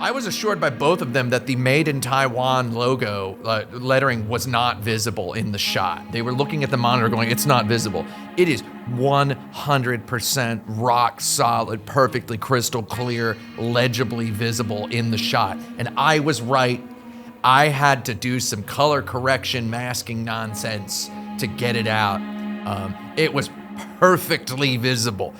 I was assured by both of them that the Made in Taiwan logo lettering was not visible in the shot. They were looking at the monitor going, it's not visible. It is 100% rock solid, perfectly crystal clear, legibly visible in the shot. And I was right. I had to do some color correction masking nonsense to get it out. It was perfectly visible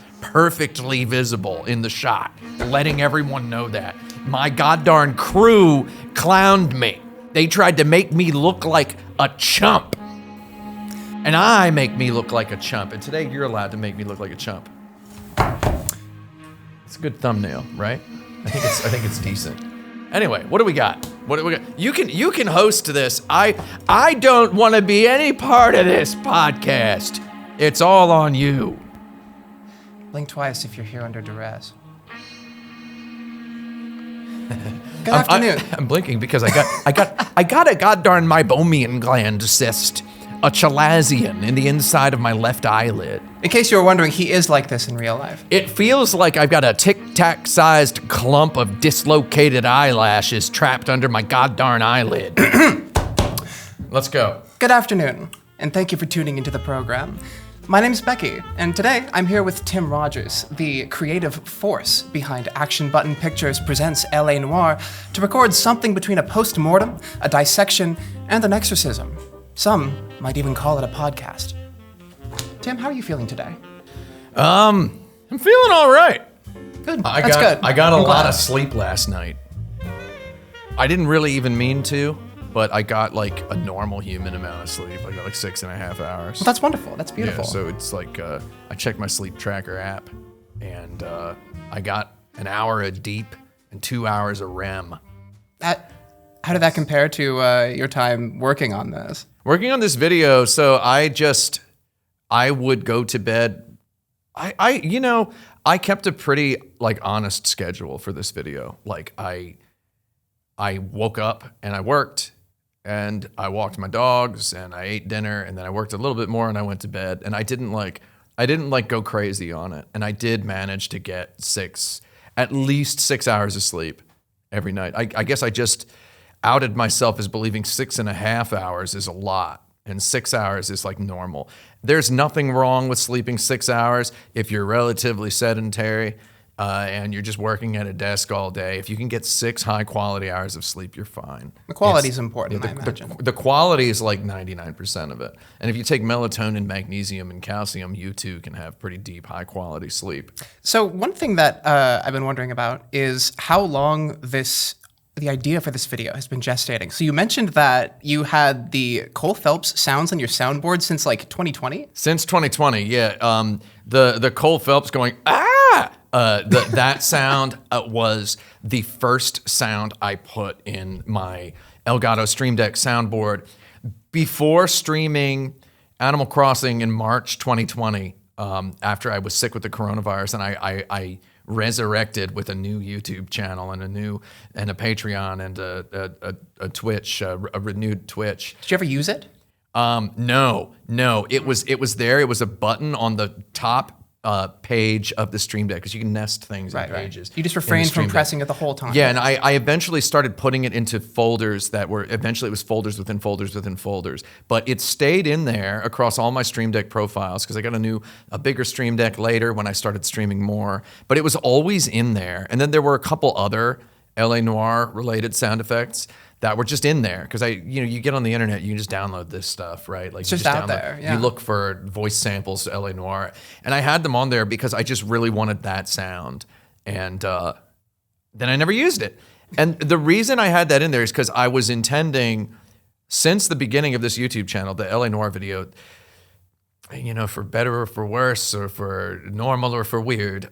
in the shot, letting everyone know that. My goddarn crew clowned me. They tried to make me look like a chump. And I make me look like a chump. And today you're allowed to make me look like a chump. It's a good thumbnail, right? I think it's decent. Anyway, what do we got? You can host this. I don't want to be any part of this podcast. It's all on you. Blink twice if you're here under duress. Good afternoon. I'm blinking because I got a goddarn meibomian gland cyst, a chalazion in the inside of my left eyelid. In case you were wondering, he is like this in real life. It feels like I've got a tic-tac-sized clump of dislocated eyelashes trapped under my goddarn eyelid. Let's go. Good afternoon, and thank you for tuning into the program. My name's Becky, and today I'm here with Tim Rogers, the creative force behind Action Button Pictures Presents LA Noire, to record something between a post-mortem, a dissection, and an exorcism. Some might even call it a podcast. Tim, how are you feeling today? I'm feeling all right. Good. That's good. I got a lot of sleep last night. I didn't really even mean to, but I got like a normal human amount of sleep. I got like 6.5 hours. Well, that's wonderful. That's beautiful. Yeah, so it's like I checked my sleep tracker app, and I got an hour of deep and 2 hours of REM. How did that compare to your time working on this? Working on this video, so I would go to bed. I kept a pretty like honest schedule for this video. Like I woke up and I worked, and I walked my dogs, and I ate dinner, and then I worked a little bit more, and I went to bed. And I didn't go crazy on it. And I did manage to get at least 6 hours of sleep every night. I guess I just outed myself as believing 6.5 hours is a lot, and 6 hours is like normal. There's nothing wrong with sleeping 6 hours if you're relatively sedentary and you're just working at a desk all day. If you can get 6 high-quality hours of sleep, you're fine. The quality is important, I imagine. The quality is like 99% of it. And if you take melatonin, magnesium, and calcium, you too can have pretty deep, high-quality sleep. So one thing that I've been wondering about is how long the idea for this video has been gestating. So you mentioned that you had the Cole Phelps sounds on your soundboard since like 2020? Since 2020, yeah. The Cole Phelps going, that sound was the first sound I put in my Elgato Stream Deck soundboard before streaming Animal Crossing in March 2020, after I was sick with the coronavirus, and I resurrected with a new YouTube channel and a Patreon and a Twitch, a renewed Twitch. Did you ever use it? No. It was there. It was a button on the top page of the Stream Deck, because you can nest things in pages. You just refrained from pressing it the whole time. Yeah, and I eventually started putting it into folders that were, eventually it was folders within folders within folders. But it stayed in there across all my Stream Deck profiles, because I got a bigger Stream Deck later when I started streaming more. But it was always in there. And then there were a couple other LA Noire related sound effects that were just in there, because you get on the internet, you can just download this stuff, right? Like it's just out there. Yeah. You look for voice samples to LA Noire, and I had them on there because I just really wanted that sound, and then I never used it. And the reason I had that in there is because I was intending, since the beginning of this YouTube channel, the LA Noire video, for better or for worse, or for normal or for weird,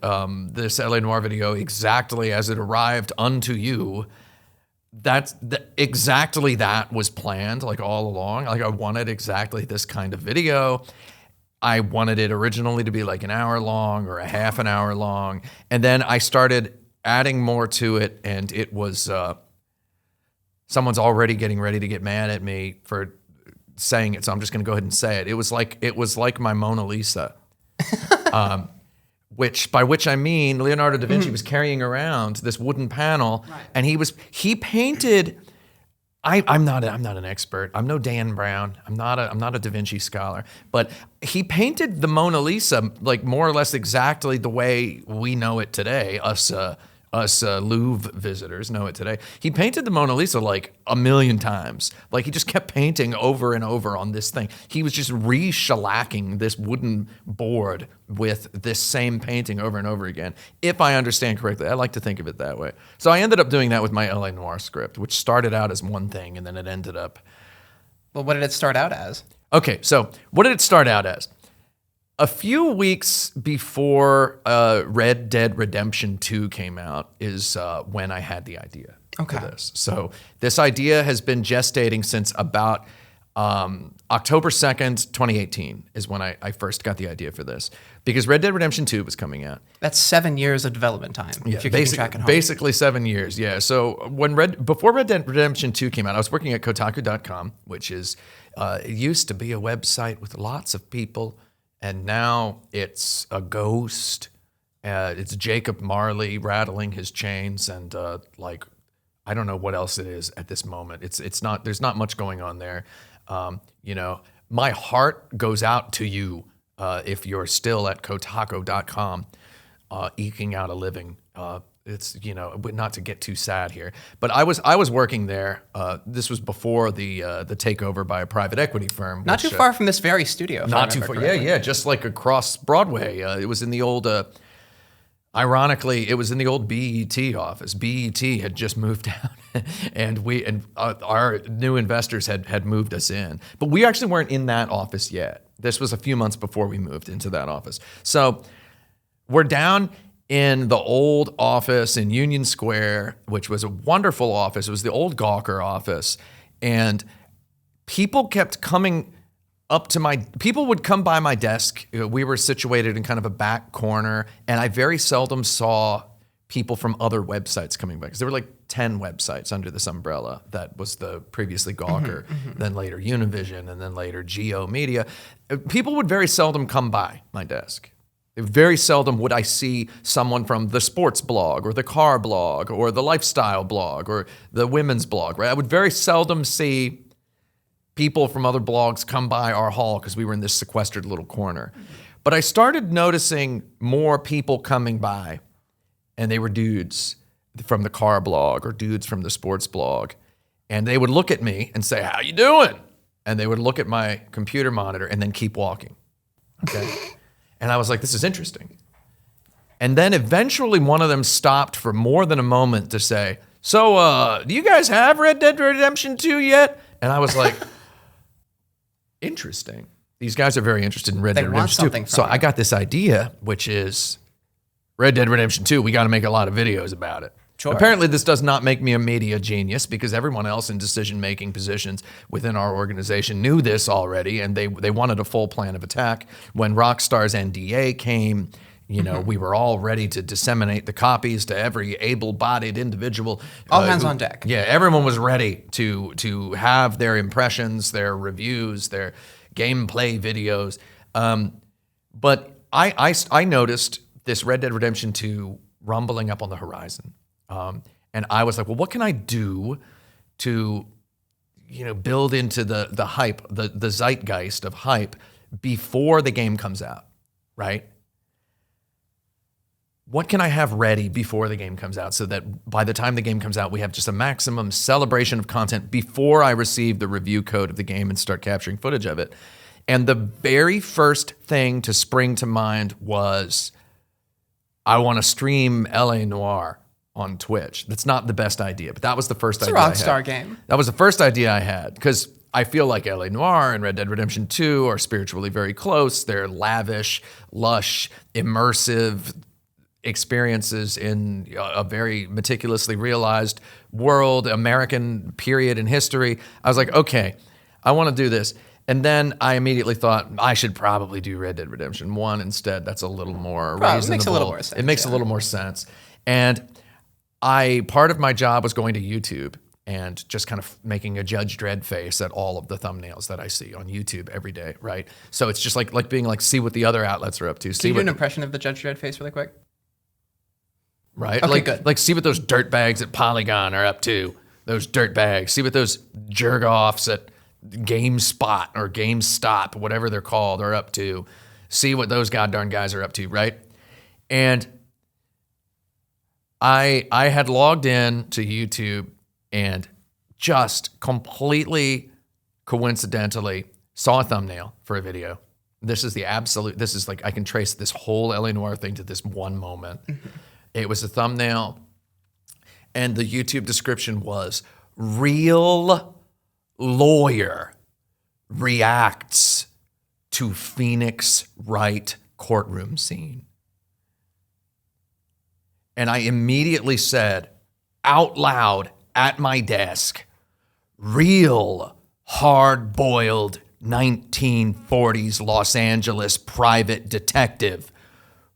this LA Noire video, exactly as it arrived unto you, exactly that was planned, like all along. Like I wanted exactly this kind of video. I wanted it originally to be like an hour long or a half an hour long. And then I started adding more to it, and it was, someone's already getting ready to get mad at me for saying it, so I'm just gonna go ahead and say it. It was like my Mona Lisa. by which I mean Leonardo da Vinci was carrying around this wooden panel, and he painted. I'm not an expert. I'm no Dan Brown. I'm not a Da Vinci scholar. But he painted the Mona Lisa like more or less exactly the way we know it today. Us Louvre visitors know it today. He painted the Mona Lisa like a million times. Like he just kept painting over and over on this thing. He was just re-shellacking this wooden board with this same painting over and over again. If I understand correctly, I like to think of it that way. So I ended up doing that with my LA Noire script, which started out as one thing and then it ended up. Well, what did it start out as? Okay, so what did it start out as? A few weeks before Red Dead Redemption 2 came out is when I had the idea for this. So this idea has been gestating since about October 2nd, 2018 is when I first got the idea for this. Because Red Dead Redemption 2 was coming out. That's 7 years of development time, if you're keeping track at home. Basically 7 years, yeah. So before Red Dead Redemption 2 came out, I was working at Kotaku.com, which is it used to be a website with lots of people. And now it's a ghost. It's Jacob Marley rattling his chains, and like I don't know what else it is at this moment. It's not. There's not much going on there. You know, my heart goes out to you if you're still at Kotaku.com, eking out a living. It's, you know, not to get too sad here, but I was working there. This was before the takeover by a private equity firm. Not too far from this very studio. Not too far. Yeah, just like across Broadway. It was in the old. Ironically, it was in the old BET office. BET had just moved out, and our new investors had moved us in, but we actually weren't in that office yet. This was a few months before we moved into that office. So we're down in the old office in Union Square, which was a wonderful office. It was the old Gawker office. And people kept coming up to people would come by my desk. We were situated in kind of a back corner, and I very seldom saw people from other websites coming by, because there were like 10 websites under this umbrella. That was the previously Gawker, then later Univision, and then later Geo Media. People would very seldom come by my desk. Very seldom would I see someone from the sports blog or the car blog or the lifestyle blog or the women's blog, right? I would very seldom see people from other blogs come by our hall because we were in this sequestered little corner. But I started noticing more people coming by, and they were dudes from the car blog or dudes from the sports blog. And they would look at me and say, "How you doing?" And they would look at my computer monitor and then keep walking, okay? And I was like, this is interesting. And then eventually one of them stopped for more than a moment to say, "So, do you guys have Red Dead Redemption 2 yet?" And I was like, interesting. These guys are very interested in Red Dead Redemption 2. So I got this idea, which is Red Dead Redemption 2, we got to make a lot of videos about it. Sure. Apparently, this does not make me a media genius, because everyone else in decision-making positions within our organization knew this already, and they wanted a full plan of attack. When Rockstar's NDA came, you know, we were all ready to disseminate the copies to every able-bodied individual. All hands on deck. Yeah, everyone was ready to have their impressions, their reviews, their gameplay videos. But I noticed this Red Dead Redemption 2 rumbling up on the horizon. And I was like, well, what can I do to, you know, build into the hype, the zeitgeist of hype before the game comes out, right? What can I have ready before the game comes out so that by the time the game comes out, we have just a maximum celebration of content before I receive the review code of the game and start capturing footage of it? And the very first thing to spring to mind was, I want to stream LA Noire on Twitch. That's not the best idea, but that was the first idea I had. It's a Rockstar game. That was the first idea I had, because I feel like LA Noire and Red Dead Redemption 2 are spiritually very close. They're lavish, lush, immersive experiences in a very meticulously realized world, American period in history. I was like, okay, I want to do this. And then I immediately thought I should probably do Red Dead Redemption 1 instead. That's a little more reasonable. It makes a little more sense. It makes a little more sense. And part of my job was going to YouTube and just kind of making a Judge Dredd face at all of the thumbnails that I see on YouTube every day, right? So it's just like being like, see what the other outlets are up to. Can you do an impression of the Judge Dredd face really quick? Right? Okay, like, good. Like, see what those dirtbags at Polygon are up to. Those dirtbags. See what those jerk-offs at GameSpot or GameStop, whatever they're called, are up to. See what those goddamn guys are up to, right? And I had logged in to YouTube and just completely coincidentally saw a thumbnail for a video. This is like, I can trace this whole LA Noire thing to this one moment. It was a thumbnail, and the YouTube description was, real lawyer reacts to Phoenix Wright courtroom scene. And I immediately said out loud at my desk, real hard-boiled 1940s Los Angeles private detective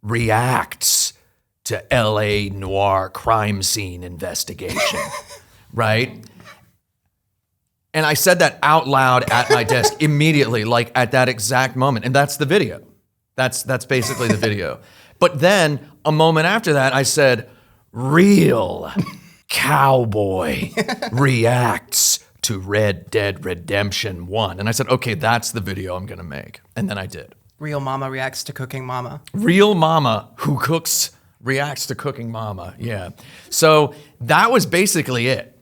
reacts to LA Noire crime scene investigation, right? And I said that out loud at my desk immediately, like at that exact moment. And that's the video. That's basically the video. But then a moment after that, I said, real cowboy reacts to Red Dead Redemption 1. And I said, okay, that's the video I'm gonna make. And then I did. Real mama reacts to cooking mama. Real mama who cooks reacts to cooking mama, yeah. So that was basically it.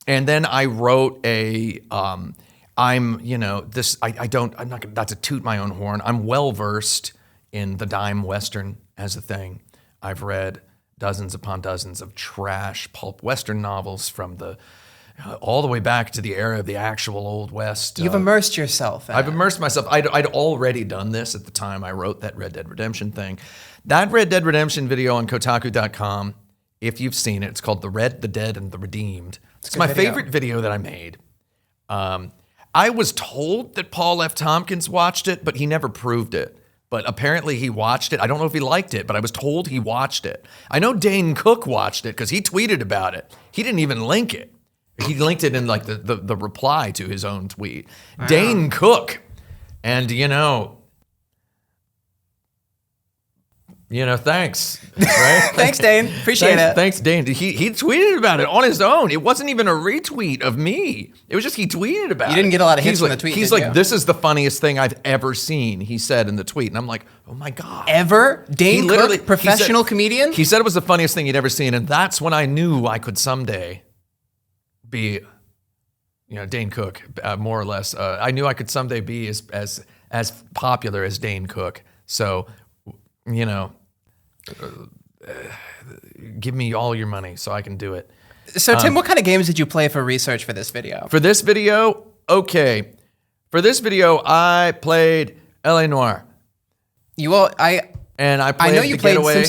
And then I wrote I'm not to toot my own horn. I'm well versed in the dime Western as a thing. I've read dozens upon dozens of trash pulp Western novels from all the way back to the era of the actual Old West. You've immersed yourself. I've immersed myself. I'd already done this at the time I wrote that Red Dead Redemption thing. That Red Dead Redemption video on Kotaku.com, if you've seen it, it's called The Red, the Dead, and the Redeemed. It's my favorite video that I made. I was told that Paul F. Tompkins watched it, but he never proved it. But apparently he watched it. I don't know if he liked it, but I was told he watched it. I know Dane Cook watched it because he tweeted about it. He didn't even link it. He linked it in like the reply to his own tweet. Wow. Dane Cook. And thanks. Right? Thanks, Dane. Appreciate it. Thanks, Dane. He tweeted about it on his own. It wasn't even a retweet of me. It was just he tweeted about it. You didn't get a lot of hits from the tweet, He's did like, you? this is the funniest thing I've ever seen, he said in the tweet. And I'm like, oh my God. Ever? Dane Cook, professional comedian? He said it was the funniest thing he'd ever seen. And that's when I knew I could someday be, Dane Cook, more or less. I knew I could someday be as popular as Dane Cook. So, give me all your money so I can do it. So, Tim, what kind of games did you play for research for this video? For this video, okay. For this video, I played LA Noire. I know you played Getaway.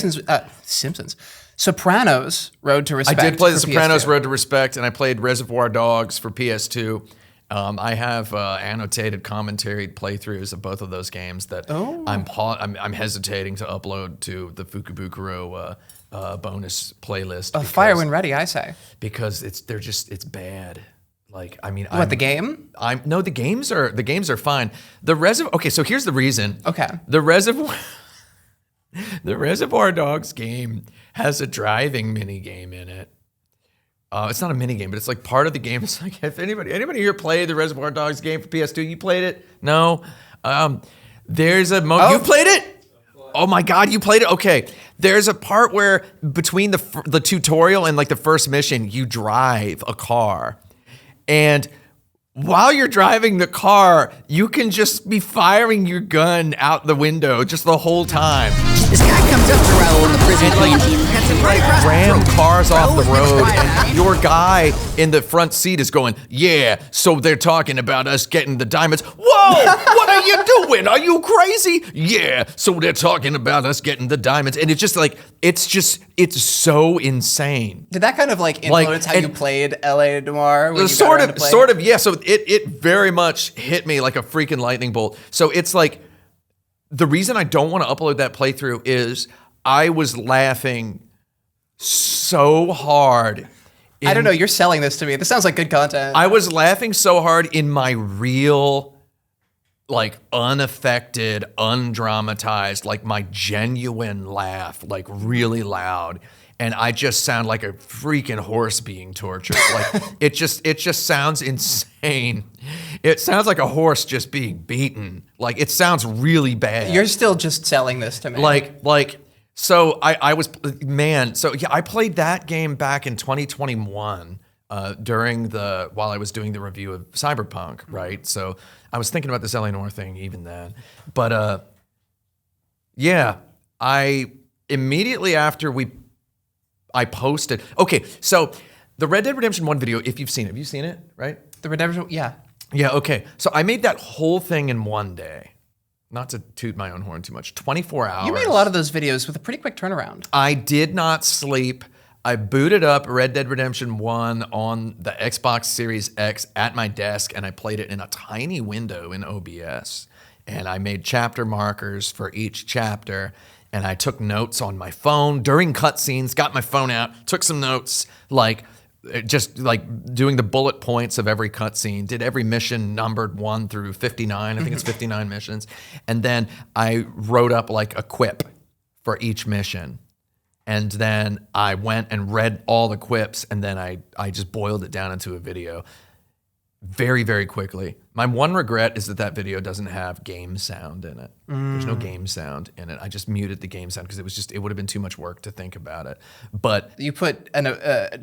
Simpsons. Sopranos, Road to Respect. I did play the for Sopranos, PS2. Road to Respect, and I played Reservoir Dogs for PS2. I have annotated commentary playthroughs of both of those games that I'm hesitating to upload to the Fukubukuro bonus playlist. Fire when ready, I say. Because it's bad. Like, I mean, the game? The games are fine. Okay, so here's the reason. Okay. The Reservoir Dogs game has a driving mini game in it. It's not a mini game, but it's like part of the game. It's like, if anybody here played the Reservoir Dogs game for PS2, you played it? No. There's a you played it? Oh my God, you played it? Okay. There's a part where between the tutorial and like the first mission, you drive a car, and while you're driving the car, you can just be firing your gun out the window just the whole time. This guy comes up to Raul in the prison canteen and cuts him right across Ram the throat. cars off the Raul is road, next and your guy in the front seat is going, yeah, so they're talking about us getting the diamonds. Whoa, what are you doing? Are you crazy? Yeah, so they're talking about us getting the diamonds. And it's just like, it's so insane. Did that kind of like influence how you played LA Noire? When you Sort got around to of, yeah. So it very much hit me like a freaking lightning bolt. So it's like, the reason I don't want to upload that playthrough is I was laughing so hard I don't know. You're selling this to me. This sounds like good content. I was laughing so hard in my real, like unaffected, undramatized, like my genuine laugh, like really loud. And I just sound like a freaking horse being tortured. Like it just sounds insane. It sounds like a horse just being beaten. Like it sounds really bad. You're still just selling this to me. So I was, man, so yeah, I played that game back in 2021 while I was doing the review of Cyberpunk, right? So I was thinking about this LA Noire thing even then. But yeah, I immediately after I posted, okay, so the Red Dead Redemption 1 video, if you've seen it, have you seen it, right? The Redemption, yeah. Yeah, okay. So I made that whole thing in one day. Not to toot my own horn too much, 24 hours. You made a lot of those videos with a pretty quick turnaround. I did not sleep. I booted up Red Dead Redemption 1 on the Xbox Series X at my desk, and I played it in a tiny window in OBS. And I made chapter markers for each chapter, and I took notes on my phone during cutscenes, got my phone out, took some notes, just like doing the bullet points of every cutscene, did every mission numbered 1 through 59. I think it's 59 missions. And then I wrote up like a quip for each mission. And then I went and read all the quips, and then I just boiled it down into a video very, very quickly. My one regret is that video doesn't have game sound in it. There's no game sound in it. I just muted the game sound because it would have been too much work to think about it. But you put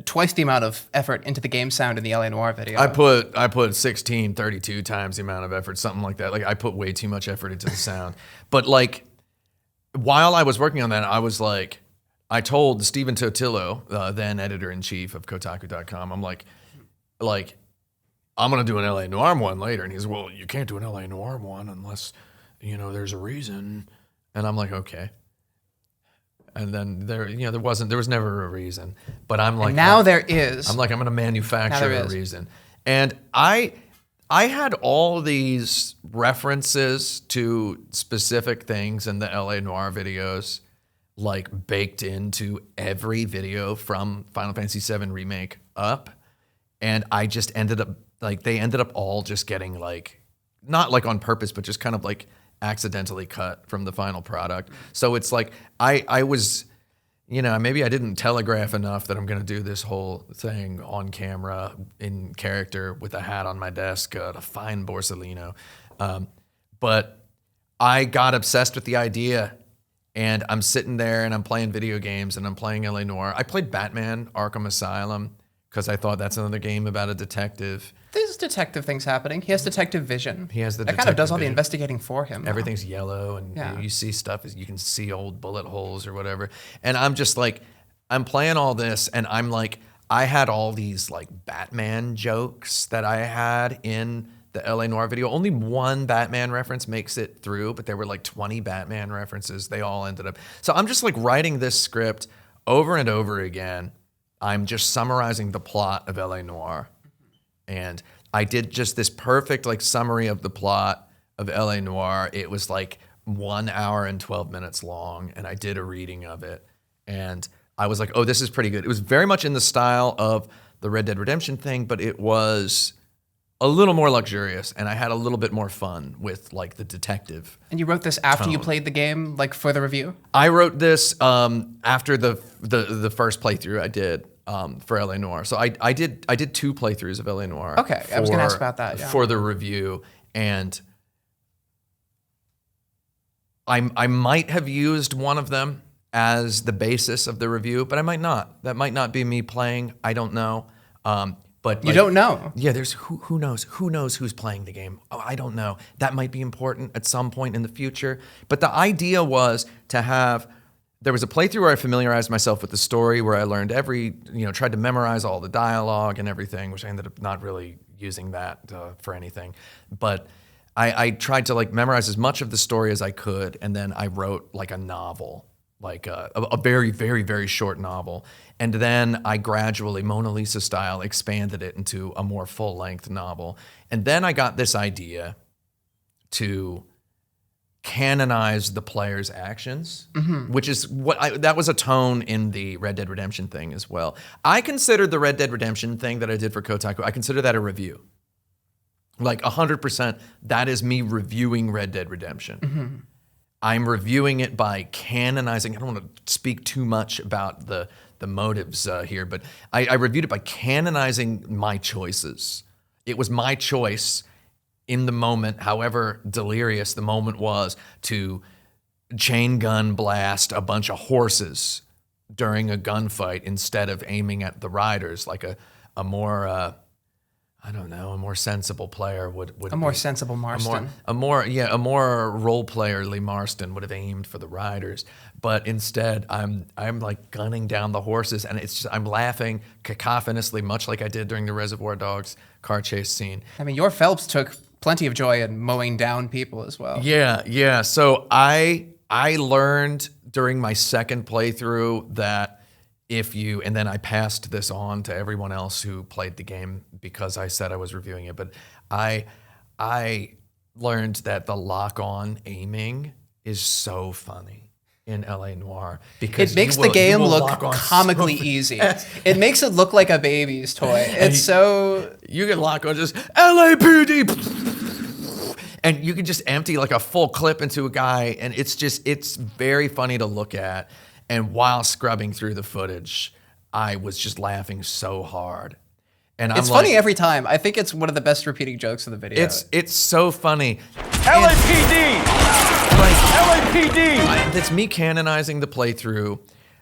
twice the amount of effort into the game sound in the LA Noire video. I put 32 times the amount of effort, something like that. Like I put way too much effort into the sound. But like while I was working on that, I was like, I told Stephen Totillo, then editor-in-chief of Kotaku.com, I'm like, I'm going to do an LA Noire one later. And he's, well, you can't do an LA Noire one unless, there's a reason. And I'm like, okay. And then there was never a reason. But I'm like, and now there is. I'm like, I'm going to manufacture a reason. And I had all these references to specific things in the LA Noire videos, like baked into every video from Final Fantasy VII Remake up. And I just ended up, they ended up all just getting not like on purpose, but just kind of like accidentally cut from the final product. So it's like, I was, maybe I didn't telegraph enough that I'm going to do this whole thing on camera in character with a hat on my desk, a fine Borsalino. But I got obsessed with the idea, and I'm sitting there and I'm playing video games and I'm playing LA Noire. I played Batman Arkham Asylum because I thought that's another game about a detective. There's detective things happening. He has detective vision. He has the that kind of does all the investigating for him. Everything's yellow, and you see stuff, you can see old bullet holes or whatever. And I'm just like, I'm playing all this, and I'm like, I had all these like Batman jokes that I had in the LA Noire video. Only one Batman reference makes it through, but there were like 20 Batman references. They all ended up. So I'm just like writing this script over and over again. I'm just summarizing the plot of LA Noire. And I did just this perfect like summary of the plot of LA Noire. It was like 1 hour and 12 minutes long, and I did a reading of it. And I was like, oh, this is pretty good. It was very much in the style of the Red Dead Redemption thing, but it was a little more luxurious, and I had a little bit more fun with like the detective. And you wrote this after you played the game, like for the review? I wrote this after the first playthrough I did for LA Noire. So I did 2 playthroughs of LA Noire. Okay, I was gonna ask about that. Yeah. For the review, and I might have used one of them as the basis of the review, but I might not. That might not be me playing. I don't know. But you don't know. Yeah, there's who knows? Who knows who's playing the game? Oh, I don't know. That might be important at some point in the future. But the idea was to have, there was a playthrough where I familiarized myself with the story, where I learned tried to memorize all the dialogue and everything, which I ended up not really using that for anything. But I tried to like memorize as much of the story as I could, and then I wrote like a novel, like a very, very, very short novel. And then I gradually, Mona Lisa style, expanded it into a more full-length novel. And then I got this idea to canonize the player's actions, which is that was a tone in the Red Dead Redemption thing as well. I consider the Red Dead Redemption thing that I did for Kotaku, I consider that a review. Like 100%, that is me reviewing Red Dead Redemption. I'm reviewing it by canonizing. I don't want to speak too much about the motives here, but I reviewed it by canonizing my choices. It was my choice in the moment, however delirious the moment was, to chain gun blast a bunch of horses during a gunfight instead of aiming at the riders like a more I don't know, a more sensible player would a more sensible Marston. A more role player Lee Marston would have aimed for the riders, but instead I'm like gunning down the horses, and it's just, I'm laughing cacophonously, much like I did during the Reservoir Dogs car chase scene. I mean, your Phelps took plenty of joy in mowing down people as well. Yeah. So I learned during my second playthrough that and then I passed this on to everyone else who played the game because I said I was reviewing it, but I learned that the lock-on aiming is so funny in LA Noire because it makes the game look comically easy. It makes it look like a baby's toy. It's so... You can lock on just LAPD... And you can just empty like a full clip into a guy, and it's very funny to look at. And while scrubbing through the footage, I was just laughing so hard. And it's funny every time. I think it's one of the best repeating jokes of the video. It's so funny. LAPD! LAPD! It's me canonizing the playthrough.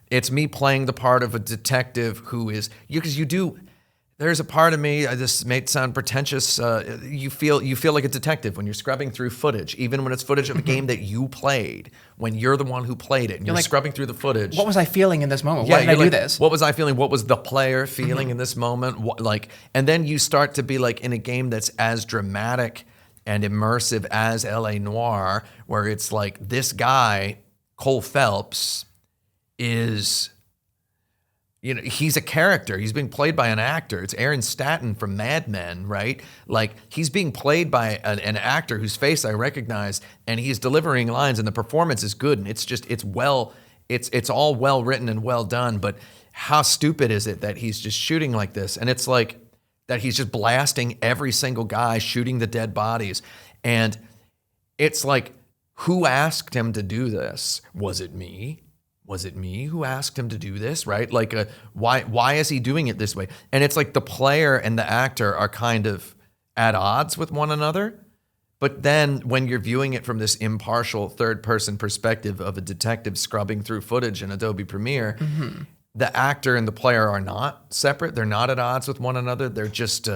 It's me playing the part of a detective who is... Because you do... There's a part of me, this may sound pretentious, you feel like a detective when you're scrubbing through footage, even when it's footage of a game that you played, when you're the one who played it, and you're like, scrubbing through the footage. What was I feeling in this moment? Why did I do this? What was I feeling? What was the player feeling in this moment? And then you start to be like in a game that's as dramatic and immersive as LA Noire, where it's like this guy, Cole Phelps, is... You know, he's a character. He's being played by an actor. It's Aaron Staton from Mad Men, right? Like, he's being played by an actor whose face I recognize, and he's delivering lines, and the performance is good, and it's all well written and well done, but how stupid is it that he's just shooting like this? And it's like that he's just blasting every single guy, shooting the dead bodies. And it's like, who asked him to do this? Was it me? Was it me who asked him to do this, right? Like, why is he doing it this way? And it's like the player and the actor are kind of at odds with one another. But then when you're viewing it from this impartial third-person perspective of a detective scrubbing through footage in Adobe Premiere, the actor and the player are not separate. They're not at odds with one another. They're just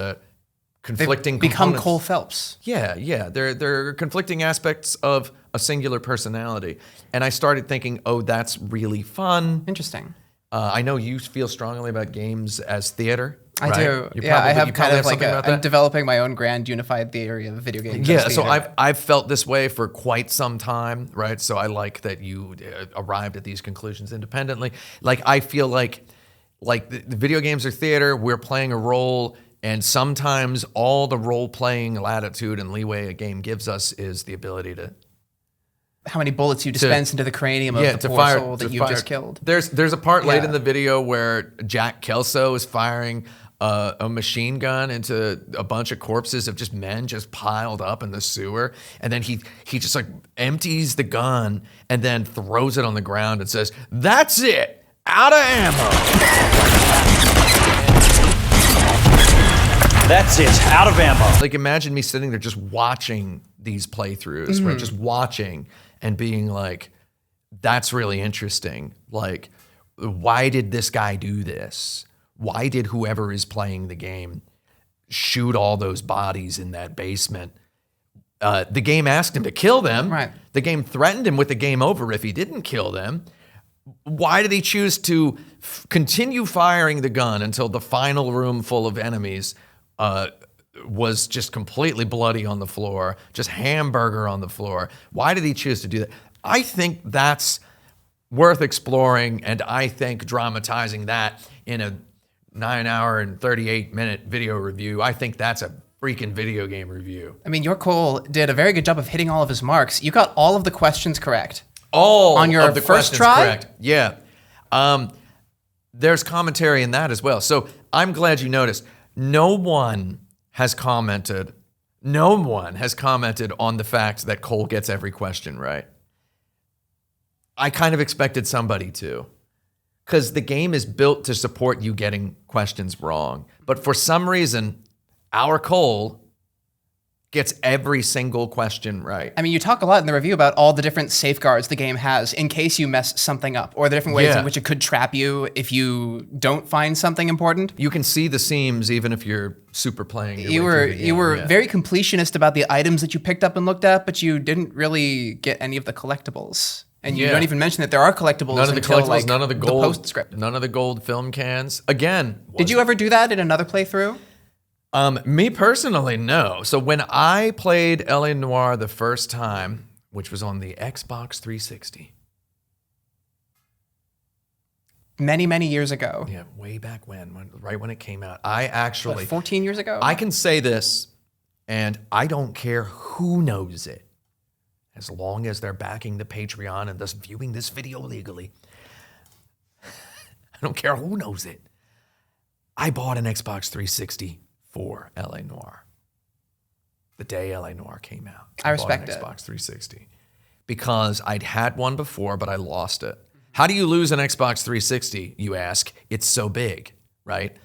conflicting They've become components. Cole Phelps. Yeah. They're conflicting aspects of a singular personality. And I started thinking, oh, that's really fun. Interesting. I know you feel strongly about games as theater. I right? do. I have kind of like I'm developing my own grand unified theory of video games. Yeah, so I've felt this way for quite some time, right? So I like that you arrived at these conclusions independently. Like, I feel like the video games are theater. We're playing a role. And sometimes all the role-playing latitude and leeway a game gives us is the ability to... How many bullets you dispense into the cranium of the poor soul that you've just killed. There's a part late in the video where Jack Kelso is firing a machine gun into a bunch of corpses of just men just piled up in the sewer. And then he just like empties the gun and then throws it on the ground and says, "That's it! Out of ammo!" That's it, out of ammo. Like, imagine me sitting there just watching these playthroughs, right? Just watching and being like, that's really interesting. Like, why did this guy do this? Why did whoever is playing the game shoot all those bodies in that basement? The game asked him to kill them. Right. The game threatened him with the game over if he didn't kill them. Why did he choose to continue firing the gun until the final room full of enemies was just completely bloody on the floor, just hamburger on the floor? Why did he choose to do that? I think that's worth exploring, and I think dramatizing that in a 9-hour and 38-minute video review, I think that's a freaking video game review. I mean, your Cole did a very good job of hitting all of his marks. You got all of the questions correct. All on your of the first questions try? correct. Yeah. There's commentary in that as well. So I'm glad you noticed. No one has commented on the fact that Cole gets every question right. I kind of expected somebody to, because the game is built to support you getting questions wrong. But for some reason, our Cole gets every single question right. I mean, you talk a lot in the review about all the different safeguards the game has in case you mess something up, or the different ways in which it could trap you if you don't find something important. You can see the seams even if you're super playing your You way were through the game. you were very completionist about the items that you picked up and looked at, but you didn't really get any of the collectibles. And you don't even mention that there are collectibles. None of the until, collectibles, like, none of the gold postscript. none of the gold film cans. Again, Did you ever do that in another playthrough? Me personally, no. So when I played LA Noire the first time, which was on the Xbox 360. Many, many years ago. Yeah, way back right when it came out. I actually... What, 14 years ago? I can say this, and I don't care who knows it, as long as they're backing the Patreon and thus viewing this video legally. I don't care who knows it. I bought an Xbox 360 for LA Noire. The day LA Noire came out. I respect bought an it. Xbox 360 because I'd had one before, but I lost it. How do you lose an Xbox 360, you ask? It's so big, right?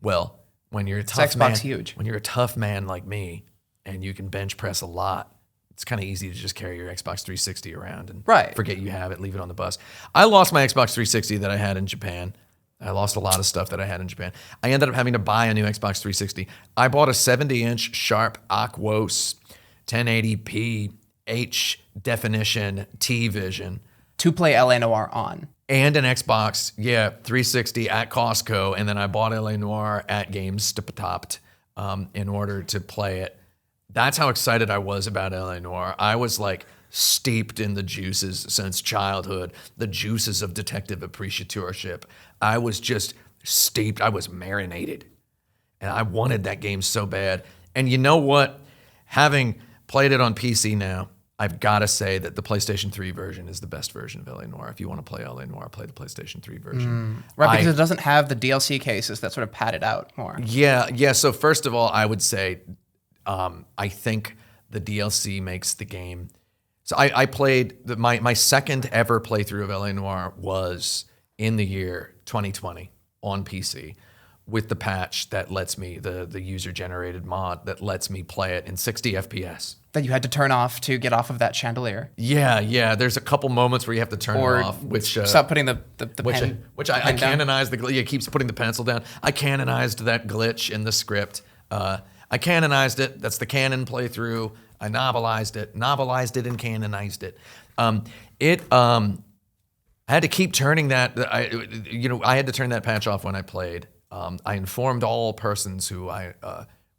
Well, when you're a tough Xbox man, huge. when you're a tough man like me and you can bench press a lot, it's kind of easy to just carry your Xbox 360 around and forget you have it, leave it on the bus. I lost my Xbox 360 that I had in Japan. I lost a lot of stuff that I had in Japan. I ended up having to buy a new Xbox 360. I bought a 70-inch Sharp Aquos 1080p H definition T-Vision. To play LA Noire on. And an Xbox, 360 at Costco. And then I bought LA Noire at GameStop in order to play it. That's how excited I was about LA Noire. I was like steeped in the juices since childhood, the juices of detective appreciatorship. I was just steeped. I was marinated. And I wanted that game so bad. And you know what? Having played it on PC now, I've got to say that the PlayStation 3 version is the best version of LA Noire. If you want to play LA Noire, play the PlayStation 3 version. Right, because it doesn't have the DLC cases that sort of pad it out more. Yeah. So first of all, I would say I think the DLC makes the game. So I played my second ever playthrough of LA Noire was in the year 2020 on PC with the patch that lets me, the user-generated mod that lets me play it in 60 FPS. That you had to turn off to get off of that chandelier. Yeah. There's a couple moments where you have to turn it off, which stop putting the pen. Which I canonized. It keeps putting the pencil down. I canonized that glitch in the script. I canonized it. That's the canon playthrough. I novelized it and canonized it. I had to keep turning that. I had to turn that patch off when I played. I informed all persons who I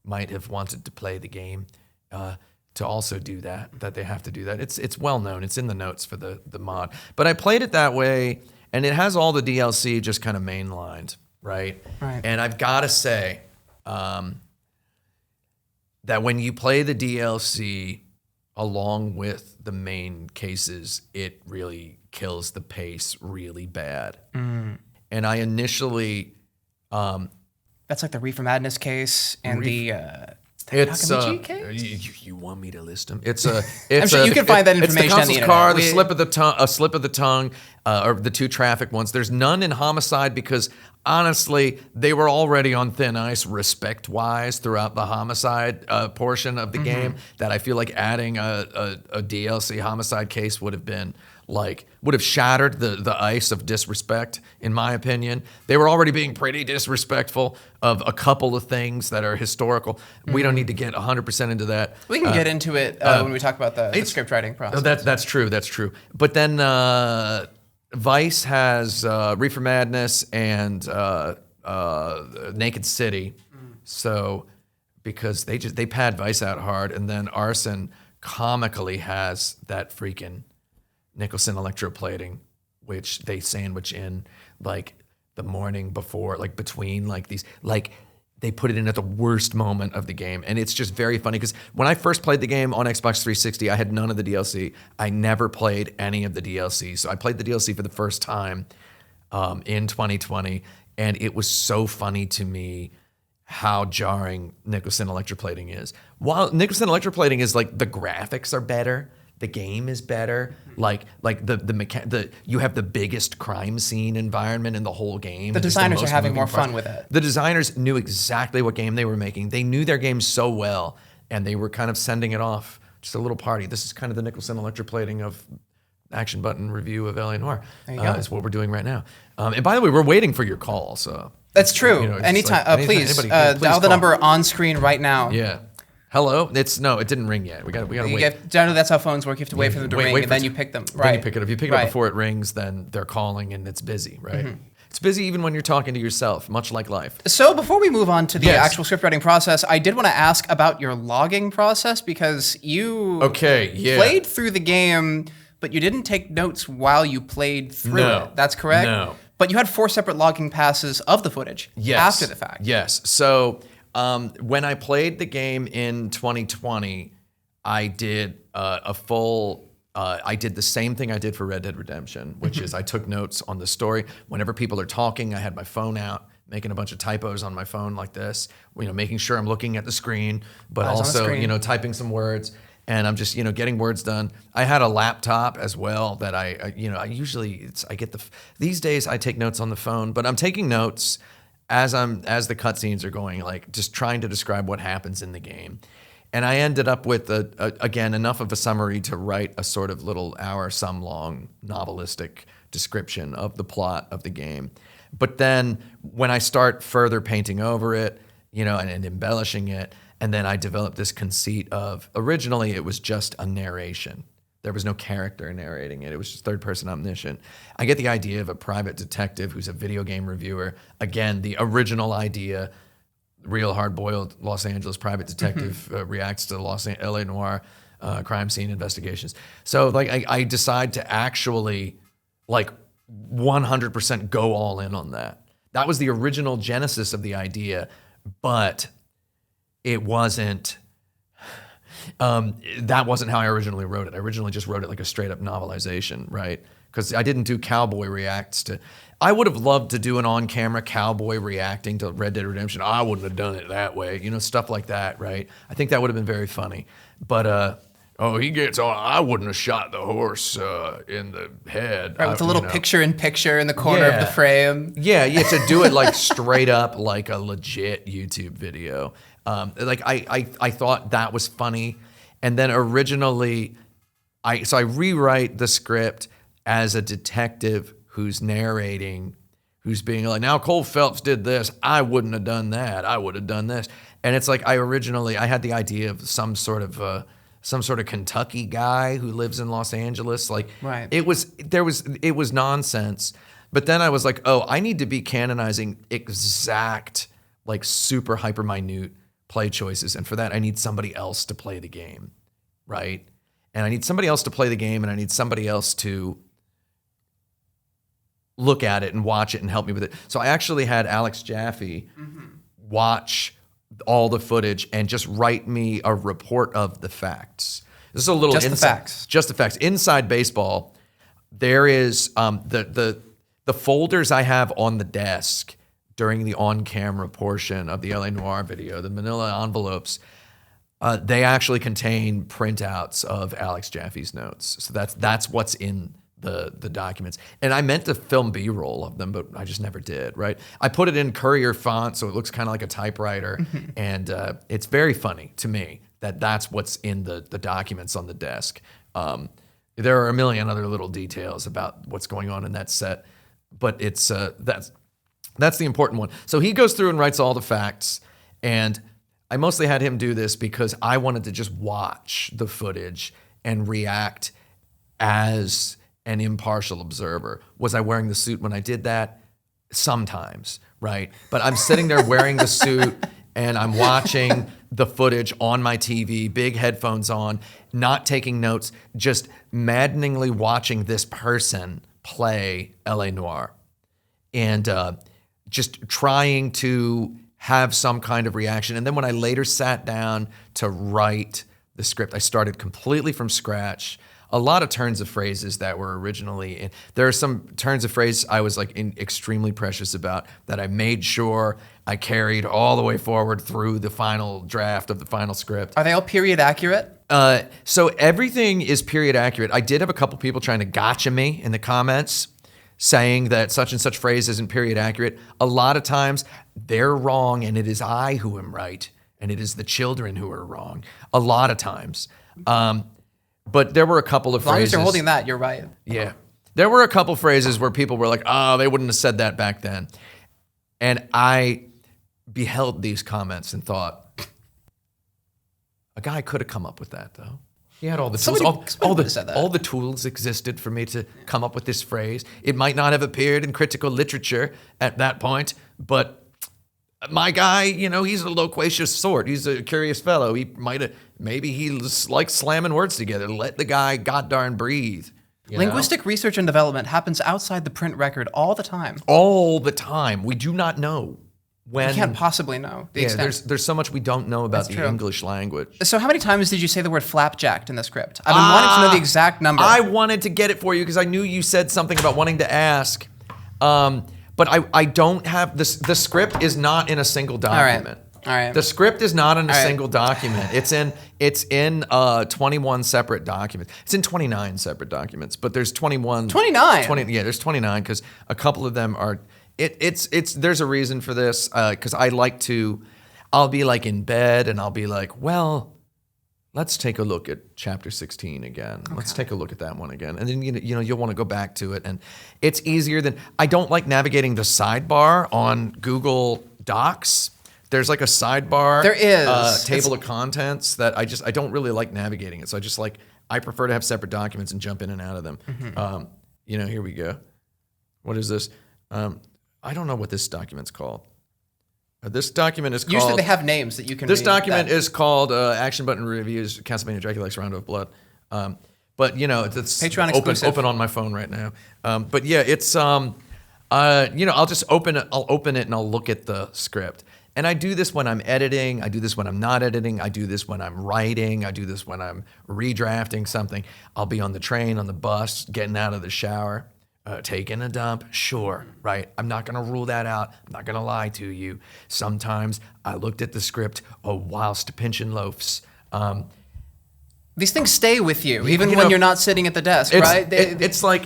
might have wanted to play the game to also do that they have to do that. It's well known. It's in the notes for the mod. But I played it that way, and it has all the DLC just kind of mainlined, right? Right. And I've got to say that when you play the DLC along with the main cases, it really kills the pace really bad. And I initially... That's like the Reefer Madness case and the it's Takamichi case? you want me to list them? It's I'm sure you can find that information on It's the the consul's car, internet. the slip of the tongue, or the two traffic ones. There's none in Homicide because honestly, they were already on thin ice respect-wise throughout the Homicide portion of the game. That I feel like adding a DLC Homicide case would have shattered the ice of disrespect, in my opinion. They were already being pretty disrespectful of a couple of things that are historical. We don't need to get 100% into that. We can get into it when we talk about the script writing process. That's true. But then Vice has Reefer Madness and Naked City. So because they pad Vice out hard, and then Arson comically has that freaking Nicholson electroplating, which they sandwich in like the morning before, like between like these, like they put it in at the worst moment of the game. And it's just very funny because when I first played the game on Xbox 360, I had none of the DLC. I never played any of the DLC. So I played the DLC for the first time in 2020. And it was so funny to me how jarring nickel-sin electroplating is. While nickel-sin electroplating is like the graphics are better, the game is better. Like you have the biggest crime scene environment in the whole game. The designers are having more fun with it. The designers knew exactly what game they were making. They knew their game so well, and they were kind of sending it off. Just a little party. This is kind of the nickel-sin electroplating of action button review of LA Noire. There you go. Is what we're doing right now. And by the way, we're waiting for your call. So that's true. You know, anytime, like, please please dial the call. number on screen right now. Yeah. Hello. It didn't ring yet. We got to wait. Generally, that's how phones work. You have to wait for them to ring, and then you pick them. Right. Then you pick it up. If you pick it up before it rings, then they're calling and it's busy, right? It's busy even when you're talking to yourself, much like life. So before we move on to the actual script writing process, I did want to ask about your logging process because you played through the game, but you didn't take notes while you played through it. That's correct? No. But you had 4 separate logging passes of the footage after the fact. Yes. So when I played the game in 2020, I did I did the same thing I did for Red Dead Redemption, which is I took notes on the story. Whenever people are talking, I had my phone out, making a bunch of typos on my phone like this, making sure I'm looking at the screen, but also, typing some words. And I'm just, getting words done. I had a laptop as well that I these days I take notes on the phone, but I'm taking notes as the cutscenes are going, like just trying to describe what happens in the game. And I ended up with again enough of a summary to write a sort of little some long novelistic description of the plot of the game. But then when I start further painting over it, and embellishing it, and then I developed this conceit of, originally it was just a narration. There was no character narrating it. It was just third-person omniscient. I get the idea of a private detective who's a video game reviewer. Again, the original idea, real hard-boiled Los Angeles private detective reacts to LA Noire crime scene investigations. So I decide to actually 100% go all in on that. That was the original genesis of the idea, but it wasn't, that wasn't how I originally wrote it. I originally just wrote it like a straight up novelization, right? Because I didn't do cowboy reacts to, I would have loved to do an on-camera cowboy reacting to Red Dead Redemption. I wouldn't have done it that way, stuff like that, right? I think that would have been very funny. But, he gets on, I wouldn't have shot the horse in the head. Right, with a little picture-in-picture in the corner of the frame. Yeah, to do it straight up like a legit YouTube video. I thought that was funny. And then originally, I rewrite the script as a detective who's narrating, who's being like, now Cole Phelps did this, I wouldn't have done that, I would have done this. And it's like I had the idea of some sort of Kentucky guy who lives in Los Angeles. Right. It was nonsense. But then I was like, I need to be canonizing exact, super hyper minute play choices. And for that, I need somebody else to play the game, right? And I need somebody else to play the game, and I need somebody else to look at it and watch it and help me with it. So I actually had Alex Jaffe watch all the footage and just write me a report of the facts. This is a little just the facts. Just the facts. Inside baseball, there is the folders I have on the desk during the on-camera portion of the LA Noire video, the manila envelopes, they actually contain printouts of Alex Jaffe's notes. So that's what's in the documents. And I meant to film B-roll of them, but I just never did, right? I put it in Courier font, so it looks kind of like a typewriter. And it's very funny to me that that's what's in the documents on the desk. There are a million other little details about what's going on in that set, but it's that's the important one. So he goes through and writes all the facts, and I mostly had him do this because I wanted to just watch the footage and react as an impartial observer. Was I wearing the suit when I did that? Sometimes, right? But I'm sitting there wearing the suit and I'm watching the footage on my TV, big headphones on, not taking notes, just maddeningly watching this person play LA Noire. And just trying to have some kind of reaction. And then when I later sat down to write the script, I started completely from scratch. A lot of turns of phrases that were originally in. There are some turns of phrase I was like extremely precious about that I made sure I carried all the way forward through the final draft of the final script. Are they all period accurate? So everything is period accurate. I did have a couple people trying to gotcha me in the comments saying that such and such phrase isn't period accurate. A lot of times they're wrong and it is I who am right and it is the children who are wrong. A lot of times. But there were a couple of As long phrases. as you're holding that, you're right. Yeah. There were a couple phrases where people were like, oh, they wouldn't have said that back then. And I beheld these comments and thought, a guy could have come up with that, though. He had all the tools. All the tools existed for me to come up with this phrase. It might not have appeared in critical literature at that point, but my guy, you know, he's a loquacious sort. He's a curious fellow. Maybe he likes slamming words together. Let the guy goddarn breathe. Linguistic research and development happens outside the print record all the time. All the time. We do not know when. You can't possibly know the extent. There's so much we don't know about the English language. So how many times did you say the word flapjacked in the script? I've been wanting to know the exact number. I wanted to get it for you because I knew you said something about wanting to ask. But I don't have this. The script is not in a single document. All right. The script is not in a single document. It's in 21 separate documents. It's in 29 separate documents, but there's 21. 29? Yeah, there's 29 because a couple of them are. There's a reason for this because I'll be like in bed and I'll be like, well, let's take a look at chapter 16 again. Okay. Let's take a look at that one again. And then, you'll want to go back to it. And it's easier than, I don't like navigating the sidebar on Google Docs. There's like a sidebar. There is. Table of contents that I don't really like navigating it. So I prefer to have separate documents and jump in and out of them. Mm-hmm. Here we go. What is this? I don't know what this document's called. This document is called... Usually they have names that you can read. This document is called Action Button Reviews, Castlevania Dracula X Round of Blood. But, it's Patreon exclusive. Open on my phone right now. But yeah, it's... I'll just open it. I'll open it and I'll look at the script. And I do this when I'm editing. I do this when I'm not editing. I do this when I'm writing. I do this when I'm redrafting something. I'll be on the train, on the bus, getting out of the shower. Taking a dump, sure, right? I'm not gonna rule that out. I'm not gonna lie to you. Sometimes I looked at the script whilst pinching loafs. These things stay with you, even when you're not sitting at the desk, right?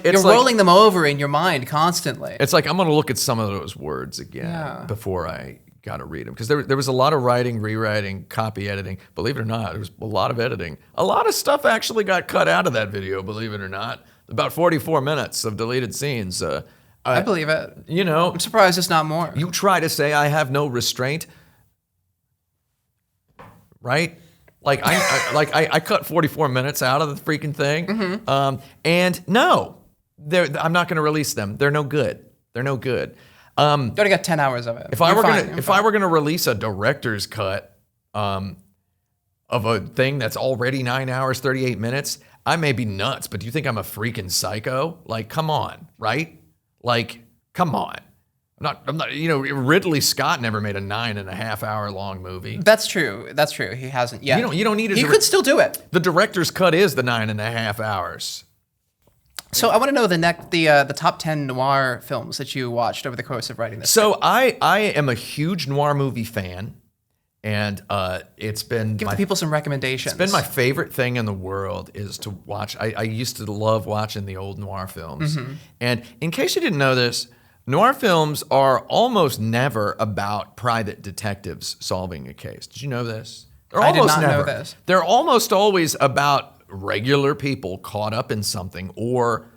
You're rolling them over in your mind constantly. It's like I'm gonna look at some of those words again before I gotta read them. Because there was a lot of writing, rewriting, copy editing. Believe it or not, there was a lot of editing. A lot of stuff actually got cut out of that video, believe it or not. About 44 minutes of deleted scenes. I believe it. I'm surprised it's not more. You try to say I have no restraint, right? Like I cut 44 minutes out of the freaking thing, mm-hmm. And no, I'm not going to release them. They're no good. They're no good. You already got 10 hours of it. If I were gonna release a director's cut of a thing that's already 9 hours 38 minutes. I may be nuts, but do you think I'm a freaking psycho? Like, come on, right? Like, come on. I'm not, Ridley Scott never made a 9.5 hour long movie. That's true. He hasn't yet. You don't need He could still do it. The director's cut is the 9.5 hours. So I want to know the top 10 noir films that you watched over the course of writing this. So I am a huge noir movie fan. And it's been... Give the people some recommendations. It's been my favorite thing in the world is to watch. I used to love watching the old noir films. Mm-hmm. And in case you didn't know this, noir films are almost never about private detectives solving a case. Did you know this? I did not know this. They're almost always about regular people caught up in something or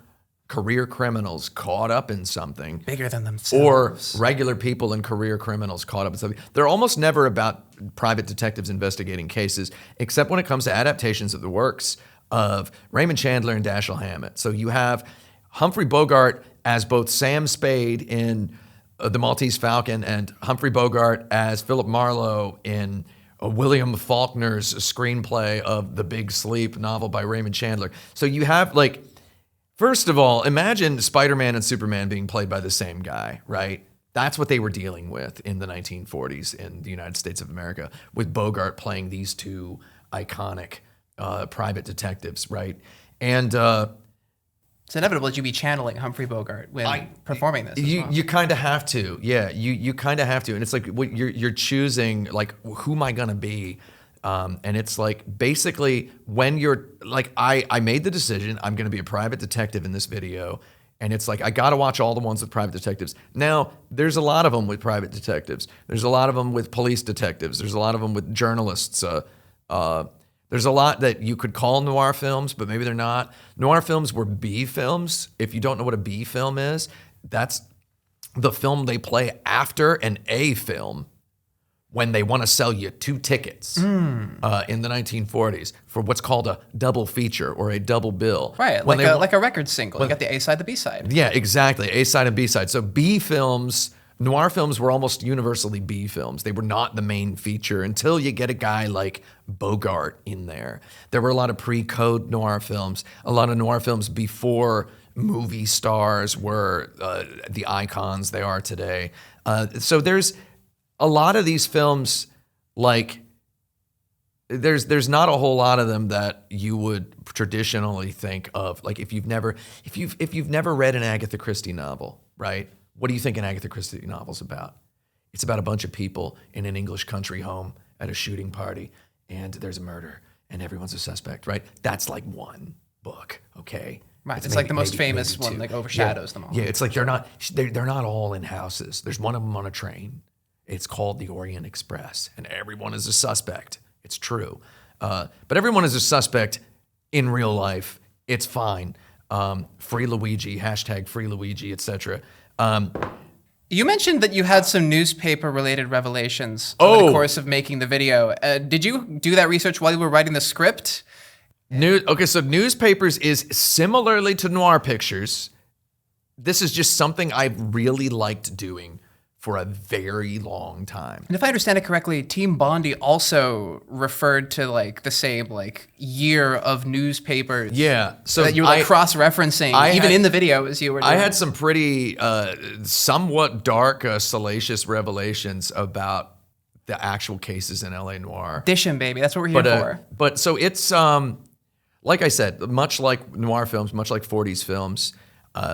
career criminals caught up in something. Bigger than themselves. Or regular people and career criminals caught up in something. They're almost never about private detectives investigating cases, except when it comes to adaptations of the works of Raymond Chandler and Dashiell Hammett. So you have Humphrey Bogart as both Sam Spade in The Maltese Falcon and Humphrey Bogart as Philip Marlowe in William Faulkner's screenplay of The Big Sleep novel by Raymond Chandler. So you have first of all, imagine Spider-Man and Superman being played by the same guy, right? That's what they were dealing with in the 1940s in the United States of America, with Bogart playing these two iconic private detectives, right? And it's inevitable that you'd be channeling Humphrey Bogart when performing this. You kind of have to, yeah. You kind of have to, and it's like what you're choosing, like, who am I gonna be? And it's like basically when you're like, I made the decision I'm gonna be a private detective in this video. And it's like, I got to watch all the ones with private detectives. Now, there's a lot of them with private detectives. There's a lot of them with police detectives. There's a lot of them with journalists. There's a lot that you could call noir films, but maybe they're not. Noir films were B films. If you don't know what a B film is, that's the film they play after an A film when they want to sell you 2 tickets in the 1940s for what's called a double feature or a double bill. Right, when like a record single. You got the A side, the B side. Yeah, exactly. A side and B side. So B films, noir films were almost universally B films. They were not the main feature until you get a guy like Bogart in there. There were a lot of pre-code noir films, a lot of noir films before movie stars were the icons they are today. So there's a lot of these films, like there's not a whole lot of them that you would traditionally think of. Like if you've never read an Agatha Christie novel, right? What do you think an Agatha Christie novel's about? It's about a bunch of people in an English country home at a shooting party, and there's a murder, and everyone's a suspect, right? That's like one book, okay? Right, it's like the most famous one, like overshadows them all. Yeah, it's like they're not all in houses. There's one of them on a train. It's called the Orient Express, and everyone is a suspect. It's true. But everyone is a suspect in real life. It's fine. Free Luigi, hashtag Free Luigi, etc. You mentioned that you had some newspaper-related revelations over the course of making the video. Did you do that research while you were writing the script? So newspapers is similarly to noir pictures. This is just something I've really liked doing for a very long time. And if I understand it correctly, Team Bondi also referred to like the same like year of newspapers. Yeah, so that you were like cross-referencing even in the video as you were doing. I had some pretty somewhat dark, salacious revelations about the actual cases in LA Noire. Dish 'em, baby. That's what we're here for. But so it's like I said, much like noir films, much like 40s films.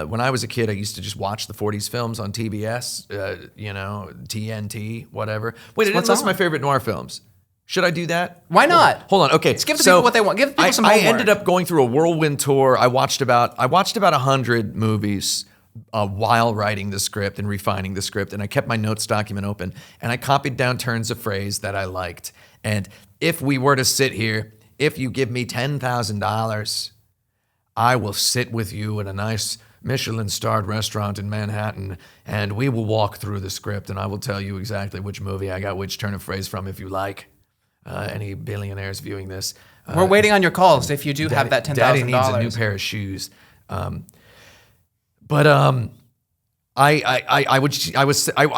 When I was a kid, I used to just watch the 40s films on TBS, TNT, whatever. Wait, I didn't list my favorite noir films. Should I do that? Why not? Hold on. Okay. Let's give the people what they want. Give people some I homework. ended up going through a whirlwind tour. I watched about 100 movies while writing the script and refining the script, and I kept my notes document open, and I copied down turns of phrase that I liked. And if we were to sit here, if you give me $10,000, I will sit with you in a nice Michelin-starred restaurant in Manhattan, and we will walk through the script, and I will tell you exactly which movie I got which turn of phrase from, if you like. Any billionaires viewing this, we're waiting on your calls if you do have that $10,000. Daddy needs a new pair of shoes. I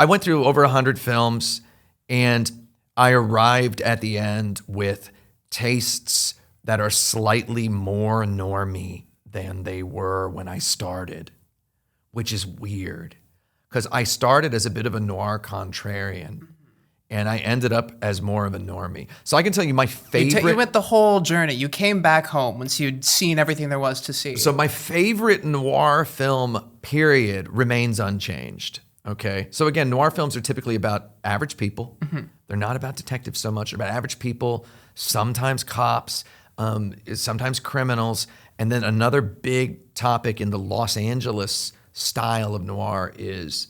went through over 100 films, and I arrived at the end with tastes that are slightly more normie than they were when I started, which is weird because I started as a bit of a noir contrarian and I ended up as more of a normie. So I can tell you my favorite... You went the whole journey. You came back home once you'd seen everything there was to see. So my favorite noir film, period, remains unchanged. Okay. So again, noir films are typically about average people. Mm-hmm. They're not about detectives so much. They're about average people, sometimes cops, sometimes criminals. And then another big topic in the Los Angeles style of noir is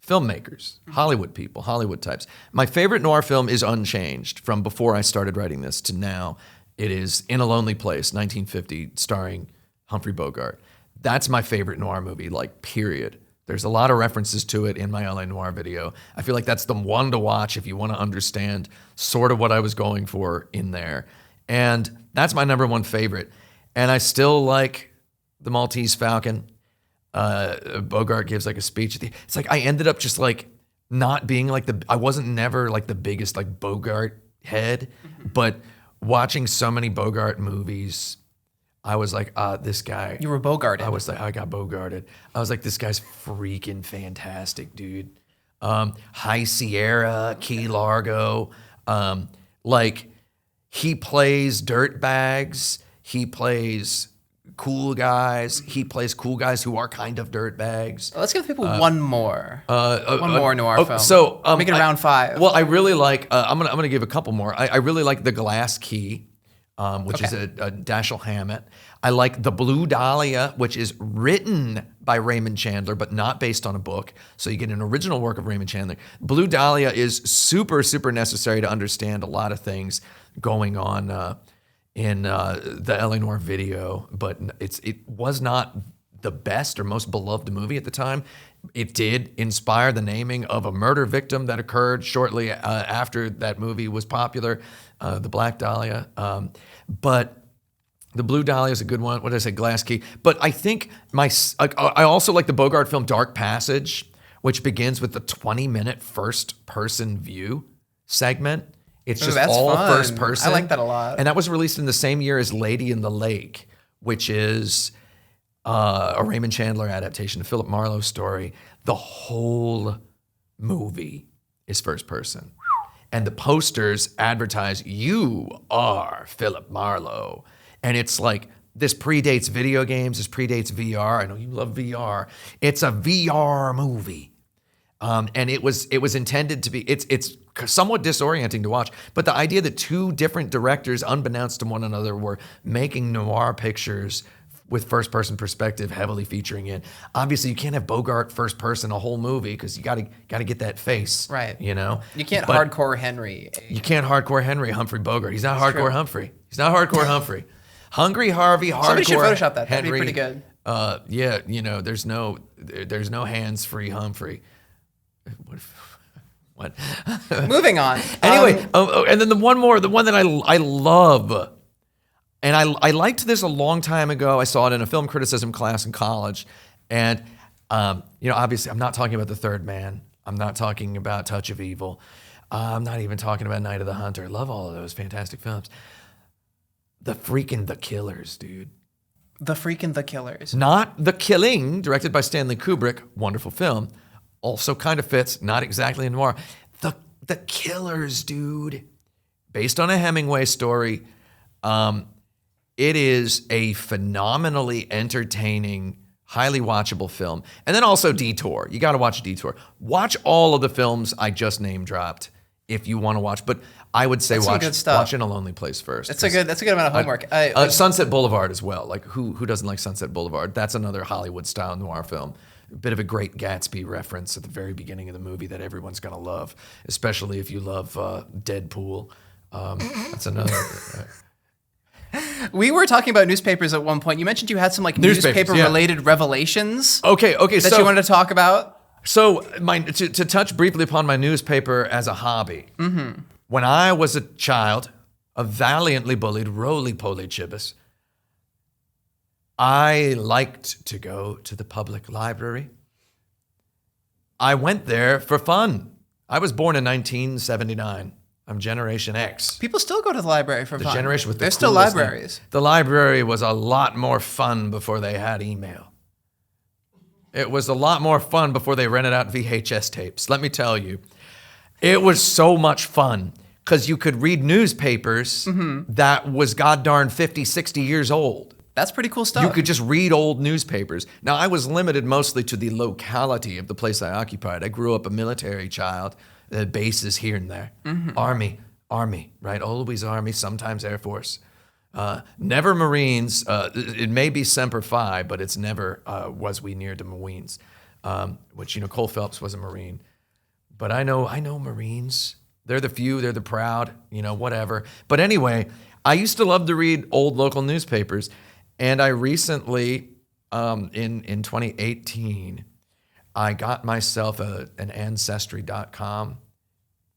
filmmakers, Hollywood people, Hollywood types. My favorite noir film is unchanged from before I started writing this to now. It is In a Lonely Place, 1950, starring Humphrey Bogart. That's my favorite noir movie, like, period. There's a lot of references to it in my LA Noire video. I feel like that's the one to watch if you want to understand sort of what I was going for in there. And that's my number one favorite. And I still like The Maltese Falcon. Bogart gives like a speech. It's like I ended up just like not being like I wasn't never like the biggest like Bogart head, but watching so many Bogart movies, I was like, this guy. You were Bogarted. I was like, I got Bogarted. I was like, this guy's freaking fantastic, dude. High Sierra, Key Largo. Like, he plays dirtbags. He plays cool guys. He plays cool guys who are kind of dirtbags. Let's give people one more noir film. So make it around 5. Well, I really like. I'm gonna give a couple more. I really like The Glass Key, which is a Dashiell Hammett. I like The Blue Dahlia, which is written by Raymond Chandler, but not based on a book. So you get an original work of Raymond Chandler. Blue Dahlia is super, super necessary to understand a lot of things going on in the LA Noire video, but it was not the best or most beloved movie at the time. It did inspire the naming of a murder victim that occurred shortly after that movie was popular, the Black Dahlia. But the Blue Dahlia is a good one. What did I say? Glass Key. But I think I also like the Bogart film Dark Passage, which begins with the 20-minute first-person view segment. It's just all fun. first person. I like that a lot. And that was released in the same year as Lady in the Lake, which is a Raymond Chandler adaptation, a Philip Marlowe story. The whole movie is first person. And the posters advertise, "You are Philip Marlowe." And it's like, this predates video games, this predates VR. I know you love VR. It's a VR movie. And it was intended to be, it's somewhat disorienting to watch, but the idea that two different directors, unbeknownst to one another, were making noir pictures with first-person perspective, heavily featuring it. Obviously, you can't have Bogart first person a whole movie because you got to get that face, right? You know, you can't hardcore Henry. You can't hardcore Henry Humphrey Bogart. He's not hardcore Humphrey. He's not hardcore Humphrey. Hungry Harvey, hardcore. Somebody should Photoshop that. Henry, that'd be pretty good. Yeah, you know, there's no hands-free Humphrey. What? Moving on. Anyway, and then the one that I love, and I liked this a long time ago. I saw it in a film criticism class in college, and you know, obviously, I'm not talking about The Third Man. I'm not talking about Touch of Evil. I'm not even talking about Night of the Hunter. I love all of those fantastic films. The Killers, dude. The Killers. Not The Killing, directed by Stanley Kubrick. Wonderful film. Also kind of fits, not exactly a noir. The Killers, dude. Based on a Hemingway story. It is a phenomenally entertaining, highly watchable film. And then also Detour. You got to watch Detour. Watch all of the films I just name dropped if you want to watch. But I would say watch In a Lonely Place first. That's a good amount of homework. Sunset Boulevard as well. Like who doesn't like Sunset Boulevard? That's another Hollywood style noir film. A bit of a Great Gatsby reference at the very beginning of the movie that everyone's gonna love, especially if you love Deadpool. That's another. We were talking about newspapers at one point. You mentioned you had some newspaper-related revelations. Okay. That you wanted to talk about. So to touch briefly upon my newspaper as a hobby. Mm-hmm. When I was a child, a valiantly bullied, roly-poly chibbis, I liked to go to the public library. I went there for fun. I was born in 1979. I'm Generation X. People still go to the library for fun. The generation with the There's still coolest libraries. name. The library was a lot more fun before they had email. It was a lot more fun before they rented out VHS tapes. Let me tell you. It was so much fun because you could read newspapers that was goddarn 50, 60 years old. That's pretty cool stuff. You could just read old newspapers. Now, I was limited mostly to the locality of the place I occupied. I grew up a military child, bases here and there. Mm-hmm. Army, right? Always Army, sometimes Air Force. Never Marines. It may be Semper Fi, but it's never was we near to Marines, which, you know, Cole Phelps was a Marine. But I know Marines. They're the few, they're the proud, you know, whatever. But anyway, I used to love to read old local newspapers. And I recently, in 2018, I got myself an Ancestry.com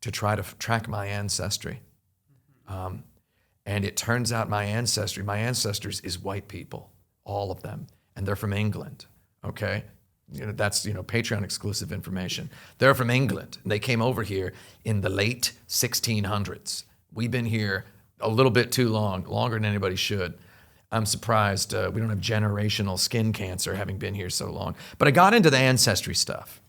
to try to track my ancestry. And it turns out my ancestors is white people, all of them. And they're from England, okay? You know, that's, you know, Patreon exclusive information. They're from England. And they came over here in the late 1600s. We've been here a little bit too long, longer than anybody should. I'm surprised we don't have generational skin cancer having been here so long. But I got into the ancestry stuff.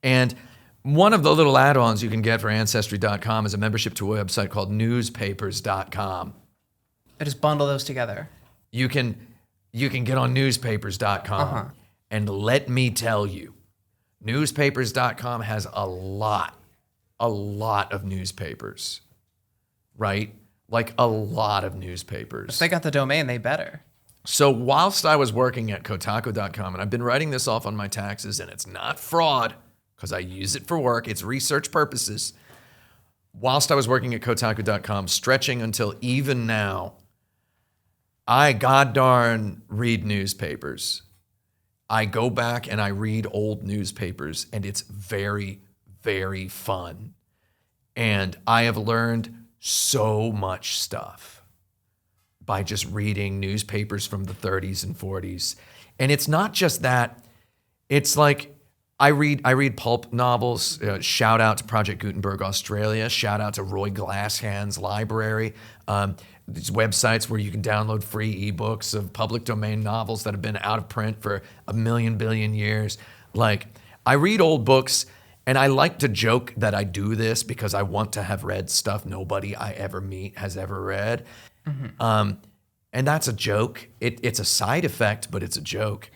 And One of the little add-ons you can get for Ancestry.com is a membership to a website called Newspapers.com. I just bundle those together. You can get on Newspapers.com, and let me tell you, Newspapers.com has a lot of newspapers, right? Like a lot of newspapers. If they got the domain, they better. So whilst I was working at Kotaku.com, and I've been writing this off on my taxes, and it's not fraud because I use it for work, it's research purposes. Whilst I was working at Kotaku.com, stretching until even now, I goddarn read newspapers. I go back and I read old newspapers, and it's very, very fun. And I have learned so much stuff by just reading newspapers from the 30s and 40s. And it's not just that. It's like I read pulp novels. Shout out to Project Gutenberg Australia. Shout out to Roy Glasshand's library. These websites where you can download free ebooks of public domain novels that have been out of print for a million billion years. Like, I read old books, and I like to joke that I do this because I want to have read stuff nobody I ever meet has ever read. And that's a joke. It's a side effect, but it's a joke.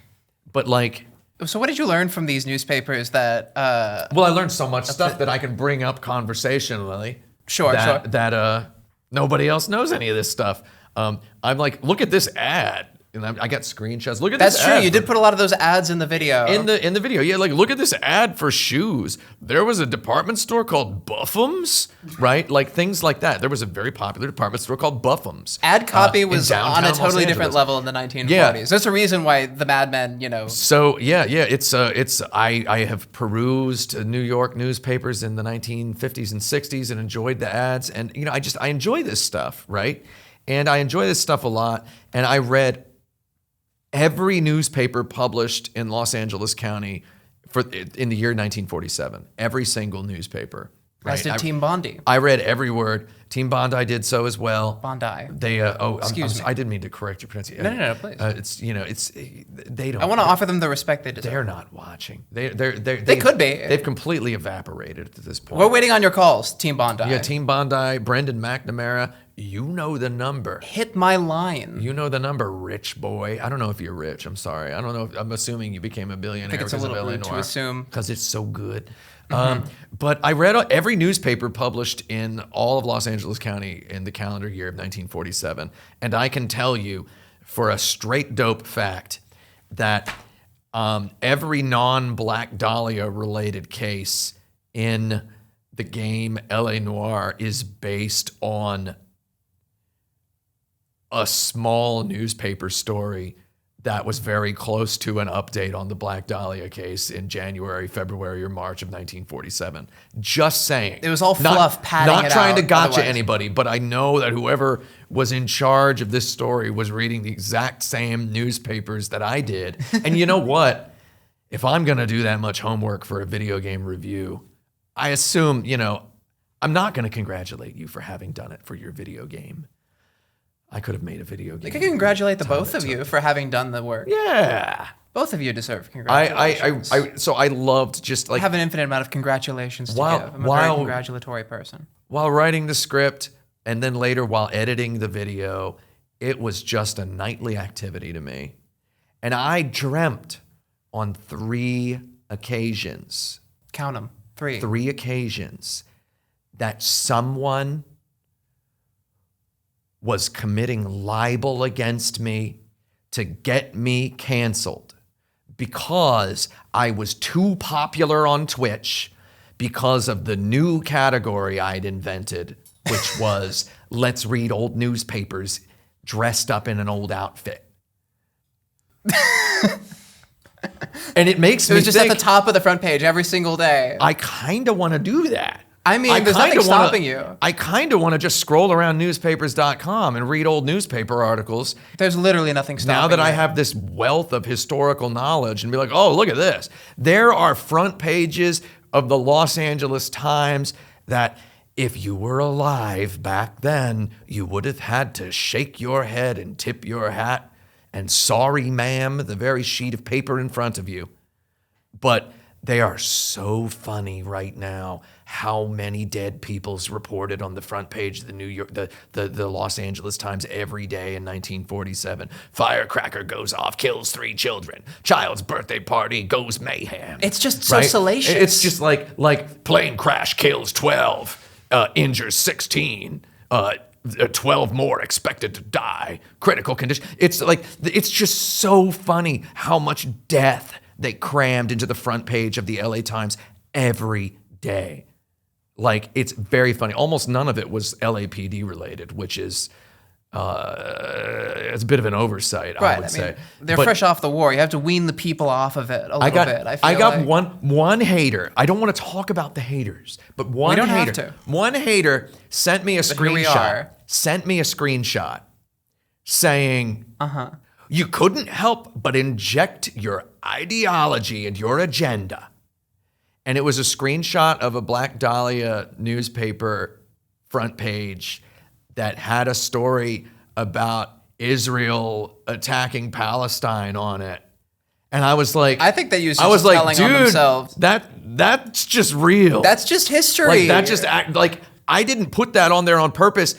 But like, so what did you learn from these newspapers that? Well, I learned so much stuff that I can bring up conversationally. Sure. That nobody else knows any of this stuff. I'm like, look at this ad. And I got screenshots. Look at this ad. That's true. You did put a lot of those ads in the video. In the video, yeah. Like, look at this ad for shoes. There was a department store called Buffums, right? Like things like that. There was a very popular department store called Buffums. Ad copy was on a Los totally different Angeles. level in the 1940s. Yeah. There's a reason why the Mad Men, So yeah. I have perused New York newspapers in the 1950s and 60s and enjoyed the ads, and I enjoy this stuff, right? And I enjoy this stuff a lot. And I read every newspaper published in Los Angeles County in the year 1947. Every single newspaper. Right? As did Team Bondi. I read every word. Team Bondi did so as well. Bondi. They Excuse me. I didn't mean to correct your pronunciation. No, please. They don't. I want to offer them the respect they deserve. They're not watching. They could be. They've completely evaporated at this point. We're waiting on your calls, Team Bondi. Yeah, Team Bondi, Brendan McNamara. You know the number. Hit my line. You know the number, rich boy. I don't know if you're rich. I'm sorry. I don't know. I'm assuming you became a billionaire. I think it's a little rude to assume. Because it's so good. But I read every newspaper published in all of Los Angeles County in the calendar year of 1947. And I can tell you for a straight dope fact that every non-Black Dahlia related case in the game LA Noire is based on a small newspaper story that was very close to an update on the Black Dahlia case in January, February, or March of 1947. Just saying. It was all fluff, padding Not it trying to out, gotcha otherwise. anybody, but I know that whoever was in charge of this story was reading the exact same newspapers that I did. And you know what? If I'm going to do that much homework for a video game review, I assume, I'm not going to congratulate you for having done it for your video game. I could have made a video game. I can congratulate the both of you for having done the work. Yeah. Both of you deserve congratulations. So I loved just like I have an infinite amount of congratulations to give. I'm a very congratulatory person. While writing the script and then later while editing the video, it was just a nightly activity to me. And I dreamt on 3 occasions. Count them. 3. 3 occasions that someone was committing libel against me to get me canceled because I was too popular on Twitch because of the new category I'd invented, which was let's read old newspapers dressed up in an old outfit. And it makes me It was just think, at the top of the front page every single day. I kind of want to do that. I mean, there's nothing stopping you. I kind of want to just scroll around newspapers.com and read old newspaper articles. There's literally nothing stopping you. Now that I have this wealth of historical knowledge and be like, oh, look at this. There are front pages of the Los Angeles Times that if you were alive back then, you would have had to shake your head and tip your hat and sorry, ma'am, the very sheet of paper in front of you. But they are so funny right now. How many dead people's reported on the front page of the Los Angeles Times every day in 1947. Firecracker goes off, kills 3 children. Child's birthday party goes mayhem. It's just so salacious. It's just like plane crash kills 12, injures 16. 12 more expected to die. Critical condition. It's just so funny how much death they crammed into the front page of the LA Times every day. Like, it's very funny. Almost none of it was LAPD related, which is it's a bit of an oversight, I would say. They're fresh off the war. You have to wean the people off of it a little bit. I got one hater. I don't want to talk about the haters, but one hater. We don't have to. One hater sent me a screenshot. Here we are. Sent me a screenshot saying, you couldn't help but inject your ideology and your agenda. And it was a screenshot of a Black Dahlia newspaper front page that had a story about Israel attacking Palestine on it. And I was like, I think they used to just telling on themselves. That's just real. That's just history. I didn't put that on there on purpose.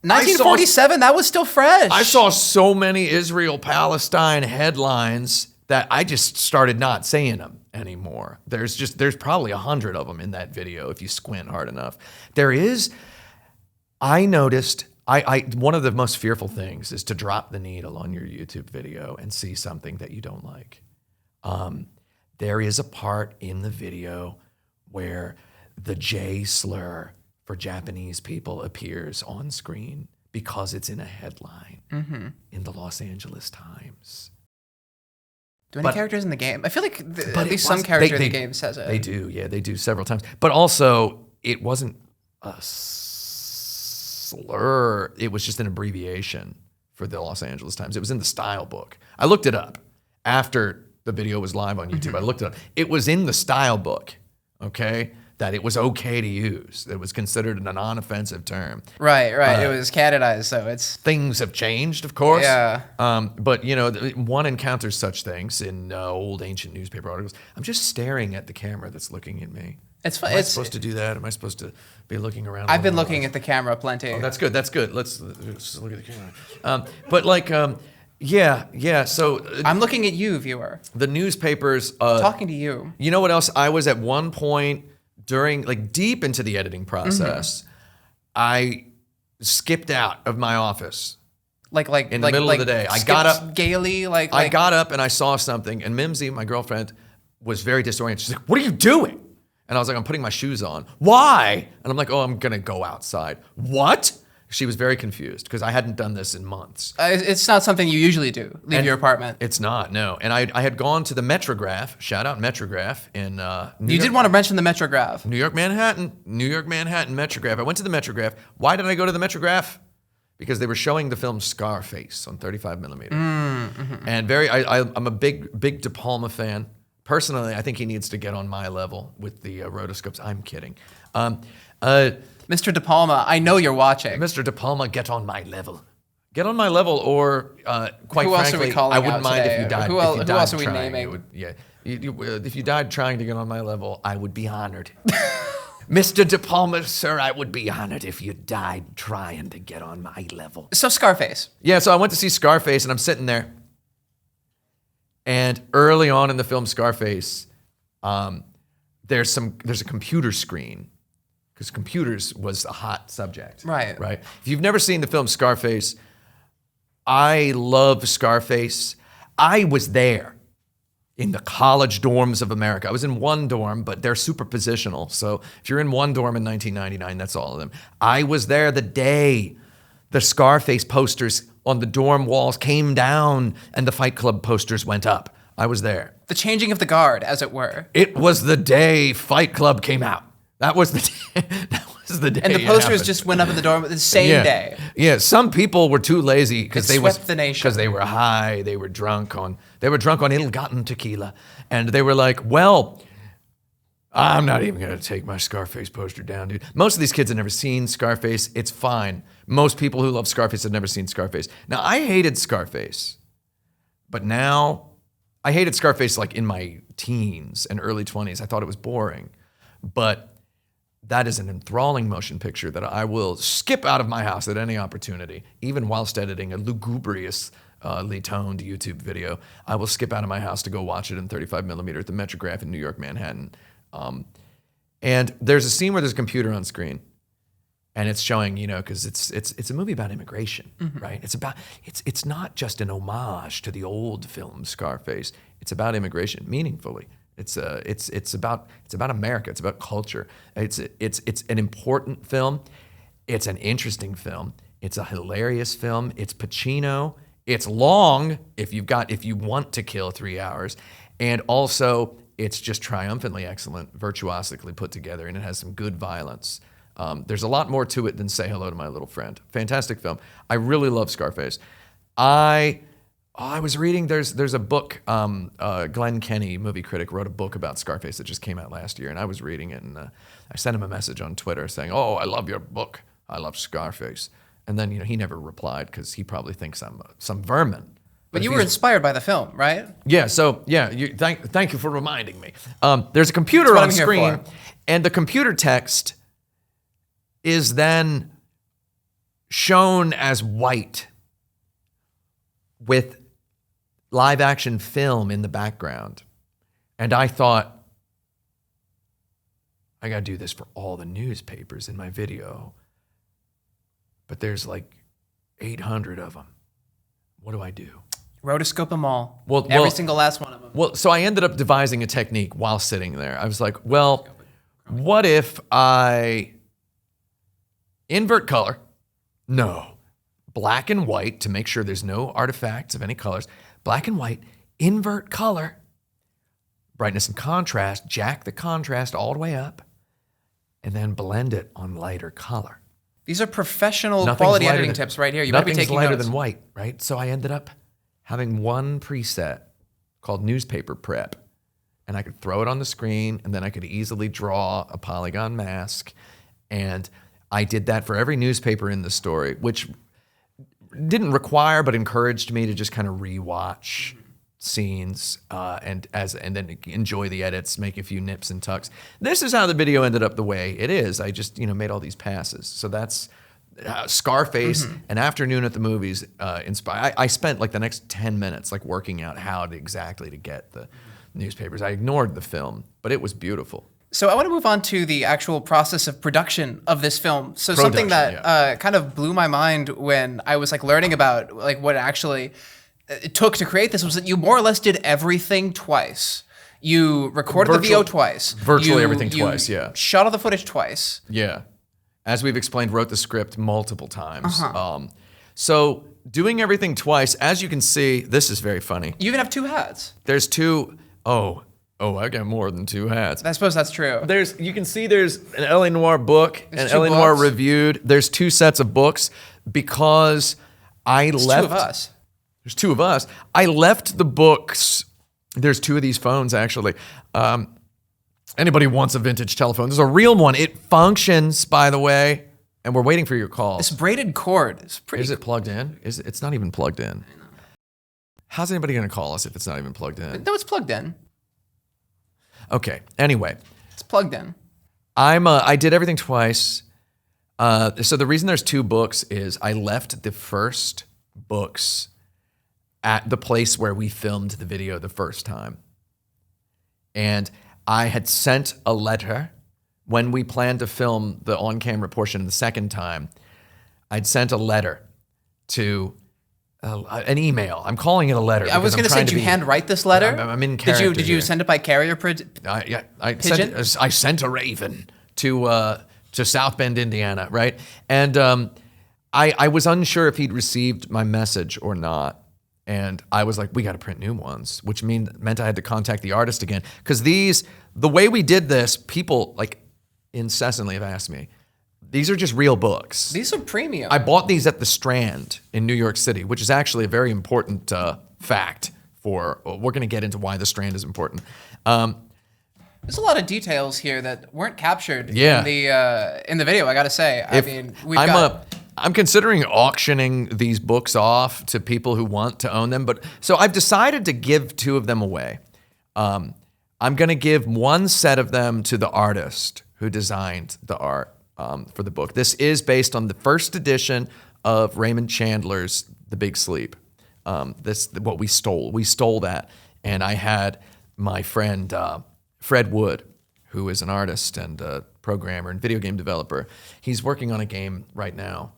1947, that was still fresh. I saw so many Israel-Palestine headlines that I just started not saying them anymore. There's probably 100 of them in that video if you squint hard enough. I noticed, one of the most fearful things is to drop the needle on your YouTube video and see something that you don't like. There is a part in the video where the J slur for Japanese people appears on screen because it's in a headline in the Los Angeles Times. Do any characters in the game? I feel like at least some character in the game says it. They do, yeah, they do several times. But also, it wasn't a slur. It was just an abbreviation for the Los Angeles Times. It was in the style book. I looked it up after the video was live on YouTube. I looked it up. It was in the style book, okay? That it was okay to use. It was considered a non-offensive term. Right. It was canonized, so it's... Things have changed, of course. Yeah. But, one encounters such things in old ancient newspaper articles. I'm just staring at the camera that's looking at me. It's fun. Am I supposed to do that? Am I supposed to be looking around? I've been looking at the camera plenty. Oh, that's good. Let's look at the camera. Yeah. So I'm looking at you, viewer. The newspapers... talking to you. You know what else? I was at one point... during, deep into the editing process, I skipped out of my office. In the middle of the day. I got up gaily, I got up and I saw something, and Mimsy, my girlfriend, was very disoriented. She's like, "What are you doing?" And I was like, "I'm putting my shoes on." "Why?" And I'm like, "Oh, I'm gonna go outside." "What?" She was very confused because I hadn't done this in months. It's not something you usually do, leave your apartment. It's not, no. And I had gone to the Metrograph, shout out Metrograph in New York. You did want to mention the Metrograph. New York, Manhattan Metrograph. I went to the Metrograph. Why did I go to the Metrograph? Because they were showing the film Scarface on 35 millimeter. And I'm a big De Palma fan. Personally, I think he needs to get on my level with the rotoscopes. I'm kidding. Mr. De Palma, I know you're watching. Mr. De Palma, get on my level. Get on my level, or quite who else frankly, are we calling I wouldn't out mind today? if you died. Who else are we naming? If you died trying to get on my level, I would be honored. Mr. De Palma, sir, I would be honored if you died trying to get on my level. So Scarface. Yeah, so I went to see Scarface, and I'm sitting there. And early on in the film Scarface, there's a computer screen. Because computers was a hot subject. Right. If you've never seen the film Scarface, I love Scarface. I was there in the college dorms of America. I was in one dorm, but they're superpositional. So if you're in one dorm in 1999, that's all of them. I was there the day the Scarface posters on the dorm walls came down and the Fight Club posters went up. I was there. The changing of the guard, as it were. It was the day Fight Club came out. That was the day. And the posters just went up in the dorm the same day. Yeah, some people were too lazy because they swept the nation. Because they were high, they were drunk on ill-gotten tequila, and they were like, "Well, I'm not even gonna take my Scarface poster down, dude." Most of these kids have never seen Scarface. It's fine. Most people who love Scarface have never seen Scarface. Now, I hated Scarface, but now I hated Scarface like in my teens and early 20s. I thought it was boring. But that is an enthralling motion picture that I will skip out of my house at any opportunity, even whilst editing a lugubriously toned YouTube video. I will skip out of my house to go watch it in 35 millimeter at the Metrograph in New York, Manhattan. And there's a scene where there's a computer on screen, and it's showing, you know, because it's a movie about immigration, right? It's not just an homage to the old film Scarface. It's about immigration meaningfully. It's about America. It's about culture. It's an important film. It's an interesting film. It's a hilarious film. It's Pacino. It's long if you want to kill 3 hours, and also it's just triumphantly excellent, virtuosically put together, and it has some good violence. There's a lot more to it than Say Hello to My Little Friend. Fantastic film. I really love Scarface. I was reading, there's a book, Glenn Kenny, movie critic, wrote a book about Scarface that just came out last year, and I was reading it, and I sent him a message on Twitter saying, "Oh, I love your book. I love Scarface." And then, you know, he never replied because he probably thinks I'm some vermin. But you were inspired by the film, right? Yeah, so, yeah, thank you for reminding me. There's a computer on screen, and the computer text is then shown as white with live action film in the background. And I thought, I gotta do this for all the newspapers in my video. But there's like 800 of them. What do I do? Rotoscope them all. Well, every single last one of them. Well, so I ended up devising a technique while sitting there. I was like, well, what if I invert color? No. Black and white to make sure there's no artifacts of any colors. Black and white, invert color, brightness and contrast, jack the contrast all the way up, and then blend it on lighter color. These are professional quality editing tips right here. You might be taking lighter notes. than white, right? So I ended up having one preset called newspaper prep, and I could throw it on the screen, and then I could easily draw a polygon mask, and I did that for every newspaper in the story, which didn't require but encouraged me to just kind of rewatch scenes and then enjoy the edits, make a few nips and tucks. This is how the video ended up the way it is. I just, you know, made all these passes. So that's Scarface, An Afternoon at the Movies. I spent like the next 10 minutes like working out how to exactly to get the newspapers. I ignored the film, but it was beautiful. So I want to move on to the actual process of production of this film. So something that kind of blew my mind when I was like learning about like what actually it took to create this was that you more or less did everything twice. You recorded the VO twice. Virtually everything twice, yeah. Shot all the footage twice. Yeah. As we've explained, wrote the script multiple times. So doing everything twice, as you can see, this is very funny. You even have two hats. There's two, I got more than two hats. I suppose that's true. You can see there's an LA Noire book and two LA Noire books. Reviewed. There's two sets of books because Two of us. There's two of us. I left the books. There's two of these phones, actually. Anybody wants a vintage telephone? There's a real one. It functions, by the way, and we're waiting for your calls. This braided cord is pretty Is it plugged in? It's not even plugged in. How's anybody going to call us if it's not even plugged in? No, it's plugged in. Okay. Anyway, It's plugged in. I did everything twice. So the reason there's two books is I left the first books at the place where we filmed the video the first time. And I had sent a letter when we planned to film the on-camera portion the second time. I'd sent a letter to an email. I'm calling it a letter. I was going to say, did you handwrite this letter? I'm in character. Did you send it by carrier pigeon? I sent a raven to South Bend, Indiana, right? And I was unsure if he'd received my message or not. And I was like, we got to print new ones, which meant I had to contact the artist again. Because the way we did this, people like incessantly have asked me, these are just real books. These are premium. I bought these at the Strand in New York City, which is actually a very important fact we're going to get into why the Strand is important. There's a lot of details here that weren't captured Yeah. in the video, I got to say. I'm considering auctioning these books off to people who want to own them. But so I've decided to give 2 of them away. I'm going to give 1 set of them to the artist who designed the art for the book. This is based on the first edition of Raymond Chandler's The Big Sleep. What we stole. We stole that. And I had my friend Fred Wood, who is an artist and a programmer and video game developer. He's working on a game right now,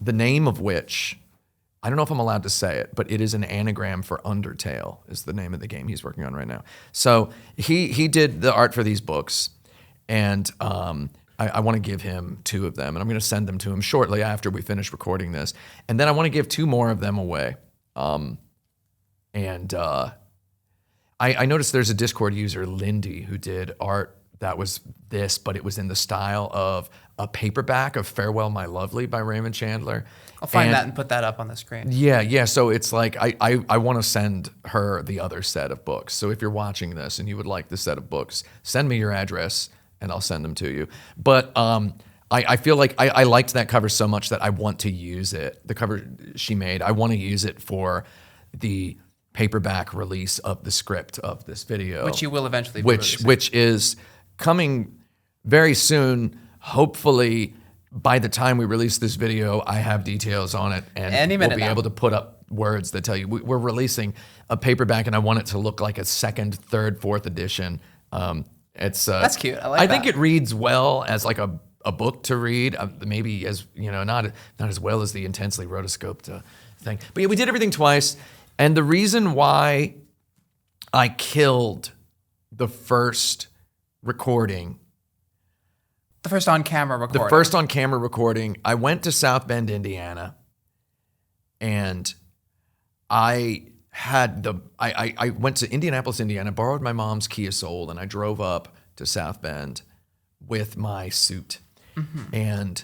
the name of which, I don't know if I'm allowed to say it, but it is an anagram for Undertale is the name of the game he's working on right now. So he did the art for these books, and I want to give him 2 of them, and I'm going to send them to him shortly after we finish recording this. And then I want to give 2 more of them away. I noticed there's a Discord user, Lindy, who did art that was this, but it was in the style of a paperback of Farewell, My Lovely by Raymond Chandler. I'll find that and put that up on the screen. Yeah. So it's like I want to send her the other set of books. So if you're watching this and you would like the set of books, send me your address and I'll send them to you. But I feel like I liked that cover so much that I want to use it. The cover she made, I want to use it for the paperback release of the script of this video, which you will eventually be releasing. Which is coming very soon. Hopefully, by the time we release this video, I have details on it, and we'll be able to put up words that tell you we're releasing a paperback, and I want it to look like a 2nd, 3rd, 4th edition. That's cute. I like that. I think it reads well as like a book to read, maybe as not as well as the intensely rotoscoped thing. But yeah, we did everything twice. And the reason why I killed the first recording, the first on-camera recording, I went to South Bend, Indiana, and I went to Indianapolis, Indiana, borrowed my mom's Kia Soul, and I drove up to South Bend with my suit. Mm-hmm. And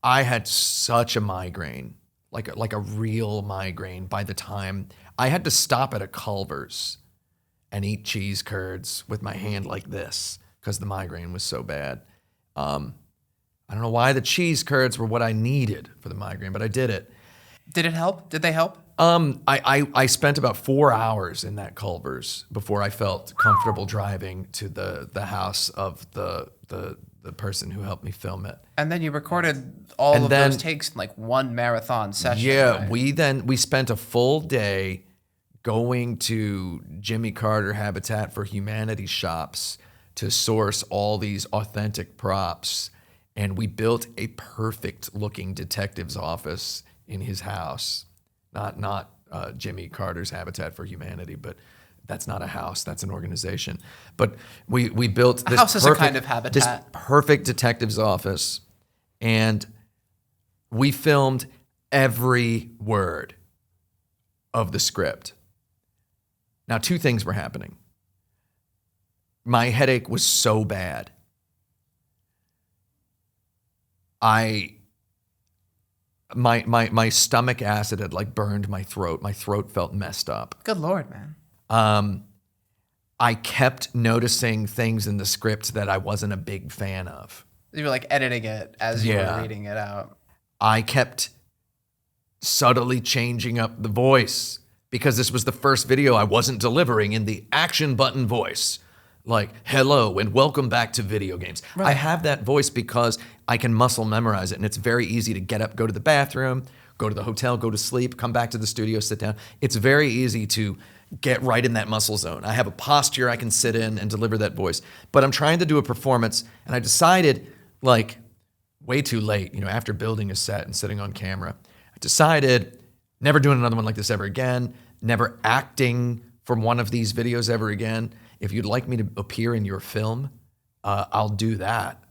I had such a migraine. Like a real migraine by the time I had to stop at a Culver's and eat cheese curds with my hand like this because the migraine was so bad. I don't know why the cheese curds were what I needed for the migraine, but I did it. Did it help? Did they help? I spent about 4 hours in that Culver's before I felt comfortable driving to the house of the person who helped me film it. And then you recorded all of those takes in like one marathon session. Yeah, right? we spent a full day going to Jimmy Carter Habitat for Humanity shops to source all these authentic props, and we built a perfect looking detective's office in his house. Not Jimmy Carter's Habitat for Humanity, but that's not a house, that's an organization. But we built this house is a kind of habitat. This perfect detective's office, and we filmed every word of the script. Now, 2 things were happening. My headache was so bad. My stomach acid had like burned my throat. My throat felt messed up. Good Lord, man. I kept noticing things in the script that I wasn't a big fan of. You were like editing it as you were reading it out. I kept subtly changing up the voice because this was the first video I wasn't delivering in the action button voice. Like, hello and welcome back to video games. Right. I have that voice because I can muscle memorize it, and it's very easy to get up, go to the bathroom, go to the hotel, go to sleep, come back to the studio, sit down. It's very easy to get right in that muscle zone. I have a posture I can sit in and deliver that voice. But I'm trying to do a performance, and I decided, like, way too late, after building a set and sitting on camera, I decided never doing another one like this ever again, never acting from one of these videos ever again. If you'd like me to appear in your film, I'll do that.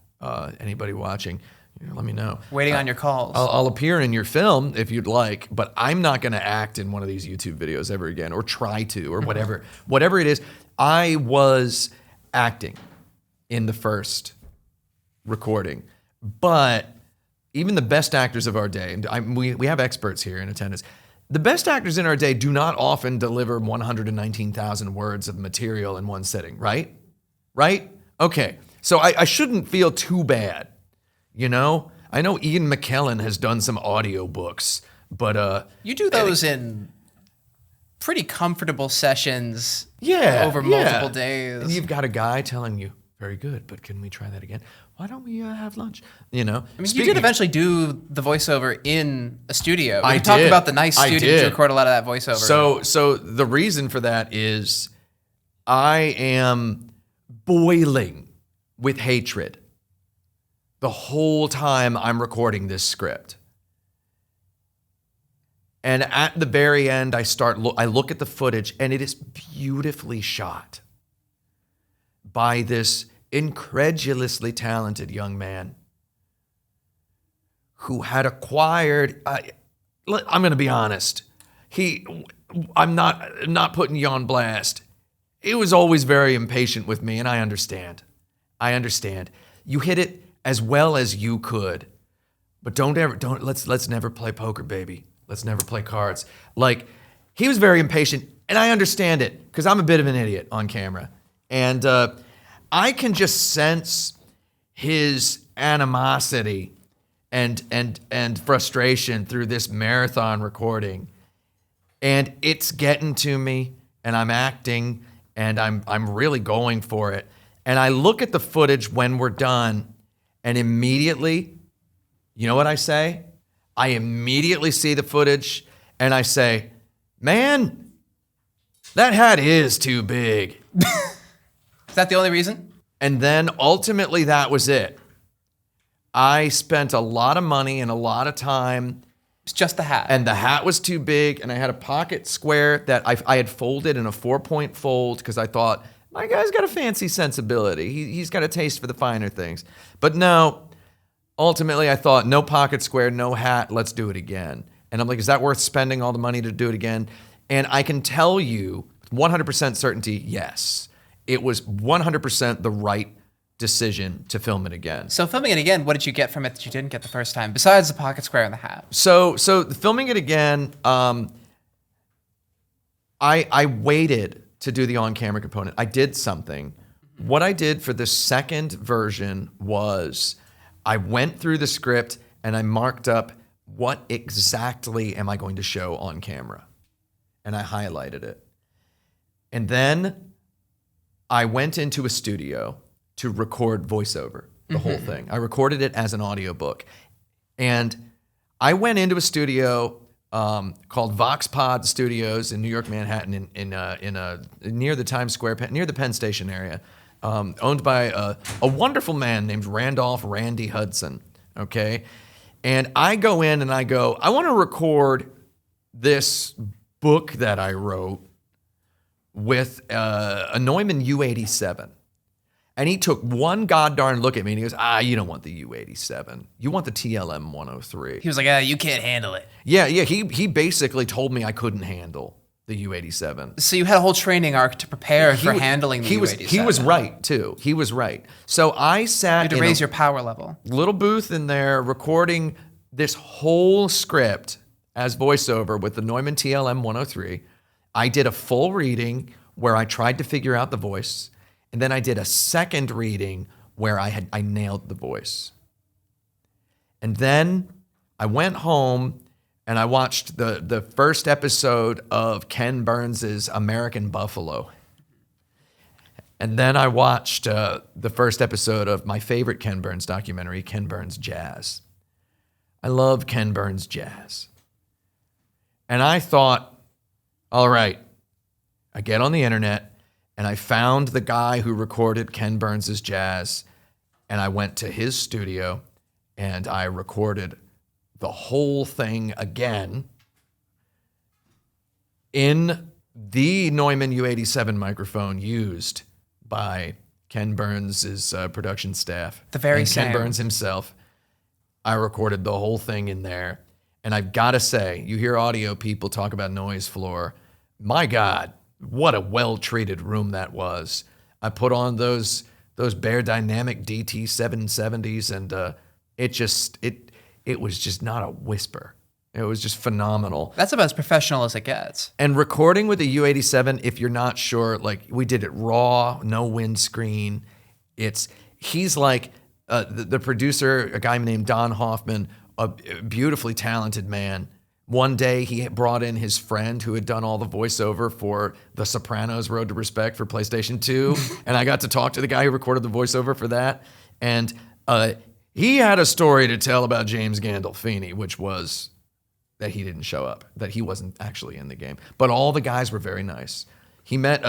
Anybody watching, let me know. Waiting on your calls. I'll appear in your film if you'd like, but I'm not going to act in one of these YouTube videos ever again, or try to, or whatever. Whatever it is, I was acting in the first recording, but even the best actors of our day, and we have experts here in attendance, the best actors in our day do not often deliver 119,000 words of material in one sitting, right? Right? Okay, so I shouldn't feel too bad You know? I know Ian McKellen has done some audiobooks, but You do those in pretty comfortable sessions yeah, over multiple days. And you've got a guy telling you, very good, but can we try that again? Why don't we have lunch? You know? I mean, you did eventually do the voiceover in a studio. I We talked did. about the nice I studio to did. record a lot of that voiceover. So the reason for that is I am boiling with hatred the whole time I'm recording this script. And at the very end, I look at the footage, and it is beautifully shot by this incredulously talented young man who had acquired. I'm going to be honest. I'm not putting you on blast. He was always very impatient with me, and I understand. You hit it as well as you could, but let's never play poker, baby. Let's never play cards. Like, he was very impatient, and I understand it because I'm a bit of an idiot on camera, and I can just sense his animosity and frustration through this marathon recording, and it's getting to me, and I'm acting, and I'm really going for it. And I look at the footage when we're done, and immediately, you know what I say? I immediately see the footage, and I say, man, that hat is too big. Is that the only reason? And then ultimately that was it. I spent a lot of money and a lot of time. It's just the hat. And the hat was too big, and I had a pocket square that I had folded in a 4-point fold because I thought, my guy's got a fancy sensibility. He's got a taste for the finer things. But no, ultimately I thought, no pocket square, no hat, let's do it again. And I'm like, is that worth spending all the money to do it again? And I can tell you with 100% certainty, yes. It was 100% the right decision to film it again. So filming it again, what did you get from it that you didn't get the first time, besides the pocket square and the hat? So filming it again, I waited to do the on-camera component. I did something. What I did for the second version was I went through the script and I marked up what exactly am I going to show on camera. And I highlighted it. And then I went into a studio to record voiceover, the whole thing. I recorded it as an audiobook. And I went into a studio called Vox Pod Studios in New York, Manhattan, near the Times Square, near the Penn Station area, owned by a wonderful man named Randy Hudson, okay? And I go in and I go, I want to record this book that I wrote with a Neumann U87. And he took one goddarn look at me and he goes, you don't want the U87. You want the TLM 103. He was like, you can't handle it. Yeah. He basically told me I couldn't handle the U87. So you had a whole training arc to prepare for handling the U87. He was right, too. He was right. So I sat You had to raise your power level. Little booth in there recording this whole script as voiceover with the Neumann TLM 103. I did a full reading where I tried to figure out the voice. And then I did a second reading where I nailed the voice. And then I went home and I watched the first episode of Ken Burns' American Buffalo. And then I watched the first episode of my favorite Ken Burns documentary, Ken Burns Jazz. I love Ken Burns Jazz. And I thought, all right, I get on the internet, and I found the guy who recorded Ken Burns' Jazz, and I went to his studio, and I recorded the whole thing again in the Neumann U87 microphone used by Ken Burns' production staff. The very and same. Ken Burns himself. I recorded the whole thing in there, and I've got to say, you hear audio people talk about noise floor. My God. What a well-treated room that was. I put on those Bear Dynamic DT 770s, and it was just not a whisper. It was just phenomenal. That's about as professional as it gets. And recording with the U87, if you're not sure, like we did it raw, no windscreen. He's like the producer, a guy named Don Hoffman, a beautifully talented man. One day he brought in his friend who had done all the voiceover for The Sopranos Road to Respect for PlayStation 2. And I got to talk to the guy who recorded the voiceover for that. And he had a story to tell about James Gandolfini, which was that he didn't show up, that he wasn't actually in the game. But all the guys were very nice. He met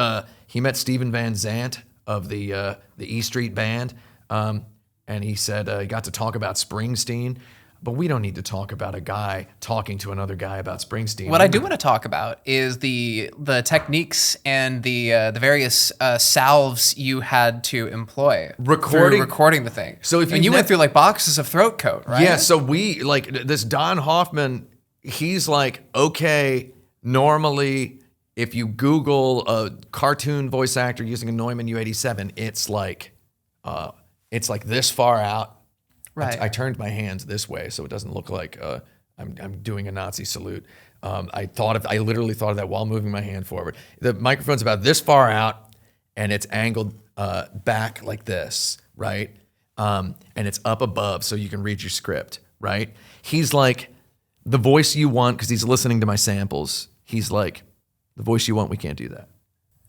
Steven Van Zandt of the E Street Band, and he said he got to talk about Springsteen. But we don't need to talk about a guy talking to another guy about Springsteen. What I do want to talk about is the techniques and the various salves you had to employ through recording the thing. So if you went through like boxes of throat coat, right? Yeah. So we like this Don Hoffman. He's like, okay, normally if you Google a cartoon voice actor using a Neumann U87, it's like this far out. Right. I turned my hands this way so it doesn't look like I'm doing a Nazi salute. I literally thought of that while moving my hand forward. The microphone's about this far out and it's angled back like this, right? And it's up above so you can read your script, right? He's like, the voice you want, because he's listening to my samples. He's like, the voice you want, we can't do that.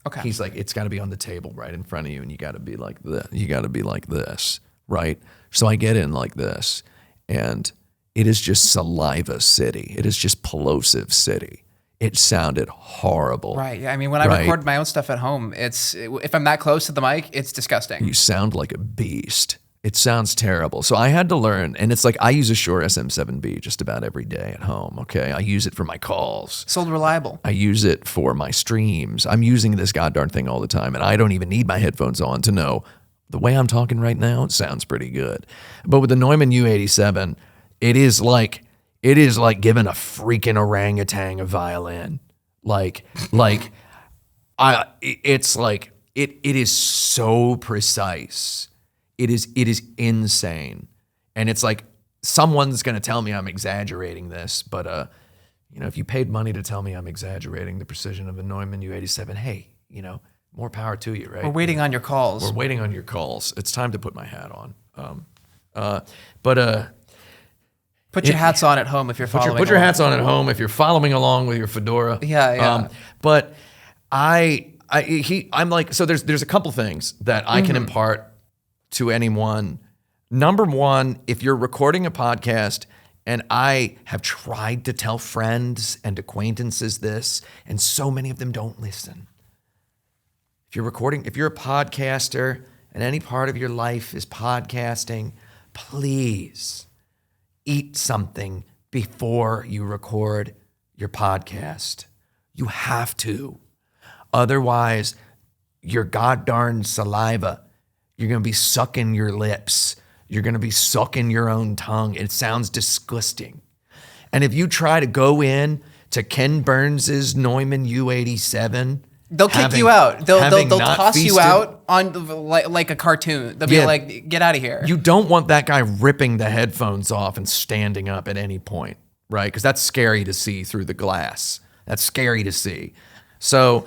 Okay. He's like, it's got to be on the table right in front of you, and you got to be like this. You got to be like this, right? So I get in like this, and it is just saliva city. It is just plosive city. It sounded horrible. Right. Yeah. I mean, when I record my own stuff at home, if I'm that close to the mic, it's disgusting. You sound like a beast. It sounds terrible. So I had to learn, and it's like I use a Shure SM7B just about every day at home, okay? I use it for my calls. Sold reliable. I use it for my streams. I'm using this goddamn thing all the time, and I don't even need my headphones on to know the way I'm talking right now, it sounds pretty good. But with the Neumann U87, it is like giving a freaking orangutan a violin. It is so precise. It is insane. And it's like someone's going to tell me I'm exaggerating this, but if you paid money to tell me I'm exaggerating the precision of a Neumann U87, hey, more power to you, right? We're waiting on your calls. We're waiting on your calls. It's time to put my hat on. Put your hats on at home if you're following Put your hats on at home if you're following along with your fedora. Yeah. But I'm like, so there's a couple things that I can impart to anyone. Number one, if you're recording a podcast, and I have tried to tell friends and acquaintances this, and so many of them don't listen. If you're a podcaster and any part of your life is podcasting, please eat something before you record your podcast. You have to. Otherwise, your goddarn saliva, you're going to be sucking your lips. You're going to be sucking your own tongue. It sounds disgusting. And if you try to go in to Ken Burns's Neumann U87, they'll kick you out. They'll toss you out on like a cartoon. They'll be like, get out of here. You don't want that guy ripping the headphones off and standing up at any point, right? Because that's scary to see through the glass. That's scary to see. So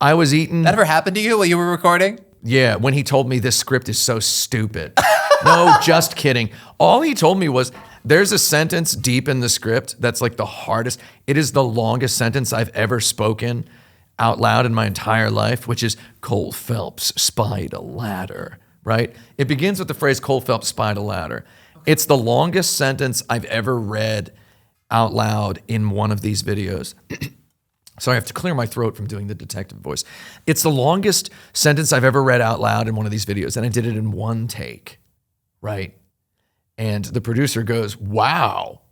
I was eating. That ever happened to you while you were recording? Yeah, when he told me this script is so stupid. No, just kidding. All he told me was, there's a sentence deep in the script that's like the hardest. It is the longest sentence I've ever spoken out loud in my entire life, which is Cole Phelps spied a ladder, right? It begins with the phrase Cole Phelps spied a ladder. It's the longest sentence I've ever read out loud in one of these videos. So I have to clear my throat from doing the detective voice. It's the longest sentence I've ever read out loud in one of these videos, and I did it in one take, right? And the producer goes, wow.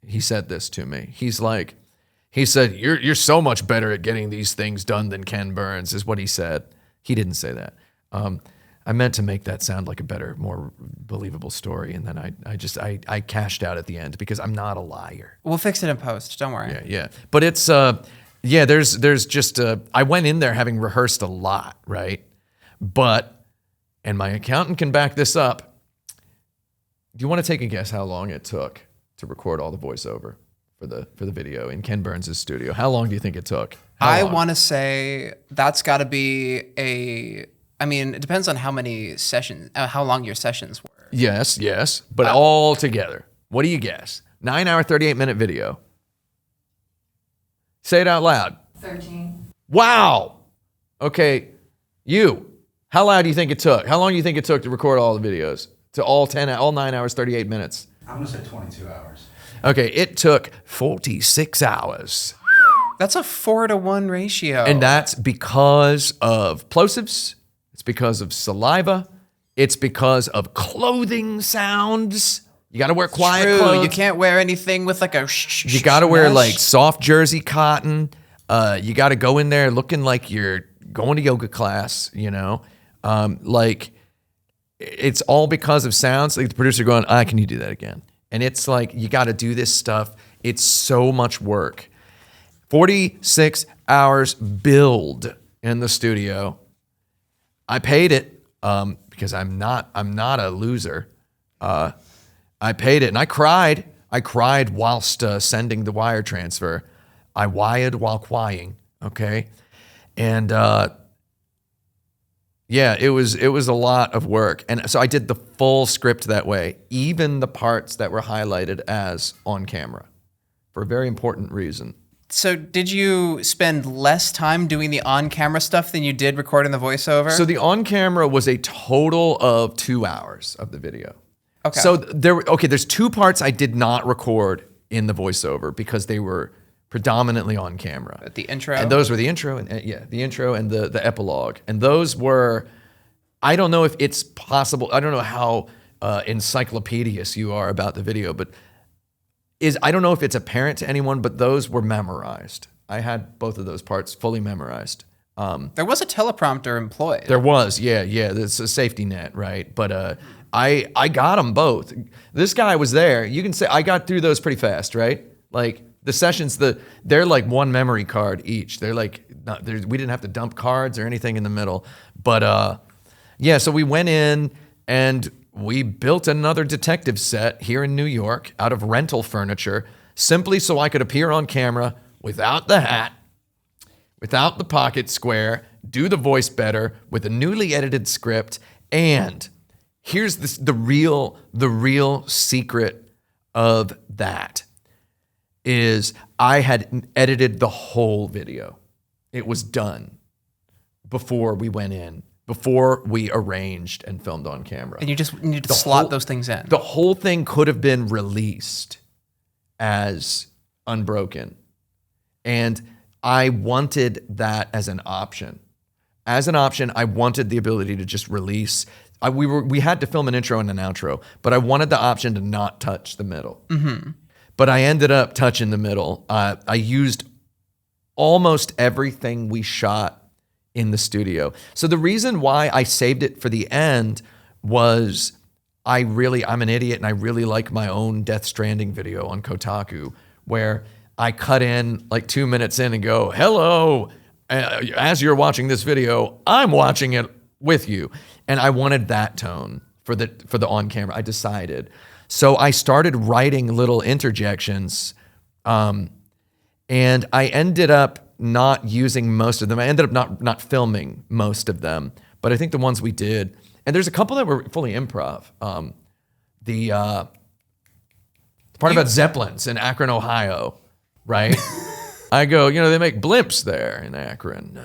He said this to me. He said, you're so much better at getting these things done than Ken Burns, is what he said. He didn't say that. I meant to make that sound like a better, more believable story, and then I cashed out at the end because I'm not a liar. We'll fix it in post. Don't worry. Yeah. But it's there's just I went in there having rehearsed a lot, right? But, and my accountant can back this up. Do you want to take a guess how long it took to record all the voiceover for the video in Ken Burns' studio? How long do you think it took? I want to say that's got to be I mean, it depends on how many sessions, how long your sessions were. Yes, but all together. What do you guess? 9 hour, 38-minute video. Say it out loud. 13. Wow. Okay, you. How loud do you think it took? How long do you think it took to record all the videos? To all 9 hours, 38 minutes? I'm gonna say 22 hours. Okay, it took 46 hours. That's a 4-to-1 ratio. And that's because of plosives. It's because of saliva. It's because of clothing sounds. You got to wear quiet True. clothes. You can't wear anything with like a You got to wear mesh. like soft jersey cotton. You got to go in there looking like you're going to yoga class, you know? Like, it's all because of sounds. Like the producer going, can you do that again? And it's like, you got to do this stuff. It's so much work. 46 hours build in the studio. I paid it because I'm not a loser. I paid it and I cried. I cried whilst sending the wire transfer. I wired while crying. Okay, and yeah, it was a lot of work, and so I did the full script that way, even the parts that were highlighted as on camera, for a very important reason. So did you spend less time doing the on-camera stuff than you did recording the voiceover? So the on-camera was a total of 2 hours of the video. Okay. So there's 2 parts I did not record in the voiceover because they were predominantly on camera. the intro? And those were the intro and the intro and the epilogue. And those were, I don't know if it's possible, I don't know how encyclopedious you are about the video, but I don't know if it's apparent to anyone, but those were memorized. I had both of those parts fully memorized. There was a teleprompter employed. There was, yeah. There's a safety net, right? But I got them both. This guy was there. You can say I got through those pretty fast, right? Like the sessions, they're like one memory card each. They're like, we didn't have to dump cards or anything in the middle. But yeah, so we went in and we built another detective set here in New York out of rental furniture, simply so I could appear on camera without the hat, without the pocket square, do the voice better with a newly edited script. And here's the real secret of that is I had edited the whole video. It was done before we went in, before we arranged and filmed on camera. And you just need to slot those things in. The whole thing could have been released as unbroken. And I wanted that as an option. As an option, I wanted the ability to just release. We had to film an intro and an outro, but I wanted the option to not touch the middle. Mm-hmm. But I ended up touching the middle. I used almost everything we shot in the studio. So the reason why I saved it for the end was I'm an idiot and I really like my own Death Stranding video on Kotaku where I cut in like 2 minutes in and go, hello, as you're watching this video, I'm watching it with you. And I wanted that tone for the on camera. I decided. So I started writing little interjections and I ended up not using most of them. I ended up not filming most of them, but I think the ones we did, and there's a couple that were fully improv. The part about Zeppelins in Akron, Ohio, right? I go, they make blimps there in Akron.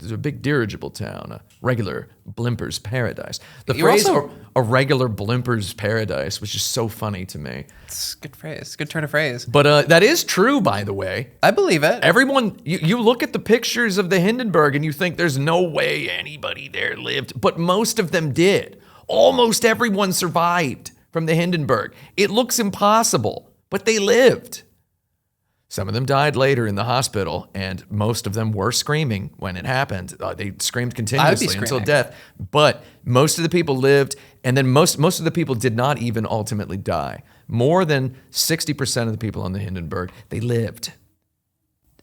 It's a big dirigible town, a regular blimper's paradise. The phrase "a regular blimper's paradise" was just so funny to me. It's a good phrase, good turn of phrase. But that is true, by the way. I believe it. Everyone, you look at the pictures of the Hindenburg and you think there's no way anybody there lived, but most of them did. Almost everyone survived from the Hindenburg. It looks impossible, but they lived. Some of them died later in the hospital, and most of them were screaming when it happened. They screamed continuously until death. But most of the people lived, and then most of the people did not even ultimately die. More than 60% of the people on the Hindenburg, they lived.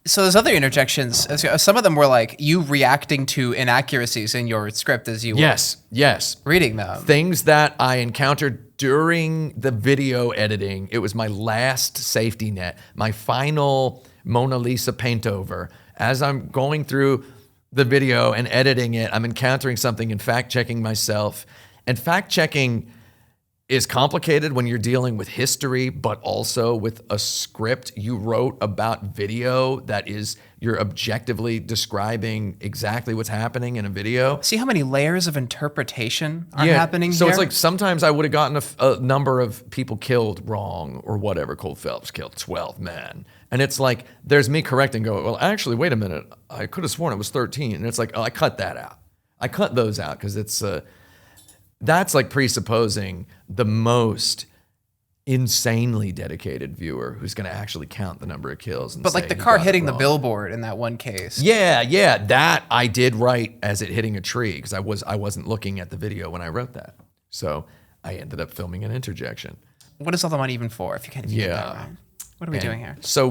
So there's other interjections. Some of them were like you reacting to inaccuracies in your script as you were Yes. reading them. Things that I encountered during the video editing. It was my last safety net, my final Mona Lisa paint over. As I'm going through the video and editing it, I'm encountering something and fact-checking myself. And fact-checking is complicated when you're dealing with history, but also with a script you wrote about video that is, you're objectively describing exactly what's happening in a video. See how many layers of interpretation are happening so here? it's like sometimes I would have gotten a number of people killed wrong or whatever. Cole Phelps killed 12 men. And it's like, there's me correcting, go, well, actually, wait a minute. I could have sworn it was 13. And it's like, oh, I cut that out. I cut those out because it's, that's like presupposing the most insanely dedicated viewer who's going to actually count the number of kills. And but like say the he car got it hitting the wrong. billboard in that one case. Yeah, that I did write as it hitting a tree because I wasn't looking at the video when I wrote that. So I ended up filming an interjection. What is all the money even for if you can't even get that right? What are we doing here? So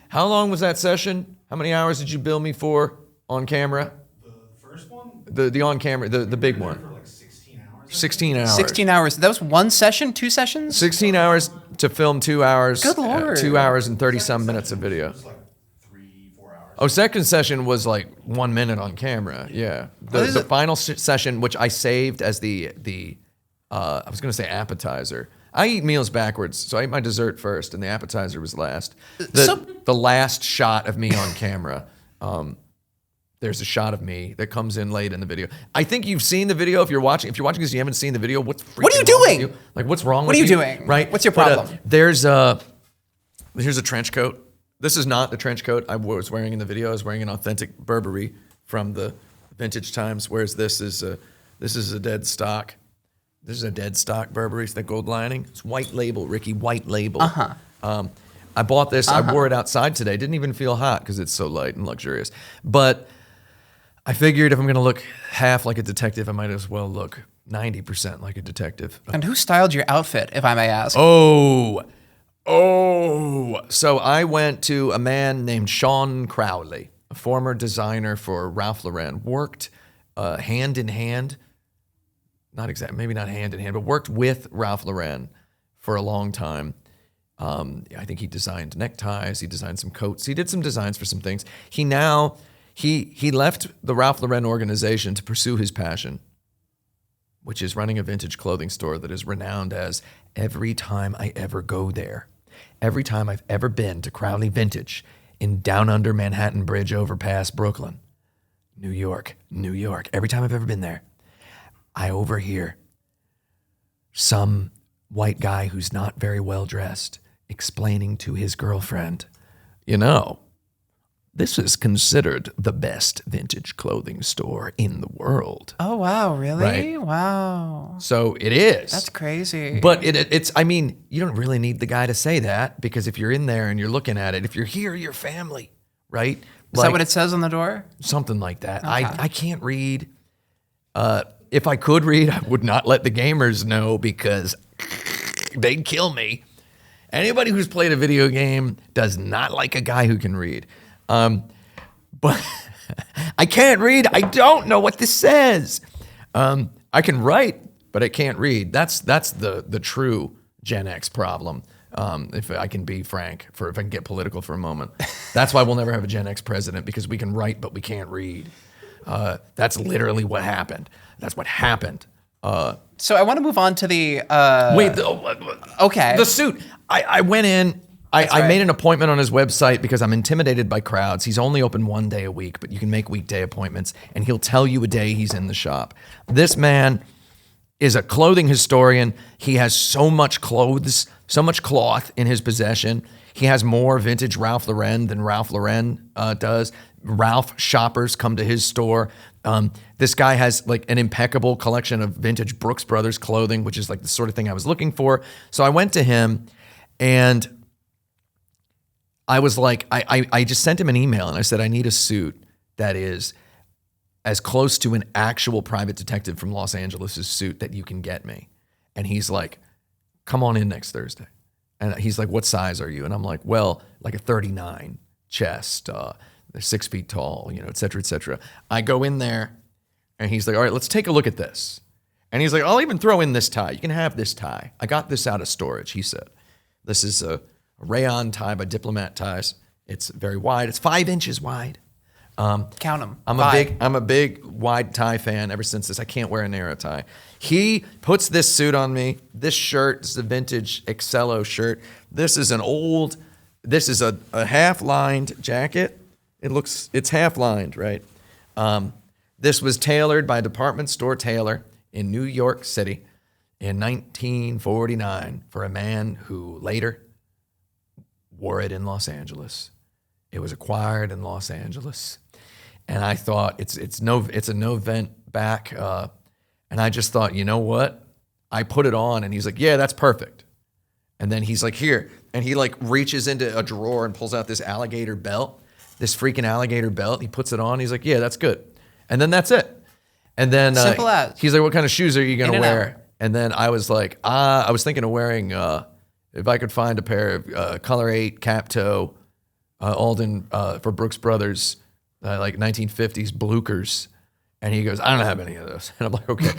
how long was that session? How many hours did you bill me for on camera? The first one? The on camera, the big one. For like 16 hours. 16 hours. 16 hours. That was one session, 2 sessions? 16 hours to film 2 hours. Good Lord. 2 hours and 30 some minutes of video. It was like 3-4 hours. Oh, second session was like 1 minute on camera. Yeah. The final session, which I saved as the I was going to say appetizer. I eat meals backwards, so I ate my dessert first, and the appetizer was last. The last shot of me on camera, there's a shot of me that comes in late in the video. I think you've seen the video. If you're watching this, you haven't seen the video. What are you doing? Like, what's wrong What with you? are you doing? Right? What's your But, problem? here's a trench coat. This is not the trench coat I was wearing in the video. I was wearing an authentic Burberry from the vintage times, whereas this is a dead stock. This is a dead stock Burberry, the gold lining. It's white label, Ricky, white label. I bought this. I wore it outside today. Didn't even feel hot because it's so light and luxurious. But I figured if I'm going to look half like a detective, I might as well look 90% like a detective. And who styled your outfit, if I may ask? Oh. So I went to a man named Sean Crowley, a former designer for Ralph Lauren, worked hand in hand. Not exactly, maybe not hand in hand, but worked with Ralph Lauren for a long time. I think he designed neckties, he designed some coats, he did some designs for some things. He left the Ralph Lauren organization to pursue his passion, which is running a vintage clothing store that is renowned as every time I ever go there, every time I've ever been to Crowley Vintage in down under Manhattan Bridge overpass, Brooklyn, New York, every time I've ever been there, I overhear some white guy who's not very well dressed explaining to his girlfriend, this is considered the best vintage clothing store in the world. Oh, wow, really? Right. Wow. So it is. That's crazy. But it's, I mean, you don't really need the guy to say that because if you're in there and you're looking at it, if you're here, you're family, right? Is that what it says on the door? Something like that. Okay. I can't read. If I could read, I would not let the gamers know because they'd kill me. Anybody who's played a video game does not like a guy who can read. But I can't read. I don't know what this says. I can write, but I can't read. That's the true Gen X problem. If I can be frank, if I can get political for a moment. That's why we'll never have a Gen X president because we can write, but we can't read. That's literally what happened. That's what happened. So I want to move on to the... okay. The suit. I went in. I made an appointment on his website because I'm intimidated by crowds. He's only open 1 day a week, but you can make weekday appointments, and he'll tell you a day he's in the shop. This man is a clothing historian. He has so much cloth in his possession. He has more vintage Ralph Lauren than Ralph Lauren does. Ralph shoppers come to his store. This guy has like an impeccable collection of vintage Brooks Brothers clothing, which is like the sort of thing I was looking for. So I went to him and I was like, I just sent him an email and I said, I need a suit that is as close to an actual private detective from Los Angeles' suit that you can get me. And he's like, come on in next Thursday. And he's like, what size are you? And I'm like, well, like a 39 chest, they're 6 feet tall, et cetera, et cetera. I go in there and he's like, all right, let's take a look at this. And he's like, I'll even throw in this tie. You can have this tie. I got this out of storage, he said. This is a rayon tie by Diplomat Ties. It's very wide. It's 5 inches wide. Count them. I'm a big wide tie fan ever since this. I can't wear a narrow tie. He puts this suit on me. This shirt is a vintage Excello shirt. This is a half-lined jacket. It's half-lined, right? This was tailored by a department store tailor in New York City in 1949 for a man who later wore it in Los Angeles. It was acquired in Los Angeles. And I thought it's a no vent back. And I just thought, you know what? I put it on and he's like, yeah, that's perfect. And then he's like, here. And he like reaches into a drawer and pulls out this alligator belt, this freaking alligator belt. He puts it on. He's like, yeah, that's good. And then that's it. And then Simple as. He's like, what kind of shoes are you going to In and wear? out. And then I was like, I was thinking of wearing, if I could find a pair of Color 8 cap toe Alden for Brooks Brothers, like 1950s Blukers. And he goes, I don't have any of those. And I'm like, okay.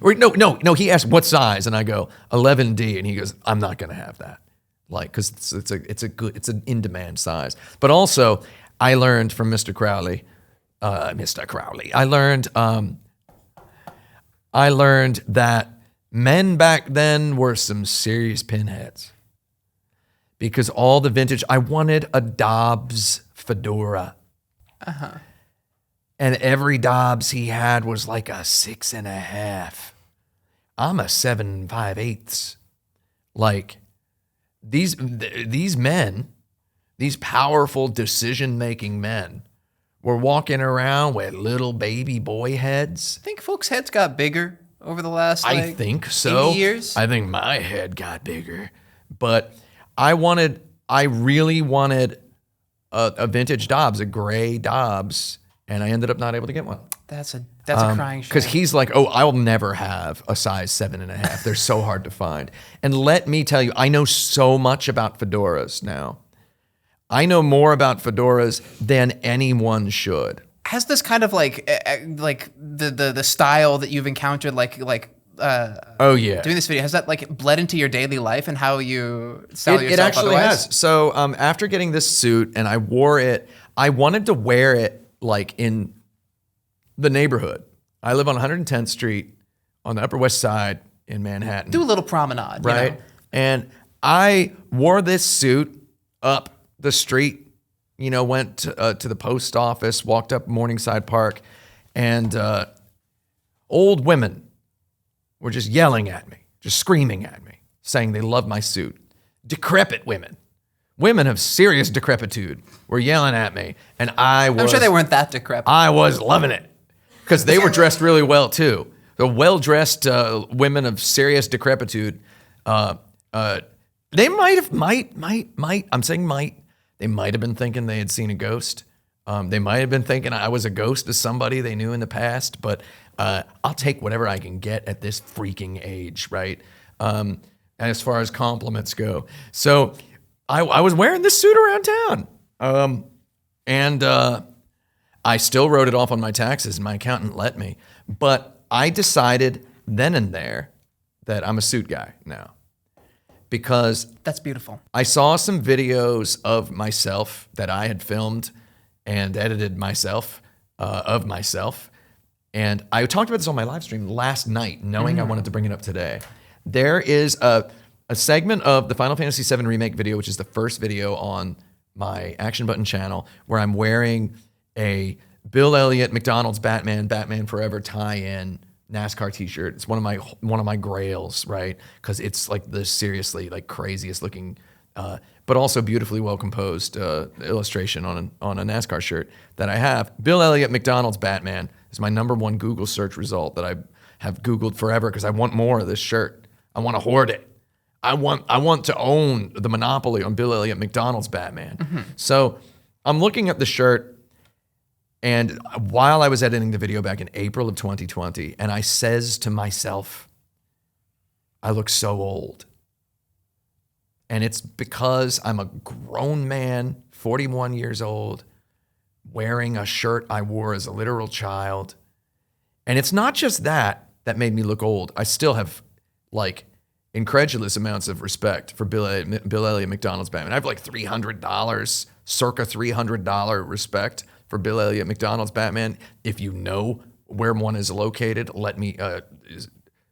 No. He asked what size, and I go 11D, and he goes, I'm not gonna have that, like, because it's an in demand size. But also, I learned from Mr. Crowley. I learned that men back then were some serious pinheads. Because all the vintage, I wanted a Dobbs fedora. And every Dobbs he had was like a 6.5. I'm a 7 5/8. Like these men, these powerful decision-making men, were walking around with little baby boy heads. I think folks' heads got bigger over the last, I think so. 80 years. I think my head got bigger, but I really wanted a vintage Dobbs, a gray Dobbs, and I ended up not able to get one. That's a crying shame. Because he's like, oh, I will never have a size 7.5. They're so hard to find. And let me tell you, I know so much about fedoras now. I know more about fedoras than anyone should. Has this kind of like the style that you've encountered, Oh yeah, doing this video, has that like bled into your daily life and how you style yourself? It actually otherwise? has. So after getting this suit and I wore it, I wanted to wear it like in the neighborhood. I live on 110th Street on the Upper West Side in Manhattan. Do a little promenade, right? You know? And I wore this suit up the street, went to the post office, walked up Morningside Park, and old women were just yelling at me, just screaming at me, saying they love my suit. Decrepit women of serious decrepitude were yelling at me, and I'm sure they weren't that decrepit. I was loving it because they were dressed really well too. The well-dressed women of serious decrepitude, they they might have been thinking they had seen a ghost. They might have been thinking I was a ghost to somebody they knew in the past, but I'll take whatever I can get at this freaking age, right? As far as compliments go. So I was wearing this suit around town. And I still wrote it off on my taxes, and my accountant let me. But I decided then and there that I'm a suit guy now. Because that's beautiful. I saw some videos of myself that I had filmed and edited myself, of myself. And I talked about this on my live stream last night, knowing I wanted to bring it up today. There is a segment of the Final Fantasy VII Remake video, which is the first video on my Action Button channel, where I'm wearing a Bill Elliott McDonald's Batman Forever tie-in NASCAR t-shirt. It's one of my grails, right? Because it's like the seriously like craziest looking, but also beautifully well composed illustration on a NASCAR shirt that I have. Bill Elliott McDonald's Batman is my #1 Google search result that I have Googled forever because I want more of this shirt. I want to hoard it. I want to own the monopoly on Bill Elliott McDonald's Batman. So I'm looking at the shirt. And while I was editing the video back in April of 2020, and I says to myself, I look so old. And it's because I'm a grown man, 41 years old, wearing a shirt I wore as a literal child. And it's not just that made me look old. I still have like incredulous amounts of respect for Bill Elliott McDonald's Batman. I have like $300, circa $300 respect for Bill Elliott McDonald's Batman. If you know where one is located, let me,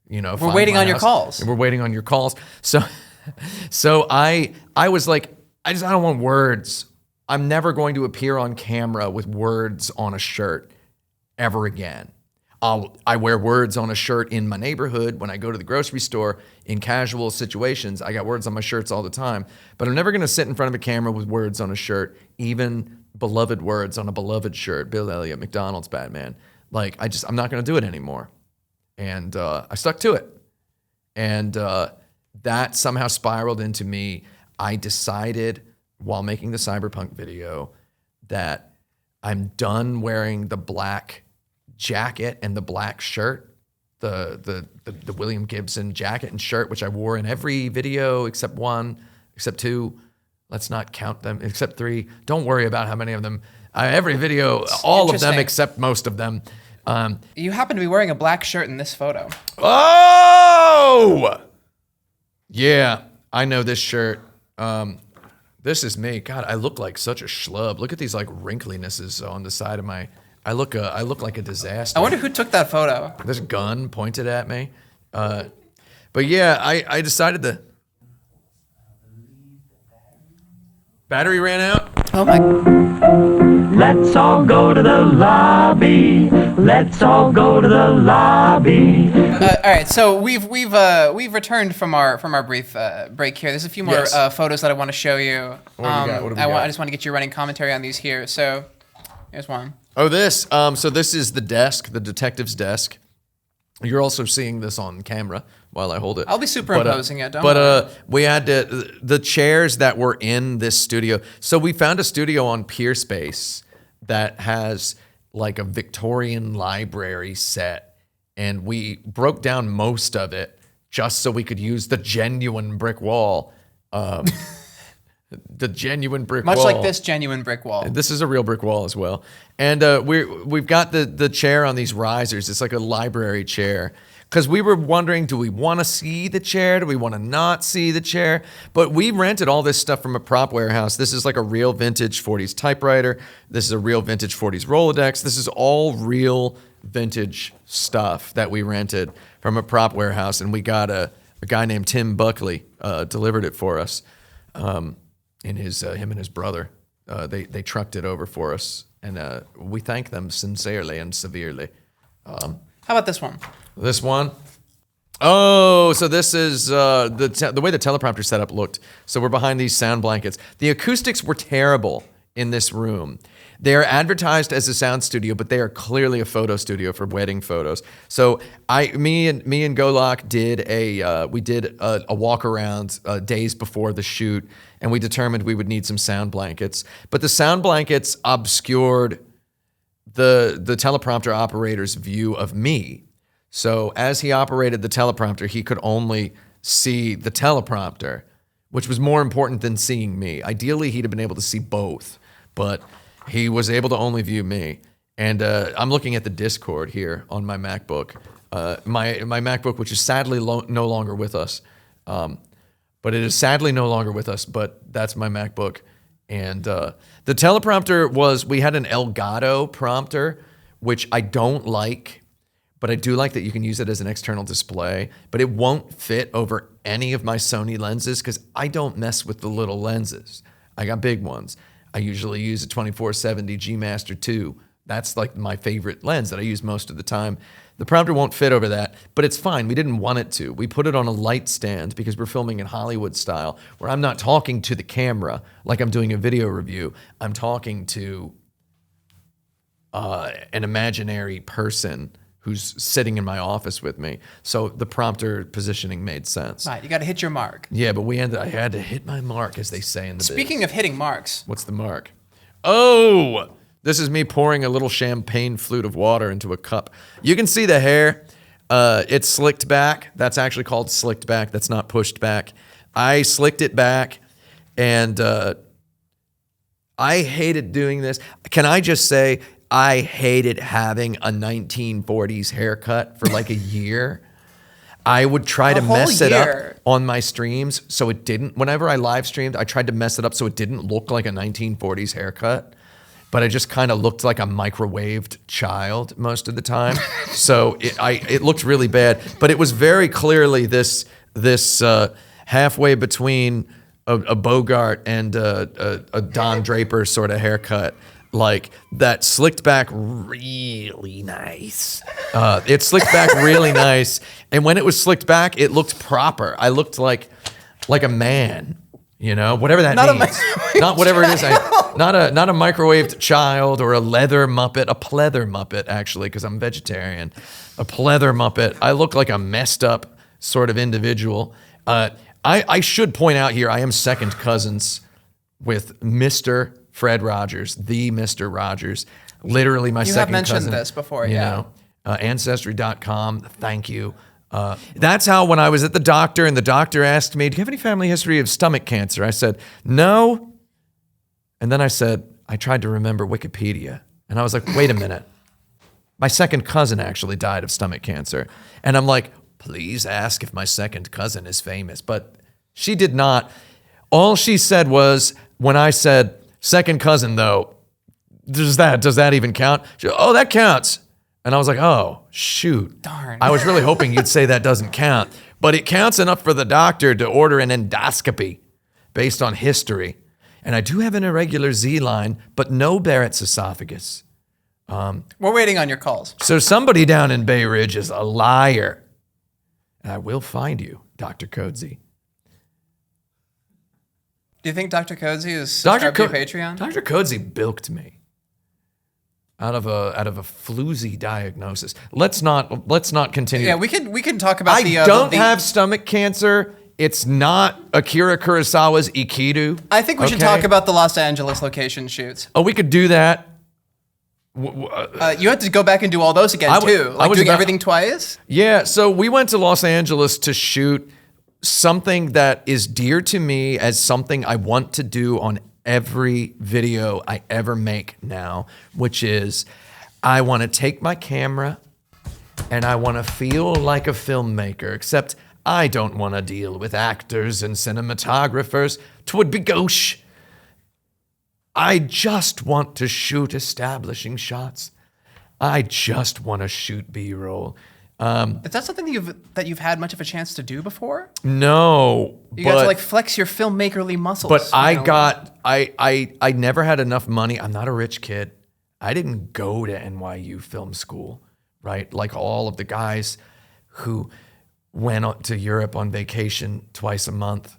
We're waiting on your calls. We're waiting on your calls. So I was like, I don't want words. I'm never going to appear on camera with words on a shirt ever again. I wear words on a shirt in my neighborhood when I go to the grocery store in casual situations. I got words on my shirts all the time, but I'm never going to sit in front of a camera with words on a shirt, even beloved words on a beloved shirt, Bill Elliott, McDonald's Batman. Like, I'm not going to do it anymore. And I stuck to it. And that somehow spiraled into me. I decided while making the Cyberpunk video that I'm done wearing the black jacket and the black shirt, the William Gibson jacket and shirt, which I wore in every video except one, except two. Let's not count them, except three. Don't worry about how many of them. Every video, all of them except most of them. You happen to be wearing a black shirt in this photo. Oh! Yeah, I know this shirt. This is me. God, I look like such a schlub. Look at these like wrinklinesses on the side of my. I look like a disaster. I wonder who took that photo. There's a gun pointed at me. But yeah, I decided the battery ran out. Oh my. Let's all go to the lobby. Let's all go to the lobby. All right, so we've returned from our brief break here. There's a few more photos that I want to show you. What do we got? I just want to get your running commentary on these here. So here's one. Oh, this. So this is the desk, the detective's desk. You're also seeing this on camera while I hold it. I'll be superimposing it. Don't worry. But we had the chairs that were in this studio. So we found a studio on Peerspace that has like a Victorian library set, and we broke down most of it just so we could use the genuine brick wall. The genuine brick wall. Much like this genuine brick wall. This is a real brick wall as well. And we've got the chair on these risers. It's like a library chair. Because we were wondering, do we want to see the chair? Do we want to not see the chair? But we rented all this stuff from a prop warehouse. This is like a real vintage 40s typewriter. This is a real vintage 40s Rolodex. This is all real vintage stuff that we rented from a prop warehouse. And we got a guy named Tim Buckley delivered it for us. Him and his brother, they trucked it over for us, and we thank them sincerely and severely. How about this one? This one? Oh, so this is the way the teleprompter setup looked. So we're behind these sound blankets. The acoustics were terrible in this room. They are advertised as a sound studio, but they are clearly a photo studio for wedding photos. So me and Golok did a walk around days before the shoot, and we determined we would need some sound blankets. But the sound blankets obscured the teleprompter operator's view of me. So as he operated the teleprompter, he could only see the teleprompter, which was more important than seeing me. Ideally, he'd have been able to see both, but he was able to only view me. And I'm looking at the Discord here on my MacBook. My MacBook, which is sadly no longer with us. But it is sadly no longer with us, but that's my MacBook. And the teleprompter we had an Elgato prompter, which I don't like, but I do like that you can use it as an external display, but it won't fit over any of my Sony lenses because I don't mess with the little lenses. I got big ones. I usually use a 2470 G Master 2. That's like my favorite lens that I use most of the time. The prompter won't fit over that, but it's fine. We didn't want it to. We put it on a light stand because we're filming in Hollywood style, where I'm not talking to the camera like I'm doing a video review. I'm talking to an imaginary person who's sitting in my office with me. So the prompter positioning made sense. Right, you got to hit your mark. Yeah, but I had to hit my mark, as they say in the Speaking of hitting marks. What's the mark? Oh, this is me pouring a little champagne flute of water into a cup. You can see the hair. It's slicked back. That's actually called slicked back. That's not pushed back. I slicked it back, and I hated doing this. Can I just say, I hated having a 1940s haircut for like a year. I would try to mess it up on my streams so it didn't. Whenever I live streamed, I tried to mess it up so it didn't look like a 1940s haircut. but I just kind of looked like a microwaved child most of the time. So it looked really bad, but it was very clearly this halfway between a Bogart and a Don Draper sort of haircut. Like that slicked back really nice. It slicked back really nice. And when it was slicked back, it looked proper. I looked like a man, whatever that means. Not whatever it is. Not a microwaved child or a leather Muppet, a pleather Muppet, actually, because I'm vegetarian. A pleather Muppet. I look like a messed up sort of individual. I should point out here, I am second cousins with Mr. Fred Rogers, the Mr. Rogers, literally my second cousin. You have mentioned this before, yeah. Ancestry.com, thank you. That's how when I was at the doctor and the doctor asked me, do you have any family history of stomach cancer? I said, no. And then I said, I tried to remember Wikipedia. And I was like, wait a minute. My second cousin actually died of stomach cancer. And I'm like, please ask if my second cousin is famous. But she did not. All she said was, when I said, second cousin, though, does that even count? She, oh, that counts. And I was like, oh, shoot. Darn. I was really hoping you'd say that doesn't count. But it counts enough for the doctor to order an endoscopy based on history. And I do have an irregular Z-line, but no Barrett's esophagus. We're waiting on your calls. So somebody down in Bay Ridge is a liar. And I will find you, Dr. Coetzee. Do you think Dr. Coetzee is subscribed to your Patreon? Dr. Coetzee bilked me out of a floozy diagnosis. Let's not continue. Yeah, we can talk about I don't have stomach cancer. It's not Akira Kurosawa's Ikidu. I think we should talk about the Los Angeles location shoots. Oh, we could do that. You had to go back and do all those again too. Like doing everything twice? Yeah, so we went to Los Angeles to shoot something that is dear to me as something I want to do on every video I ever make now, which is I want to take my camera and I want to feel like a filmmaker, except I don't want to deal with actors and cinematographers. 'Twould be gauche. I just want to shoot establishing shots. I just want to shoot B-roll. Is that something that you've had much of a chance to do before? No, You got to like flex your filmmakerly muscles. But I never had enough money. I'm not a rich kid. I didn't go to NYU film school, right? Like all of the guys who went to Europe on vacation twice a month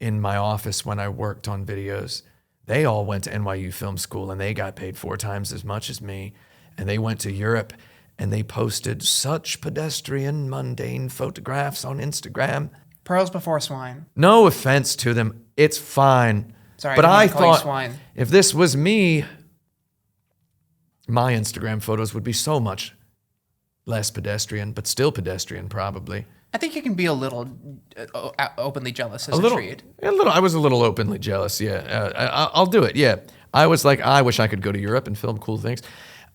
in my office when I worked on videos. They all went to NYU film school and they got paid 4 times as much as me. And they went to Europe and they posted such pedestrian, mundane photographs on Instagram. Pearls before swine. No offense to them. It's fine. Sorry, but I call you thought swine. If this was me, my Instagram photos would be so much less pedestrian, but still pedestrian probably. I think you can be a little openly jealous as a treat. I was a little openly jealous, yeah. I'll do it, yeah. I was like, I wish I could go to Europe and film cool things.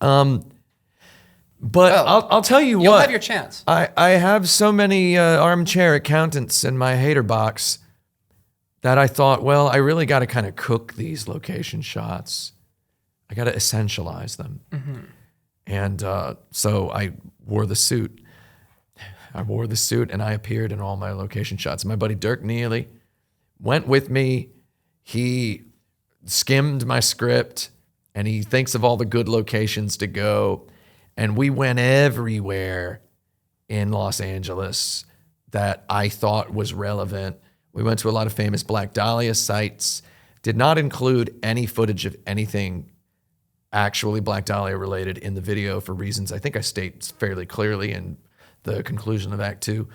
But I'll tell you what. You'll have your chance. I have so many armchair accountants in my hater box that I thought, well, I really got to kind of cook these location shots. I got to essentialize them. Mm-hmm. And so I wore the suit. And I appeared in all my location shots. My buddy Dirk Neely went with me. He skimmed my script and he thinks of all the good locations to go. And we went everywhere in Los Angeles that I thought was relevant. We went to a lot of famous Black Dahlia sites, did not include any footage of anything actually Black Dahlia related in the video for reasons I think I state fairly clearly in the conclusion of Act 2,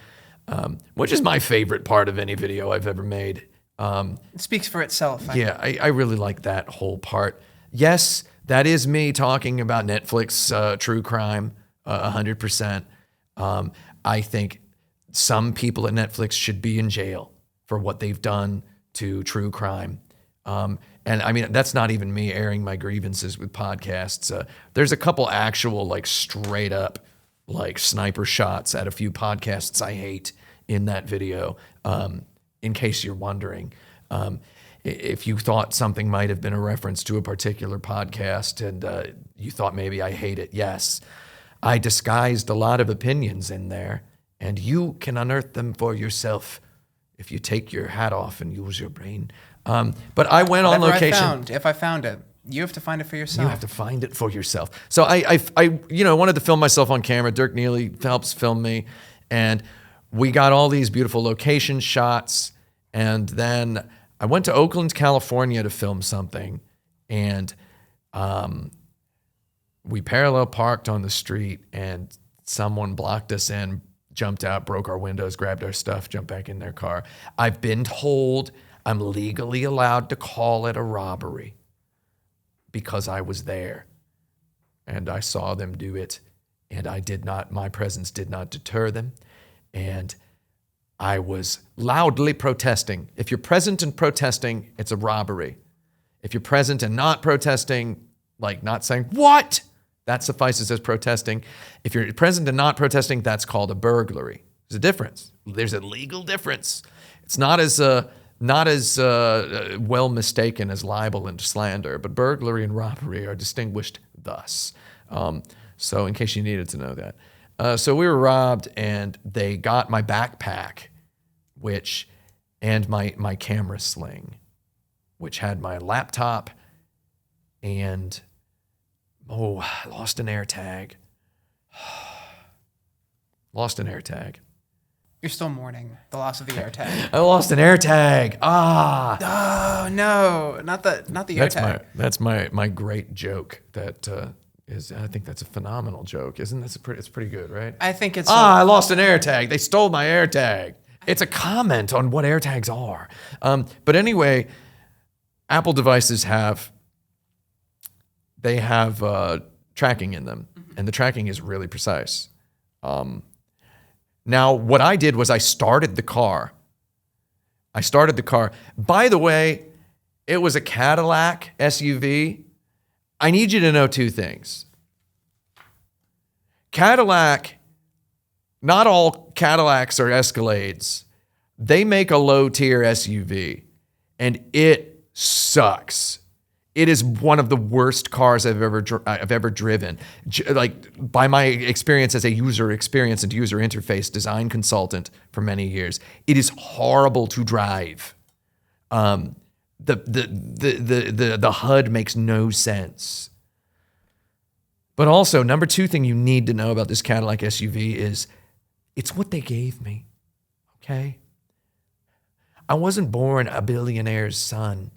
which is my favorite part of any video I've ever made. It speaks for itself. I really like that whole part. Yes, that is me talking about Netflix true crime 100%. I think some people at Netflix should be in jail for what they've done to true crime. And I mean, that's not even me airing my grievances with podcasts. There's a couple actual like straight up like sniper shots at a few podcasts I hate in that video, in case you're wondering. if you thought something might have been a reference to a particular podcast and you thought maybe I hate it, yes, I disguised a lot of opinions in there, and you can unearth them for yourself if you take your hat off and use your brain. But I went on location. If I found it, you have to find it for yourself. You have to find it for yourself. So I wanted to film myself on camera. Dirk Neely helps film me, and we got all these beautiful location shots. And then I went to Oakland, California to film something, and we parallel parked on the street, and someone blocked us in, jumped out, broke our windows, grabbed our stuff, jumped back in their car. I've been told I'm legally allowed to call it a robbery because I was there and I saw them do it, and my presence did not deter them, and I was loudly protesting. If you're present and protesting, it's a robbery. If you're present and not protesting, like not saying, what? That suffices as protesting. If you're present and not protesting, that's called a burglary. There's a difference. There's a legal difference. It's not as well mistaken as libel and slander, but burglary and robbery are distinguished thus. So in case you needed to know that. So we were robbed, and they got my backpack, and my camera sling, which had my laptop, and I lost an AirTag. Lost an AirTag. You're still mourning the loss of the AirTag. I lost an AirTag. Oh no, not the AirTag. That's my great joke. That I think that's a phenomenal joke, isn't it? It's pretty good, right? I think it's. I lost an AirTag. They stole my AirTag. It's a comment on what AirTags are. But anyway, Apple devices have tracking in them, and the tracking is really precise. Now, what I did was I started the car. By the way, it was a Cadillac SUV. I need you to know two things. Not all Cadillacs are Escalades. They make a low-tier SUV, and it sucks. It is one of the worst cars I've ever driven. Like, by my experience as a user experience and user interface design consultant for many years, it is horrible to drive. The HUD makes no sense. But also, number two thing you need to know about this Cadillac SUV is it's what they gave me. Okay? I wasn't born a billionaire's son.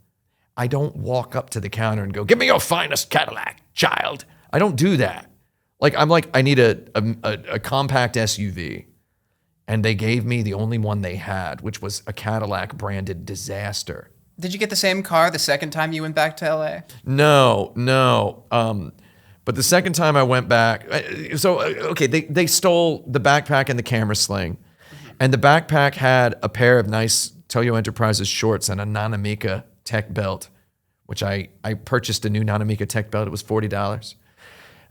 I don't walk up to the counter and go, "Give me your finest Cadillac, child." I don't do that. I need a compact SUV. And they gave me the only one they had, which was a Cadillac branded Disaster. Did you get the same car the second time you went back to LA? No. But the second time I went back, they stole the backpack and the camera sling. And the backpack had a pair of nice Toyo Enterprises shorts and a Nanamica tech belt, which I purchased a new Nanamica tech belt. It was $40.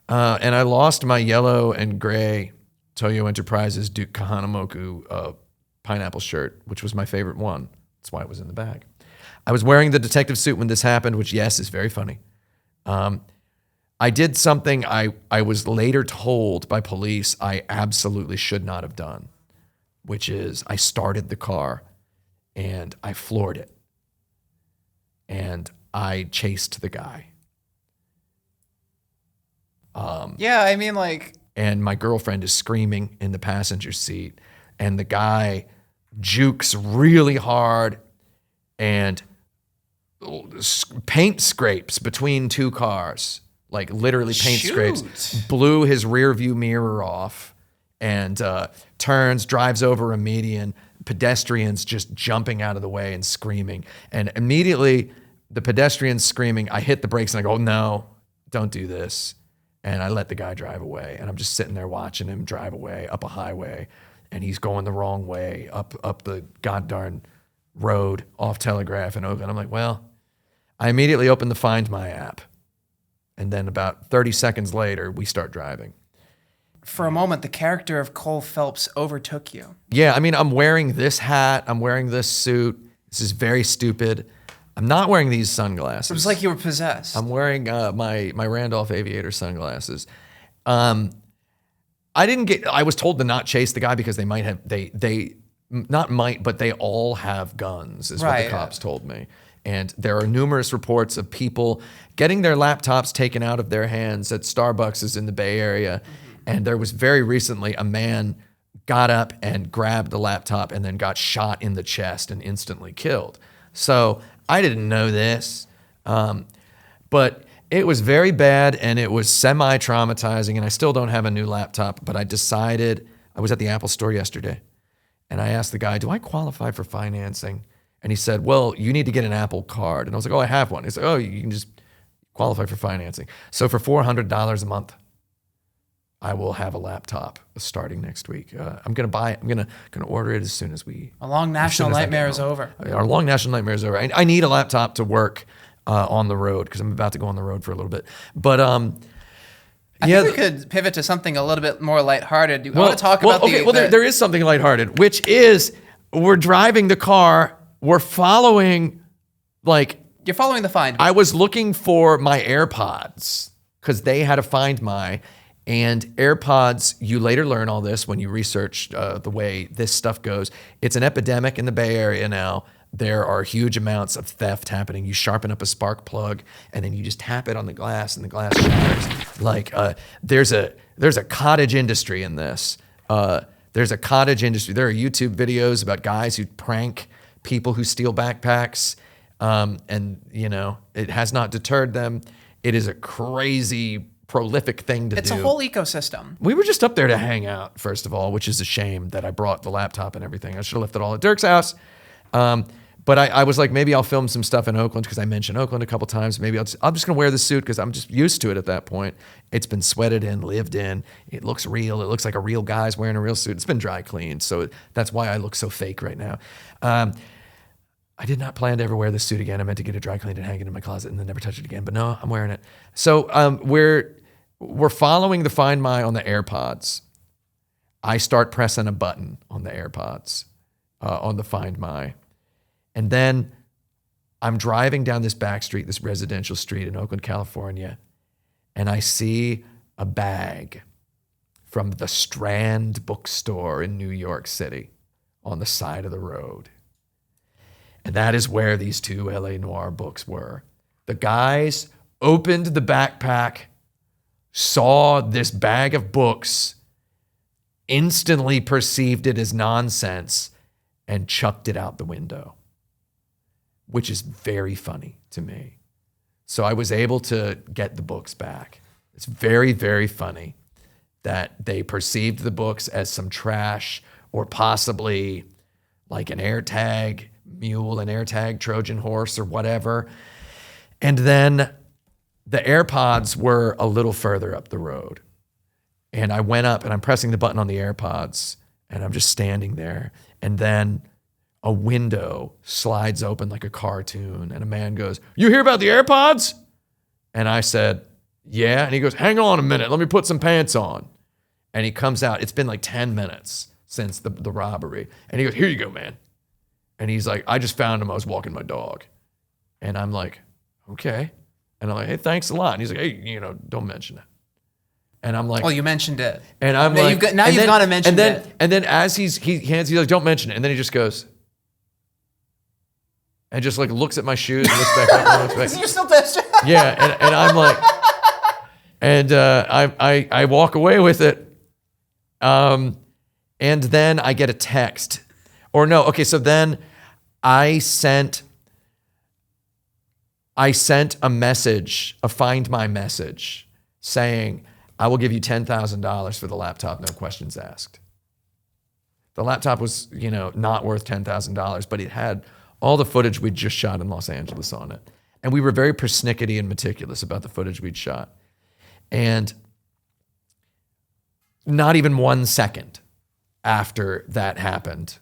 And I lost my yellow and gray Toyo Enterprises Duke Kahanamoku pineapple shirt, which was my favorite one. That's why it was in the bag. I was wearing the detective suit when this happened, which, yes, is very funny. I did something I was later told by police I absolutely should not have done, which is I started the car and I floored it. And I chased the guy. And my girlfriend is screaming in the passenger seat, and the guy jukes really hard and paint scrapes between two cars, like literally paint scrapes, blew his rear view mirror off, and drives over a median, pedestrians just jumping out of the way and screaming. And immediately the pedestrians screaming, I hit the brakes and I go, "No, don't do this." And I let the guy drive away. And I'm just sitting there watching him drive away up a highway. And he's going the wrong way up the goddamn road off Telegraph in Oakland. I'm like, well, I immediately open the Find My app. And then about 30 seconds later, we start driving. For a moment, the character of Cole Phelps overtook you. Yeah, I mean, I'm wearing this hat. I'm wearing this suit. This is very stupid. I'm not wearing these sunglasses. It was like you were possessed. I'm wearing my Randolph Aviator sunglasses. I was told to not chase the guy because they might have, but they all have guns, is what the cops told me. And there are numerous reports of people getting their laptops taken out of their hands at Starbucks in the Bay Area. And there was very recently a man got up and grabbed the laptop and then got shot in the chest and instantly killed. So I didn't know this, but it was very bad and it was semi-traumatizing, and I still don't have a new laptop, but I decided, I was at the Apple store yesterday and I asked the guy, do I qualify for financing? And he said, well, you need to get an Apple card. And I was like, oh, I have one. He said, oh, you can just qualify for financing. So for $400 a month, I will have a laptop starting next week. I'm gonna buy it. I'm gonna order it as soon as we. A long national nightmare is over. Our long national nightmare is over. I need a laptop to work on the road because I'm about to go on the road for a little bit. But I think we could pivot to something a little bit more lighthearted. I want to talk about there is something lighthearted, which is we're driving the car. We're following, you're following the Find My. I was looking for my AirPods because they had a Find My. And AirPods, you later learn all this when you research the way this stuff goes. It's an epidemic in the Bay Area now. There are huge amounts of theft happening. You sharpen up a spark plug and then you just tap it on the glass and the glass shatters. There's a cottage industry in this. There's a cottage industry. There are YouTube videos about guys who prank people who steal backpacks. And it has not deterred them. It is a crazy prolific thing to do. It's a whole ecosystem. We were just up there to hang out, first of all, which is a shame that I brought the laptop and everything. I should have left it all at Dirk's house. But I was like, maybe I'll film some stuff in Oakland because I mentioned Oakland a couple times. Maybe I'm just gonna wear the suit because I'm just used to it at that point. It's been sweated in, lived in. It looks real. It looks like a real guy's wearing a real suit. It's been dry cleaned, so that's why I look so fake right now. I did not plan to ever wear this suit again. I meant to get it dry cleaned and hang it in my closet and then never touch it again. But no, I'm wearing it. So we're following the Find My on the AirPods. I start pressing a button on the AirPods on the Find My. And then I'm driving down this back street, this residential street in Oakland, California, and I see a bag from the Strand bookstore in New York City on the side of the road. And that is where these two LA Noire books were. The guys opened the backpack, saw this bag of books, instantly perceived it as nonsense, and chucked it out the window, which is very funny to me. So I was able to get the books back. It's very, very funny that they perceived the books as some trash or possibly like an AirTag mule, an AirTag Trojan horse or whatever. And then the AirPods were a little further up the road. And I went up and I'm pressing the button on the AirPods and I'm just standing there. And then a window slides open like a cartoon and a man goes, "You hear about the AirPods?" And I said, "Yeah." And he goes, "Hang on a minute. Let me put some pants on." And he comes out. It's been like 10 minutes since the robbery. And he goes, "Here you go, man." And he's like, "I just found him. I was walking my dog." And I'm like, "Okay." And I'm like, "Hey, thanks a lot." And he's like, "Hey, don't mention it." And I'm like, "Oh, you mentioned it." And I'm now like, you've got to mention it. And then as he's like, "Don't mention it." And then he just goes, and just like looks at my shoes and looks back up and looks back. You're still pissed. Yeah, and I'm like, and I walk away with it. And then I get a text. Or no, okay, so then I sent a message, a Find My message, saying, "I will give you $10,000 for the laptop, no questions asked." The laptop was, not worth $10,000, but it had all the footage we'd just shot in Los Angeles on it. And we were very persnickety and meticulous about the footage we'd shot. And not even 1 second after that happened,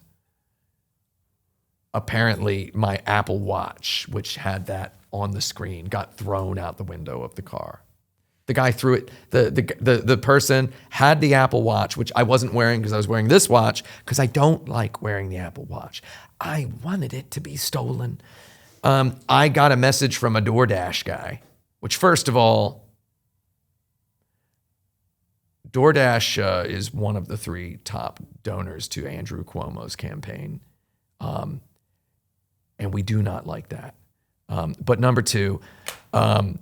apparently my Apple Watch, which had that on the screen, got thrown out the window of the car. The guy threw it, the person had the Apple Watch, which I wasn't wearing because I was wearing this watch, because I don't like wearing the Apple Watch. I wanted it to be stolen. I got a message from a DoorDash guy, which first of all, DoorDash is one of the 3 top donors to Andrew Cuomo's campaign. And we do not like that. But number 2, I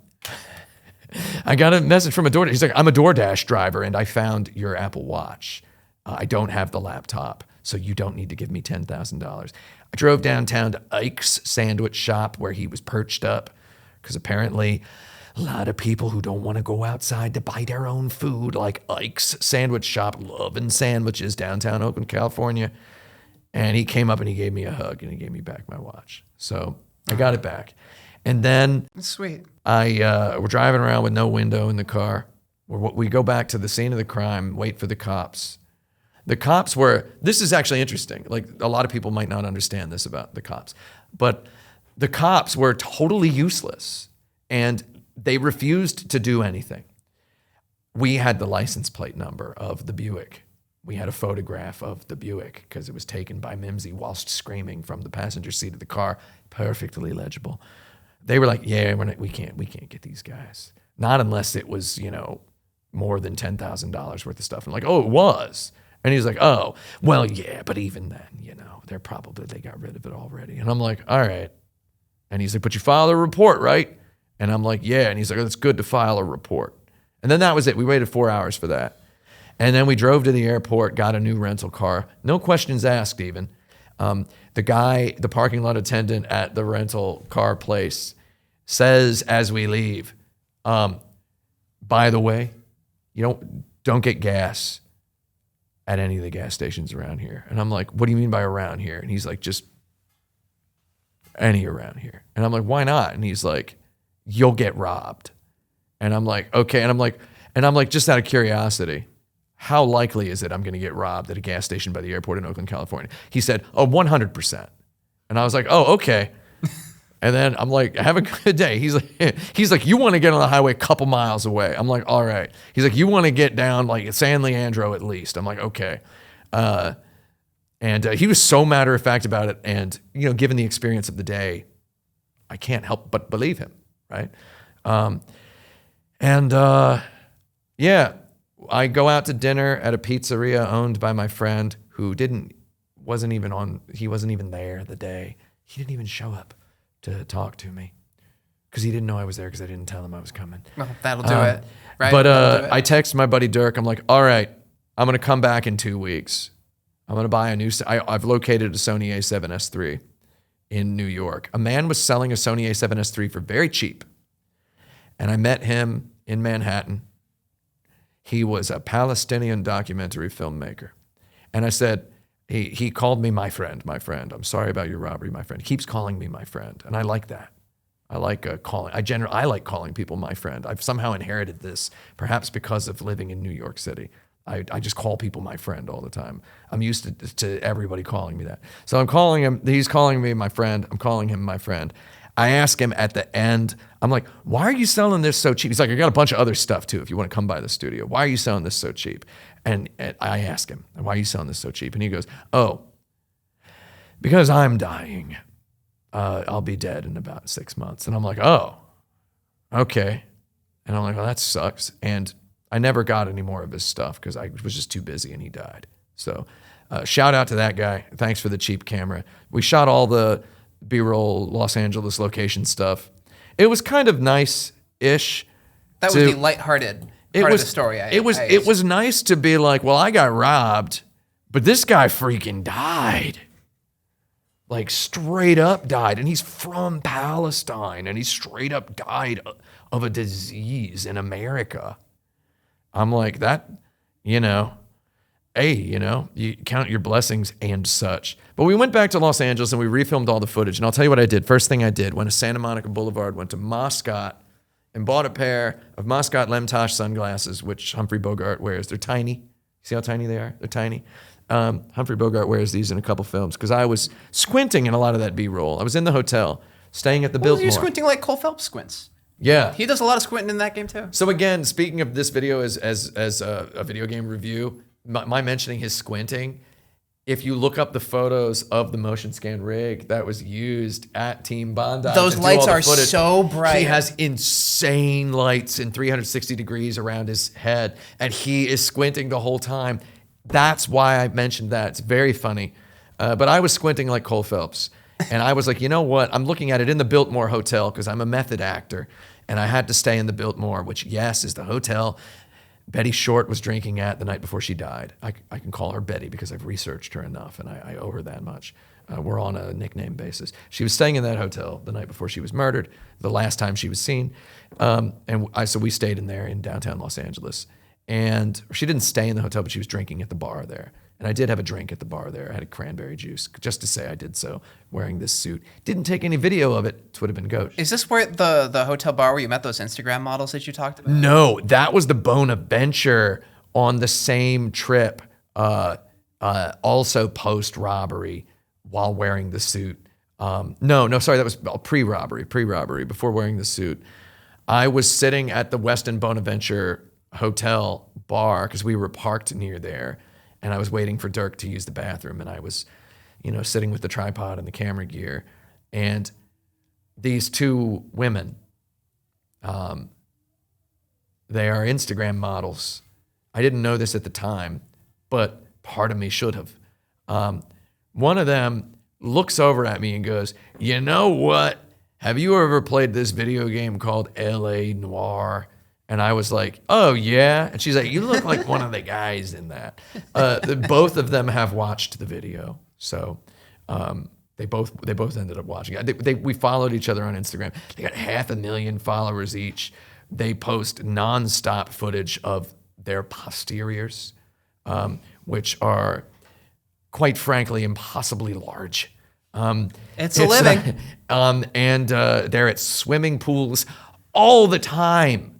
got a message from a DoorDash. He's like, I'm a DoorDash driver and I found your Apple Watch. I don't have the laptop, so you don't need to give me $10,000. I drove downtown to Ike's sandwich shop where he was perched up because apparently a lot of people who don't want to go outside to buy their own food, like Ike's sandwich shop, loving sandwiches downtown Oakland, California. And he came up and he gave me a hug and he gave me back my watch. So I got it back. And then Sweet. we're driving around with no window in the car. We go back to the scene of the crime, wait for the cops. The cops this is actually interesting. Like a lot of people might not understand this about the cops, but the cops were totally useless and they refused to do anything. We had the license plate number of the Buick. We had a photograph of the Buick because it was taken by Mimsy whilst screaming from the passenger seat of the car, perfectly legible. They were like, yeah, we can't get these guys. Not unless it was, more than $10,000 worth of stuff. I'm like, oh, it was. And he's like, oh, well, yeah, but even then, they got rid of it already. And I'm like, all right. And he's like, but you filed a report, right? And I'm like, yeah. And he's like, oh, it's good to file a report. And then that was it. We waited 4 hours for that. And then we drove to the airport, got a new rental car. No questions asked even. The parking lot attendant at the rental car place says as we leave, by the way, don't get gas at any of the gas stations around here. And I'm like, what do you mean by around here? And he's like, just any around here. And I'm like, why not? And he's like, you'll get robbed. And I'm like, okay. And I'm like, just out of curiosity, how likely is it I'm going to get robbed at a gas station by the airport in Oakland, California? He said, 100%. And I was like, oh, okay. And then I'm like, have a good day. He's like, you want to get on the highway a couple miles away. I'm like, all right. He's like, you want to get down like San Leandro at least. I'm like, okay. And he was so matter of fact about it. And, given the experience of the day, I can't help but believe him. Right. Yeah, I go out to dinner at a pizzeria owned by my friend who wasn't even there the day. He didn't even show up to talk to me because he didn't know I was there because I didn't tell him I was coming. Well, that'll do it. Right? But I text my buddy Dirk. I'm like, all right, I'm going to come back in 2 weeks. I'm going to buy I've located a Sony A7S III in New York. A man was selling a Sony A7S III for very cheap. And I met him in Manhattan. He was a Palestinian documentary filmmaker. And I said, he called me my friend. I'm sorry about your robbery, my friend. He keeps calling me my friend. And I like that. I like I like calling people my friend. I've somehow inherited this, perhaps because of living in New York City. I just call people my friend all the time. I'm used to everybody calling me that. So I'm calling him, he's calling me my friend. I'm calling him my friend. I ask him at the end, I'm like, why are you selling this so cheap? He's like, I got a bunch of other stuff too if you want to come by the studio. Why are you selling this so cheap? And I ask him, why are you selling this so cheap? And he goes, oh, because I'm dying. I'll be dead in about 6 months. And I'm like, oh, okay. And I'm like, well, that sucks. And I never got any more of his stuff because I was just too busy and he died. So shout out to that guy. Thanks for the cheap camera. We shot all the B-roll Los Angeles location stuff. It was kind of nice-ish. That was the lighthearted part of the story. It was nice to be like, well, I got robbed, but this guy freaking died. Like straight up died. And he's from Palestine and he straight up died of a disease in America. I'm like, that, hey, you count your blessings and such. But we went back to Los Angeles and we refilmed all the footage. And I'll tell you what I did. First thing I did, went to Santa Monica Boulevard, went to Moscot and bought a pair of Moscot Lemtosh sunglasses, which Humphrey Bogart wears. They're tiny. See how tiny they are? They're tiny. Humphrey Bogart wears these in a couple films because I was squinting in a lot of that B-roll. I was in the hotel, staying at the Biltmore. You're squinting like Cole Phelps squints. Yeah. He does a lot of squinting in that game too. So again, speaking of this video as a video game review, my mentioning his squinting, if you look up the photos of the motion scan rig that was used at Team Bondi, Those to do lights all the are footage, so bright. He has insane lights in 360 degrees around his head, and he is squinting the whole time. That's why I mentioned that. It's very funny. But I was squinting like Cole Phelps. And I was like, you know what? I'm looking at it in the Biltmore Hotel because I'm a method actor. And I had to stay in the Biltmore, which, yes, is the hotel Betty Short was drinking at the night before she died. I can call her Betty because I've researched her enough, and I owe her that much. We're on a nickname basis. She was staying in that hotel the night before she was murdered, the last time she was seen. So we stayed in there in downtown Los Angeles. And she didn't stay in the hotel, but she was drinking at the bar there. And I did have a drink at the bar there. I had a cranberry juice, just to say I did so, wearing this suit. Didn't take any video of it. It would have been gauche. Is this where the hotel bar where you met those Instagram models that you talked about? No, that was the Bonaventure on the same trip, also post-robbery while wearing the suit. Sorry, that was pre-robbery, before wearing the suit. I was sitting at the Westin Bonaventure hotel bar because we were parked near there, and I was waiting for Dirk to use the bathroom, and I was, sitting with the tripod and the camera gear, and these two women, they are Instagram models. I didn't know this at the time, but part of me should have. One of them looks over at me and goes, "You know what? Have you ever played this video game called LA Noire?" And I was like, "Oh, yeah." And she's like, "You look like one of the guys in that." Both of them have watched the video. So they both ended up watching it. We followed each other on Instagram. They got 500,000 followers each. They post nonstop footage of their posteriors, which are, quite frankly, impossibly large. It's a living. And they're at swimming pools all the time.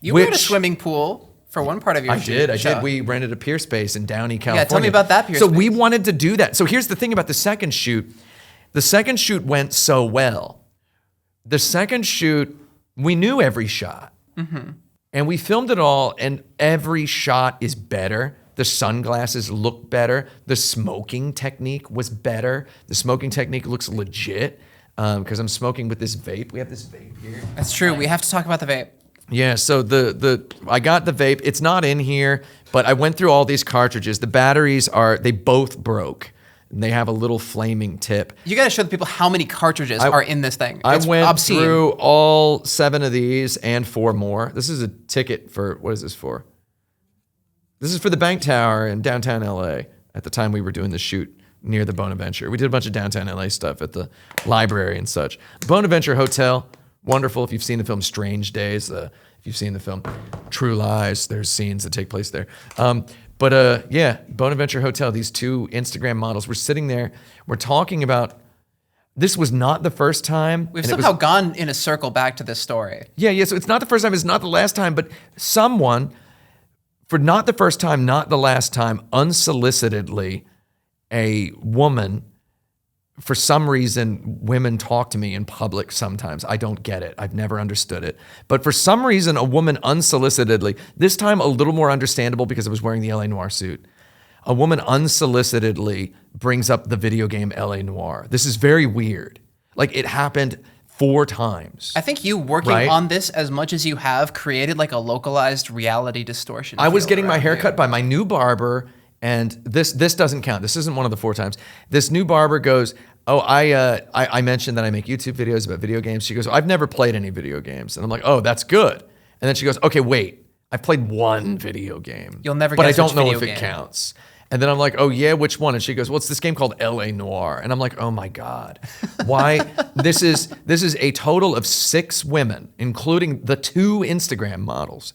You were at a swimming pool for one part of your I shoot. did. We rented a pier space in Downey, California. Yeah, tell me about that pier So space. we wanted to do that. So here's the thing about the second shoot. The second shoot went so well. The second shoot, we knew every shot. Mm-hmm. And we filmed it all, and every shot is better. The sunglasses look better. The smoking technique was better. The smoking technique looks legit because I'm smoking with this vape. We have this vape here. That's true. We have to talk about the vape. Yeah, so I got the vape. It's not in here, but I went through all these cartridges. The batteries they both broke. And they have a little flaming tip. You got to show the people how many cartridges are in this thing. I It's went obscene. through all 7 of these and 4 more. This is a ticket for, what is this for? This is for the Bank Tower in downtown LA at the time we were doing the shoot near the Bonaventure. We did a bunch of downtown LA stuff at the library and such. Bonaventure Hotel, wonderful. If you've seen the film Strange Days, if you've seen the film True Lies, there's scenes that take place there. Yeah, Bonaventure Hotel, these 2 Instagram models, we're sitting there, we're talking about, this was not the first time. We've somehow gone in a circle back to this story. Yeah, so it's not the first time, it's not the last time, but someone, for not the first time, not the last time, unsolicitedly, a woman, for some reason, women talk to me in public sometimes. I don't get it. I've never understood it. But for some reason, a woman unsolicitedly, this time a little more understandable because I was wearing the LA Noire suit, a woman unsolicitedly brings up the video game LA Noire. This is very weird. Like, it happened 4 times. I think you working on this as much as you have created like a localized reality distortion. I was getting my hair here. cut by my new barber, and this doesn't count. This isn't one of the 4 times. This new barber goes, "Oh, I mentioned that I make YouTube videos about video games." She goes, "I've never played any video games." And I'm like, "Oh, that's good." And then she goes, "Okay, wait. I've played 1 video game. You'll never but I guess don't which know video if it game." counts." And then I'm like, "Oh yeah, which one?" And she goes, "Well, it's this game called LA Noire." And I'm like, "Oh my God. Why?" This is a total of 6 women, including the 2 Instagram models.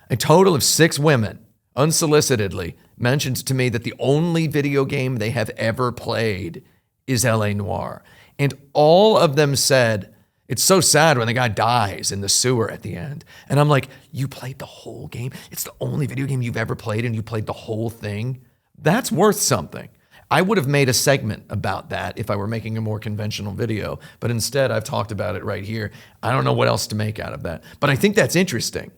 A total of 6 women, unsolicitedly, mentioned to me that the only video game they have ever played is LA Noire. And all of them said, it's so sad when the guy dies in the sewer at the end. And I'm like, you played the whole game? It's the only video game you've ever played and you played the whole thing? That's worth something. I would have made a segment about that if I were making a more conventional video, but instead I've talked about it right here. I don't know what else to make out of that, but I think that's interesting.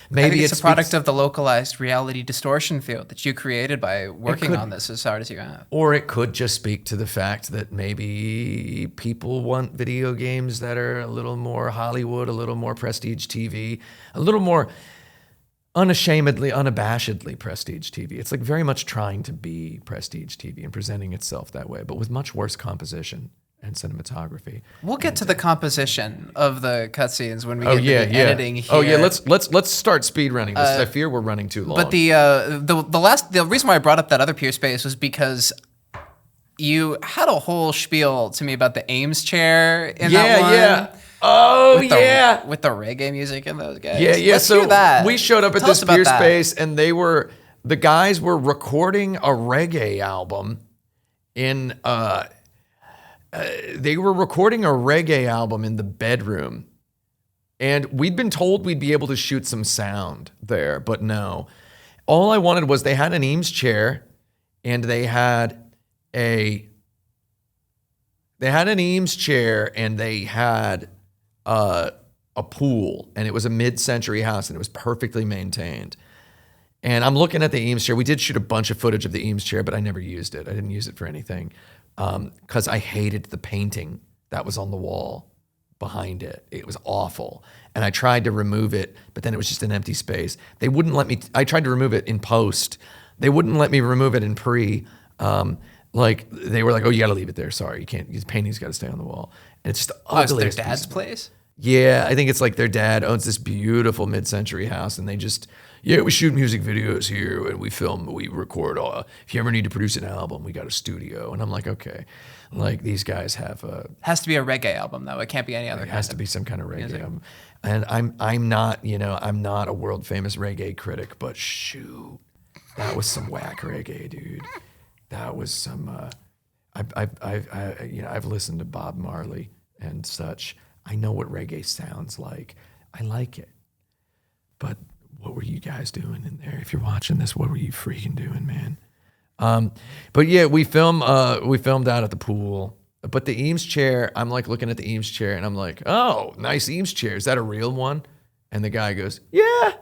Maybe I think it's a product speaks- of the localized reality distortion field that you created by working on this as hard as you have. Or it could just speak to the fact that maybe people want video games that are a little more Hollywood, a little more prestige TV, a little more unashamedly, unabashedly prestige TV. It's like very much trying to be prestige TV and presenting itself that way, but with much worse composition and cinematography. We'll get to the composition of the cutscenes when we Oh get yeah, to the yeah. editing here. Oh yeah, let's start speed running this. I fear we're running too long. But the reason why I brought up that other peer space was because you had a whole spiel to me about the Ames chair in that one. yeah. Oh yeah. With the reggae music and those guys. Yeah. Let's So hear that. we showed up at Tell this us about peer that. space, and the guys were recording a reggae album in they were recording a reggae album in the bedroom. And we'd been told we'd be able to shoot some sound there, but no. All I wanted was they had an Eames chair, and they had an Eames chair, and they had a pool, and it was a mid-century house, and it was perfectly maintained. And I'm looking at the Eames chair. We did shoot a bunch of footage of the Eames chair, but I never used it. I didn't use it for anything because I hated the painting that was on the wall behind it. It was awful. And I tried to remove it, but then it was just an empty space. They wouldn't let me. I tried to remove it in post. They wouldn't let me remove it in pre. Like they were like, "Oh, you got to leave it there. Sorry, you can't. His painting's got to stay on the wall." And it's just the Oh, it's their ugliest dad's piece. place? Yeah, I think it's like their dad owns this beautiful mid-century house, and they just, we shoot music videos here, and we film, we record. If you ever need to produce an album, we got a studio. And I'm like, okay, like these guys have Has to be a reggae album, though. It can't be any other it kind has to be some kind of reggae album. And I'm not, I'm not a world famous reggae critic, but shoot, that was some whack reggae, dude. That was some. I've listened to Bob Marley and such. I know what reggae sounds like. I like it. But what were you guys doing in there? If you're watching this, what were you freaking doing, man? But yeah, we filmed out at the pool. But the Eames chair, I'm like looking at the Eames chair, and I'm like, oh, nice Eames chair. Is that a real one? And the guy goes, yeah.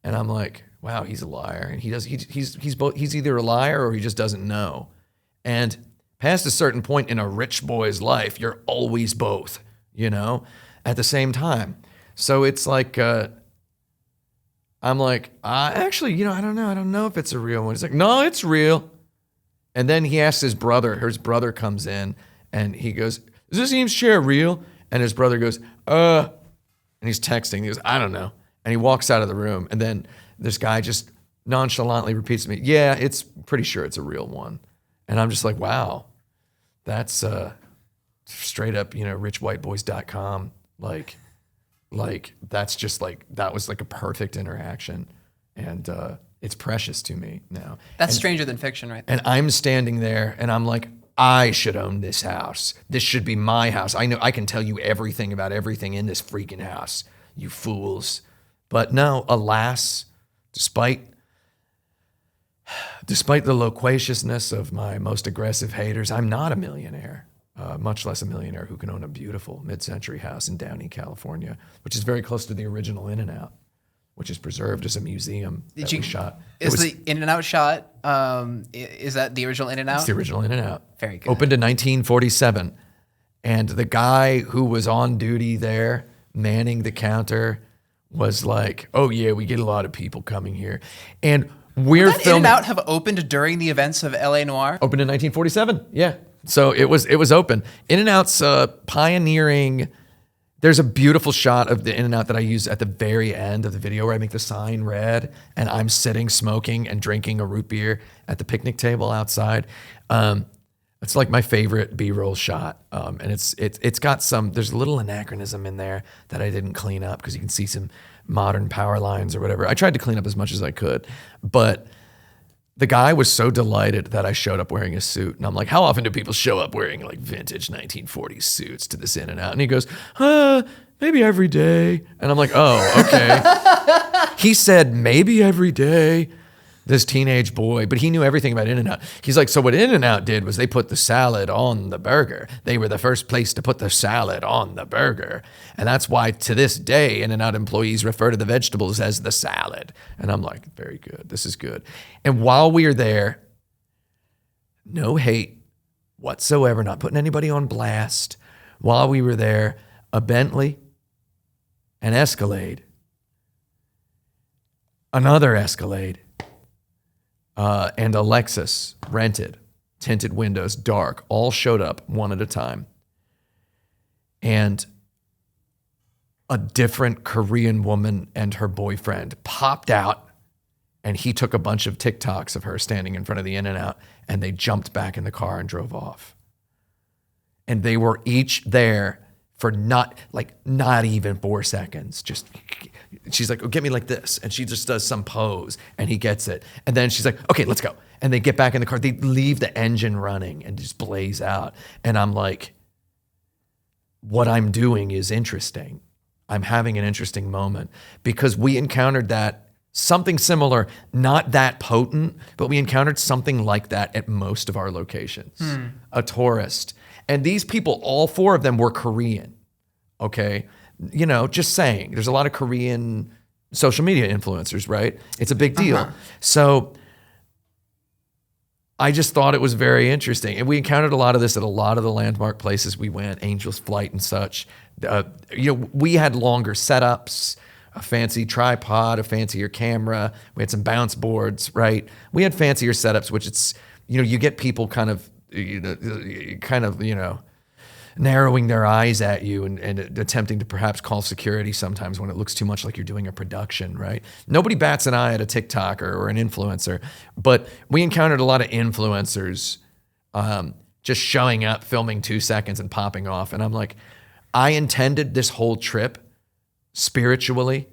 And I'm like, wow, he's a liar. And he's both. He's either a liar or he just doesn't know. And past a certain point in a rich boy's life, you're always both, at the same time. So it's like, I'm like, actually, I don't know. I don't know if it's a real one. He's like, no, it's real. And then he asks his brother. His brother comes in, and he goes, is this Eames chair real? And his brother goes, and he's texting. He goes, I don't know. And he walks out of the room. And then this guy just nonchalantly repeats to me, yeah, it's pretty sure it's a real one. And I'm just like, wow, that's straight up, richwhiteboys.com. Like that's just like, that was like a perfect interaction. And it's precious to me now. That's stranger than fiction, right there. And I'm standing there, and I'm like, I should own this house. This should be my house. I know I can tell you everything about everything in this freaking house, you fools. But no, alas, despite the loquaciousness of my most aggressive haters, I'm not a millionaire, much less a millionaire who can own a beautiful mid-century house in Downey, California, which is very close to the original In-N-Out, which is preserved as a museum that we shot. Is the In-N-Out shot, is that the original In-N-Out? It's the original In-N-Out. Very good. Opened in 1947. And the guy who was on duty there, manning the counter, was like, oh yeah, we get a lot of people coming here. And we're Did that filming. In-N-Out have opened during the events of LA Noire? Opened in 1947, yeah. So it was open. In-N-Out's pioneering. There's a beautiful shot of the In-N-Out that I use at the very end of the video where I make the sign red, and I'm sitting smoking and drinking a root beer at the picnic table outside. It's like my favorite B-roll shot, and it's got some. There's a little anachronism in there that I didn't clean up because you can see some modern power lines or whatever. I tried to clean up as much as I could, but the guy was so delighted that I showed up wearing a suit. And I'm like, how often do people show up wearing like vintage 1940s suits to this In-N-Out? And he goes, maybe every day. And I'm like, oh, okay. He said, maybe every day. this teenage boy, but he knew everything about In-N-Out. He's like, so what In-N-Out did was they put the salad on the burger. They were the first place to put the salad on the burger. And that's why to this day, In-N-Out employees refer to the vegetables as the salad. And I'm like, very good. This is good. And while we are there, no hate whatsoever, not putting anybody on blast. While we were there, a Bentley, an Escalade, another Escalade, and a Lexus rented, tinted windows, dark, all showed up one at a time. And a different Korean woman and her boyfriend popped out, and he took a bunch of TikToks of her standing in front of the In-N-Out, and they jumped back in the car and drove off. And they were each there for not even 4 seconds. Just, she's like, oh, get me like this. And she just does some pose and he gets it. And then she's like, okay, let's go. And they get back in the car. They leave the engine running and just blaze out. And I'm like, what I'm doing is interesting. I'm having an interesting moment because we encountered that, something similar, not that potent, but we encountered something like that at most of our locations. A tourist. And these people, all 4 of them were Korean, okay? You know, just saying. There's a lot of Korean social media influencers, right? It's a big deal. So I just thought it was very interesting. And we encountered a lot of this at a lot of the landmark places we went, Angel's Flight and such. We had longer setups, a fancy tripod, a fancier camera. We had some bounce boards, right? We had fancier setups, which it's, you get people kind of narrowing their eyes at you and attempting to perhaps call security sometimes when it looks too much like you're doing a production, right? Nobody bats an eye at a TikToker or an influencer, but we encountered a lot of influencers just showing up, filming 2 seconds and popping off. And I'm like, I intended this whole trip spiritually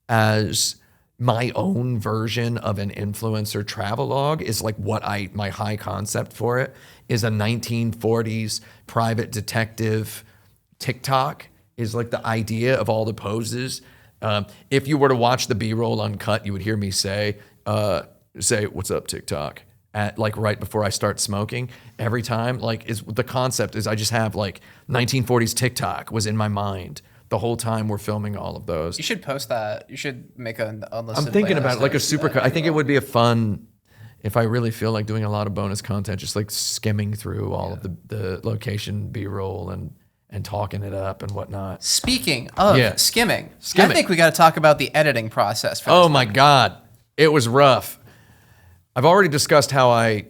as my own version of an influencer travelogue is like my high concept for it is a 1940s private detective TikTok is like the idea of all the poses. If you were to watch the B-roll uncut, you would hear me say, what's up, TikTok? At like right before I start smoking every time. Like the concept is I just have like 1940s TikTok was in my mind the whole time we're filming all of those. You should post that. You should make an unlisted I'm thinking playlist about it, like a super. I think it would. would be a fun, if I really feel like doing a lot of bonus content, just like skimming through all of the location B-roll and talking it up and whatnot. Speaking of skimming, I think we got to talk about the editing process for this. Oh my God, it was rough. I've already discussed how I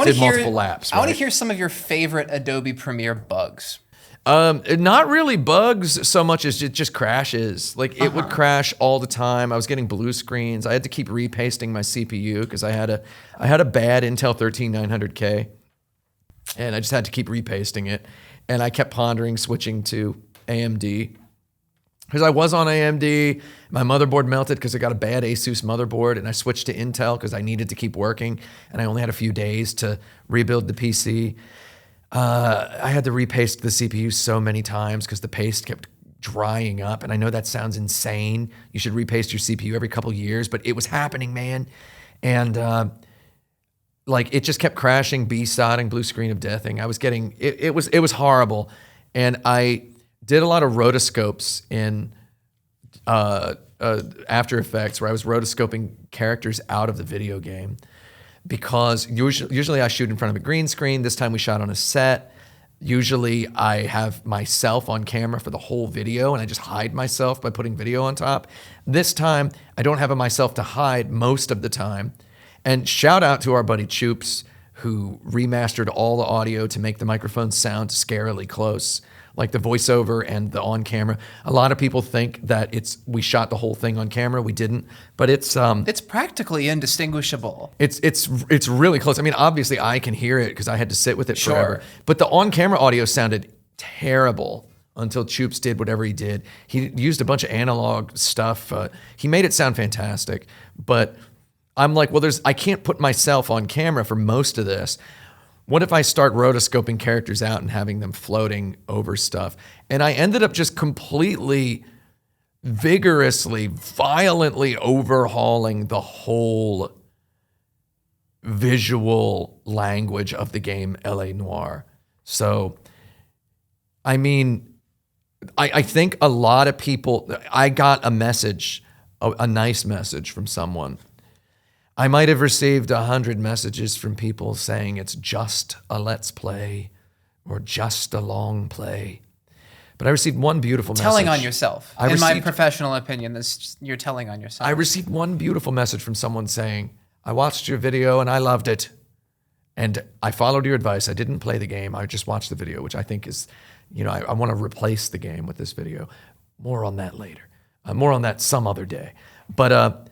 did multiple laps. I want to hear some of your favorite Adobe Premiere bugs. Not really bugs so much as it just crashes. Like it would crash all the time. I was getting blue screens. I had to keep repasting my CPU because I had a bad Intel 13900K, and I just had to keep repasting it. And I kept pondering switching to AMD because I was on AMD. My motherboard melted because I got a bad Asus motherboard, and I switched to Intel because I needed to keep working, and I only had a few days to rebuild the PC. I had to repaste the CPU so many times because the paste kept drying up. And I know that sounds insane. You should repaste your CPU every couple years, but it was happening, man. And it just kept crashing, B-sodding, blue screen of deathing. I was getting, it was horrible. And I did a lot of rotoscopes in After Effects where I was rotoscoping characters out of the video game. Because usually I shoot in front of a green screen. This time we shot on a set. Usually I have myself on camera for the whole video and I just hide myself by putting video on top. This time I don't have a myself to hide most of the time. And shout out to our buddy Choops who remastered all the audio to make the microphones sound scarily close. Like the voiceover and the on camera. A lot of people think that we shot the whole thing on camera. We didn't, but it's practically indistinguishable. It's really close. I mean, obviously I can hear it because I had to sit with it forever. But the on camera audio sounded terrible until Choops did whatever he did. He used a bunch of analog stuff. He made it sound fantastic. But I'm like, well, I can't put myself on camera for most of this. What if I start rotoscoping characters out and having them floating over stuff? And I ended up just completely, vigorously, violently overhauling the whole visual language of the game LA Noire. So, I mean, I think a lot of people, I got a message, a nice message from someone. I might have received 100 messages from people saying it's just a let's play or just a long play. But I received one beautiful message. Telling on yourself. In my received- professional opinion, you're telling on yourself. I received one beautiful message from someone saying, I watched your video and I loved it. And I followed your advice. I didn't play the game. I just watched the video, which I think is, I want to replace the game with this video. More on that later. More on that some other day. But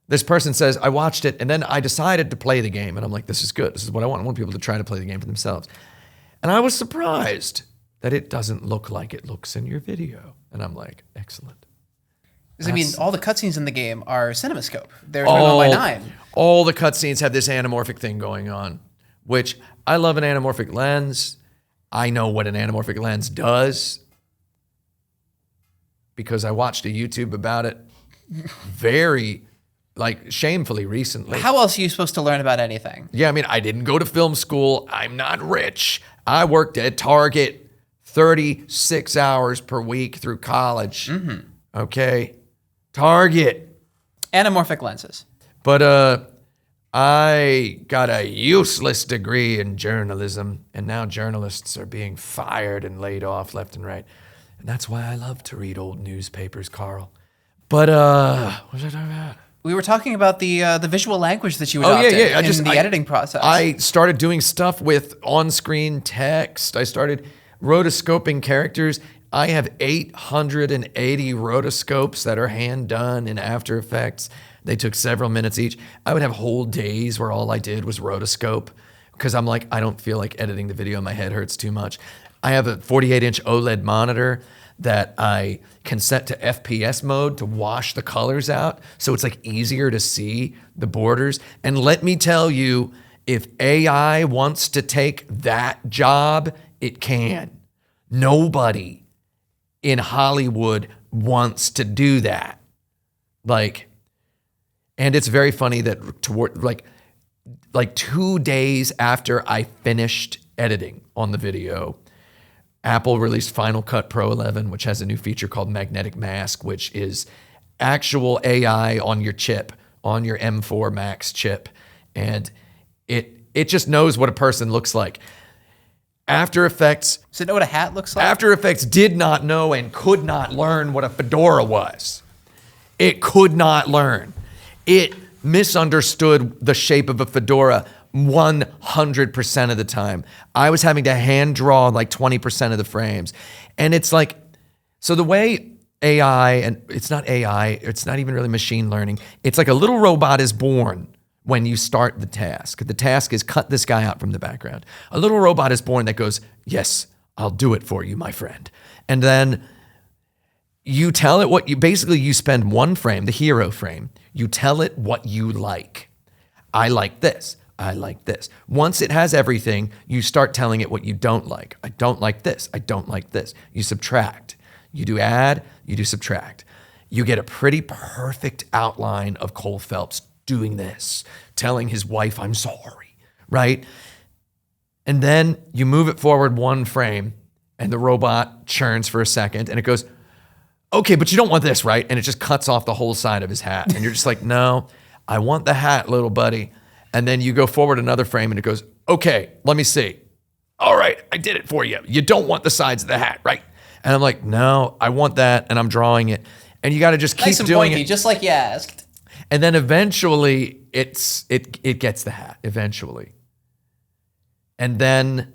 this person says, I watched it and then I decided to play the game. And I'm like, this is good. This is what I want. I want people to try to play the game for themselves. And I was surprised that it doesn't look like it looks in your video. And I'm like, excellent. Because I mean, all the cutscenes in the game are CinemaScope. They're 21x9. All the cutscenes have this anamorphic thing going on, which I love an anamorphic lens. I know what an anamorphic lens does because I watched a YouTube about it very, shamefully recently. How else are you supposed to learn about anything? Yeah, I mean, I didn't go to film school. I'm not rich. I worked at Target 36 hours per week through college. Okay? Target. Anamorphic lenses. But I got a useless degree in journalism, and now journalists are being fired and laid off left and right. And that's why I love to read old newspapers, Carl. But what was I talking about? We were talking about the visual language that you adopted in the editing process. I started doing stuff with on-screen text. I started rotoscoping characters. I have 880 rotoscopes that are hand done in After Effects. They took several minutes each. I would have whole days where all I did was rotoscope because I'm like, I don't feel like editing the video. My head hurts too much. I have a 48-inch OLED monitor that I can set to FPS mode to wash the colors out. So it's easier to see the borders. And let me tell you, if AI wants to take that job, it can. Nobody in Hollywood wants to do that. And it's very funny that toward 2 days after I finished editing on the video, Apple released Final Cut Pro 11, which has a new feature called Magnetic Mask, which is actual AI on your chip, on your M4 Max chip. And it just knows what a person looks like. After Effects. Does it know what a hat looks like? After Effects did not know and could not learn what a fedora was. It could not learn. It misunderstood the shape of a fedora 100% of the time. I was having to hand draw 20% of the frames. And it's so the way AI, and it's not AI, it's not even really machine learning. It's like a little robot is born when you start the task. The task is cut this guy out from the background. A little robot is born that goes, yes, I'll do it for you, my friend. And then you tell it you spend one frame, the hero frame, you tell it what you like. I like this. I like this. Once it has everything, you start telling it what you don't like. I don't like this. I don't like this. You subtract. You do add, you do subtract. You get a pretty perfect outline of Cole Phelps doing this, telling his wife, I'm sorry, right? And then you move it forward one frame and the robot churns for a second and it goes, okay, but you don't want this, right? And it just cuts off the whole side of his hat. And you're just like, no, I want the hat, little buddy. And then you go forward another frame and it goes, okay, let me see. All right, I did it for you. You don't want the sides of the hat, right? And I'm like, no, I want that. And I'm drawing it. And you got to just keep nice and doing pointy, it. just like you asked. And then eventually it gets the hat, eventually. And then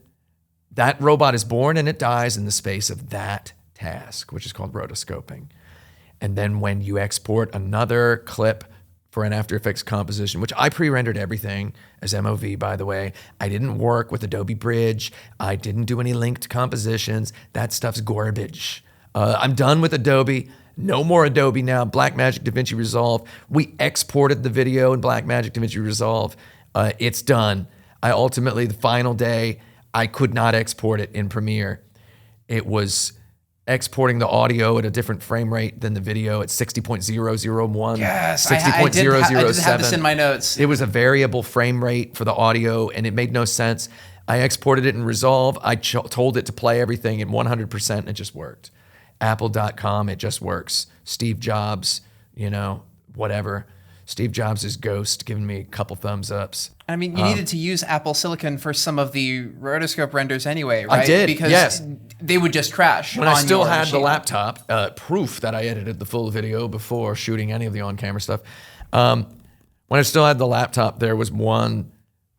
that robot is born and it dies in the space of that task, which is called rotoscoping. And then when you export another clip for an After Effects composition, which I pre-rendered everything as MOV, by the way. I didn't work with Adobe Bridge. I didn't do any linked compositions. That stuff's garbage. I'm done with Adobe. No more Adobe now. Blackmagic DaVinci Resolve. We exported the video in Blackmagic DaVinci Resolve. It's done. The final day, I could not export it in Premiere. It was exporting the audio at a different frame rate than the video at 60.001, Yes, 60.007. I did have this in my notes. It was a variable frame rate for the audio, and it made no sense. I exported it in Resolve. I told it to play everything in 100%, and it just worked. Apple.com, it just works. Steve Jobs, whatever. Steve Jobs' ghost giving me a couple thumbs ups. I mean, you needed to use Apple Silicon for some of the rotoscope renders anyway, right? I did, because yes. they would just crash. When I still your had the machine. laptop, proof that I edited the full video before shooting any of the on-camera stuff. When I still had the laptop, there was one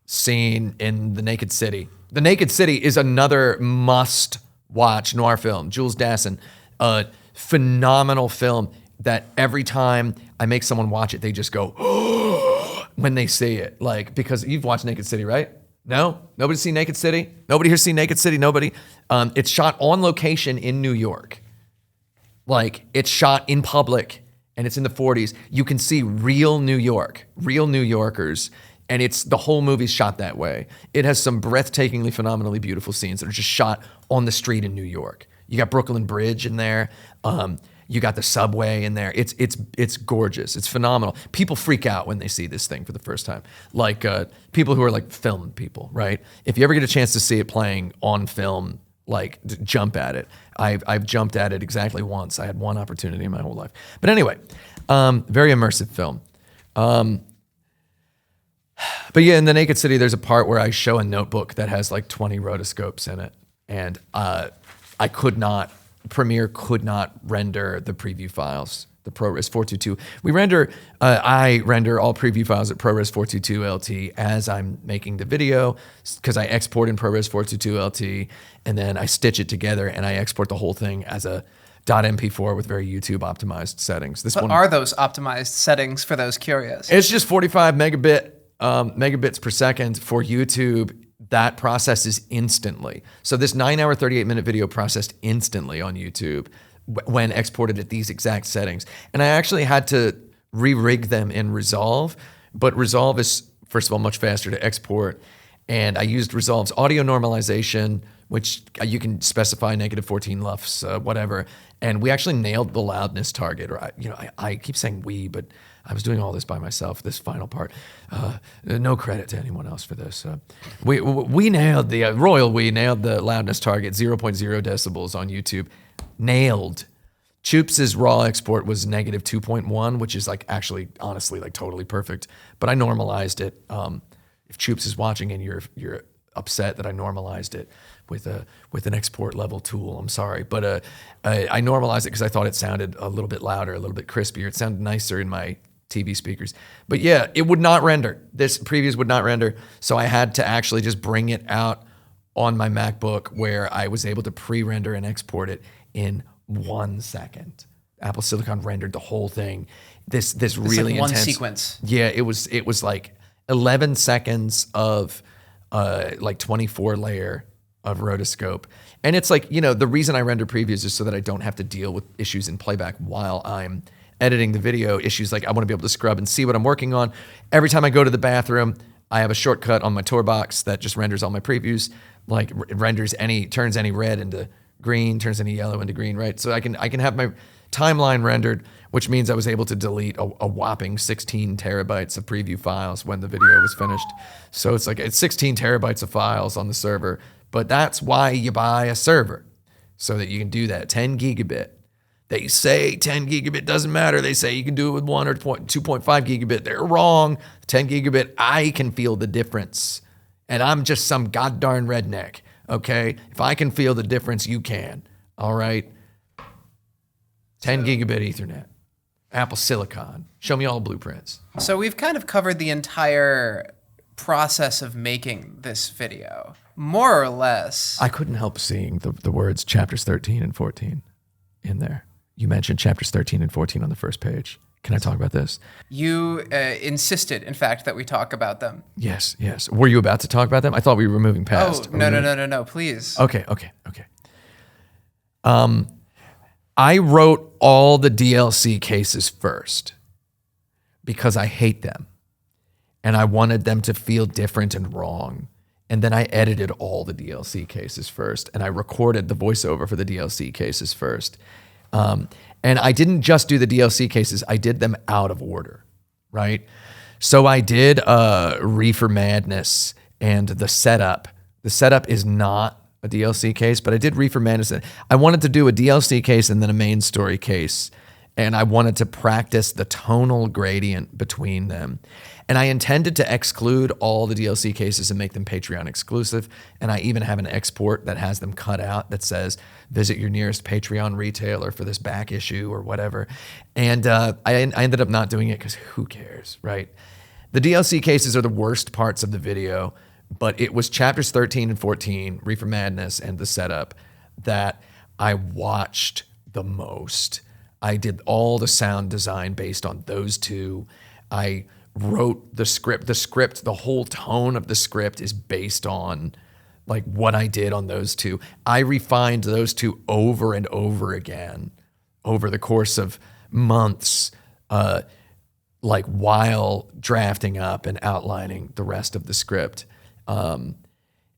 scene in The Naked City. The Naked City is another must-watch noir film. Jules Dassin, a phenomenal film that every time I make someone watch it, they just go, when they see it. Like, because you've watched Naked City, right? No? Nobody's seen Naked City? Nobody here's seen Naked City? Nobody? It's shot on location in New York. Like, it's shot in public, and it's in the 40s. You can see real New York, real New Yorkers, and the whole movie's shot that way. It has some breathtakingly, phenomenally beautiful scenes that are just shot on the street in New York. You got Brooklyn Bridge in there. You got the subway in there. It's gorgeous. It's phenomenal. People freak out when they see this thing for the first time. Like people who are like film people, right? If you ever get a chance to see it playing on film, like jump at it. I've jumped at it exactly once. I had one opportunity in my whole life. But anyway, very immersive film. But yeah, in The Naked City, there's a part where I show a notebook that has like 20 rotoscopes in it, and Premiere could not render the preview files, the ProRes 422. I render all preview files at ProRes 422 LT as I'm making the video, because I export in ProRes 422 LT, and then I stitch it together and I export the whole thing as a .mp4 with very YouTube optimized settings. What are those optimized settings for those curious? It's just 45 megabits per second for YouTube. That processes instantly. So this 9-hour, 38-minute video processed instantly on YouTube when exported at these exact settings. And I actually had to re-rig them in Resolve, but Resolve is, first of all, much faster to export. And I used Resolve's audio normalization, which you can specify -14 LUFS, whatever. And we actually nailed the loudness target. Or I keep saying we, but I was doing all this by myself, this final part. No credit to anyone else for this. We nailed the nailed the loudness target, 0.0 decibels on YouTube. Nailed. Choops' raw export was -2.1, which is like actually, honestly, like totally perfect. But I normalized it. If Choops is watching and you're upset that I normalized it with an export level tool, I'm sorry. But I normalized it because I thought it sounded a little bit louder, a little bit crispier. It sounded nicer in my TV speakers. But yeah, it would not render. This previews would not render. So I had to actually just bring it out on my MacBook, where I was able to pre-render and export it in 1 second. Apple Silicon rendered the whole thing. This really like one intense sequence. Yeah, it was like 11 seconds of like 24 layer of rotoscope. And it's like, the reason I render previews is so that I don't have to deal with issues in playback while I'm editing the video. Issues like I want to be able to scrub and see what I'm working on. Every time I go to the bathroom, I have a shortcut on my tour box that just renders all my previews, like turns any red into green, turns any yellow into green, right? So I can have my timeline rendered, which means I was able to delete a whopping 16 terabytes of preview files when the video was finished. So it's 16 terabytes of files on the server, but that's why you buy a server, so that you can do that. 10 gigabit. They say 10 gigabit doesn't matter. They say you can do it with 1 or 2.5 gigabit. They're wrong. 10 gigabit, I can feel the difference. And I'm just some goddarn redneck, okay? If I can feel the difference, you can, all right? 10 gigabit Ethernet. Apple Silicon. Show me all the blueprints. So we've kind of covered the entire process of making this video, more or less. I couldn't help seeing the words chapters 13 and 14 in there. You mentioned chapters 13 and 14 on the first page. Can I talk about this? You insisted, in fact, that we talk about them. Yes. Were you about to talk about them? I thought we were moving past. Oh, no, please. Okay. I wrote all the DLC cases first because I hate them. And I wanted them to feel different and wrong. And then I edited all the DLC cases first, and I recorded the voiceover for the DLC cases first. And I didn't just do the DLC cases, I did them out of order, right? So I did Reefer Madness and the setup. The setup is not a DLC case, but I did Reefer Madness. I wanted to do a DLC case and then a main story case, and I wanted to practice the tonal gradient between them. And I intended to exclude all the DLC cases and make them Patreon exclusive. And I even have an export that has them cut out that says, visit your nearest Patreon retailer for this back issue or whatever. And I ended up not doing it because who cares, right? The DLC cases are the worst parts of the video, but it was chapters 13 and 14, Reefer Madness and the setup, that I watched the most. I did all the sound design based on those two. I wrote the script. The whole tone of the script is based on like what I did on those two. I refined those two over and over again over the course of months, like while drafting up and outlining the rest of the script. And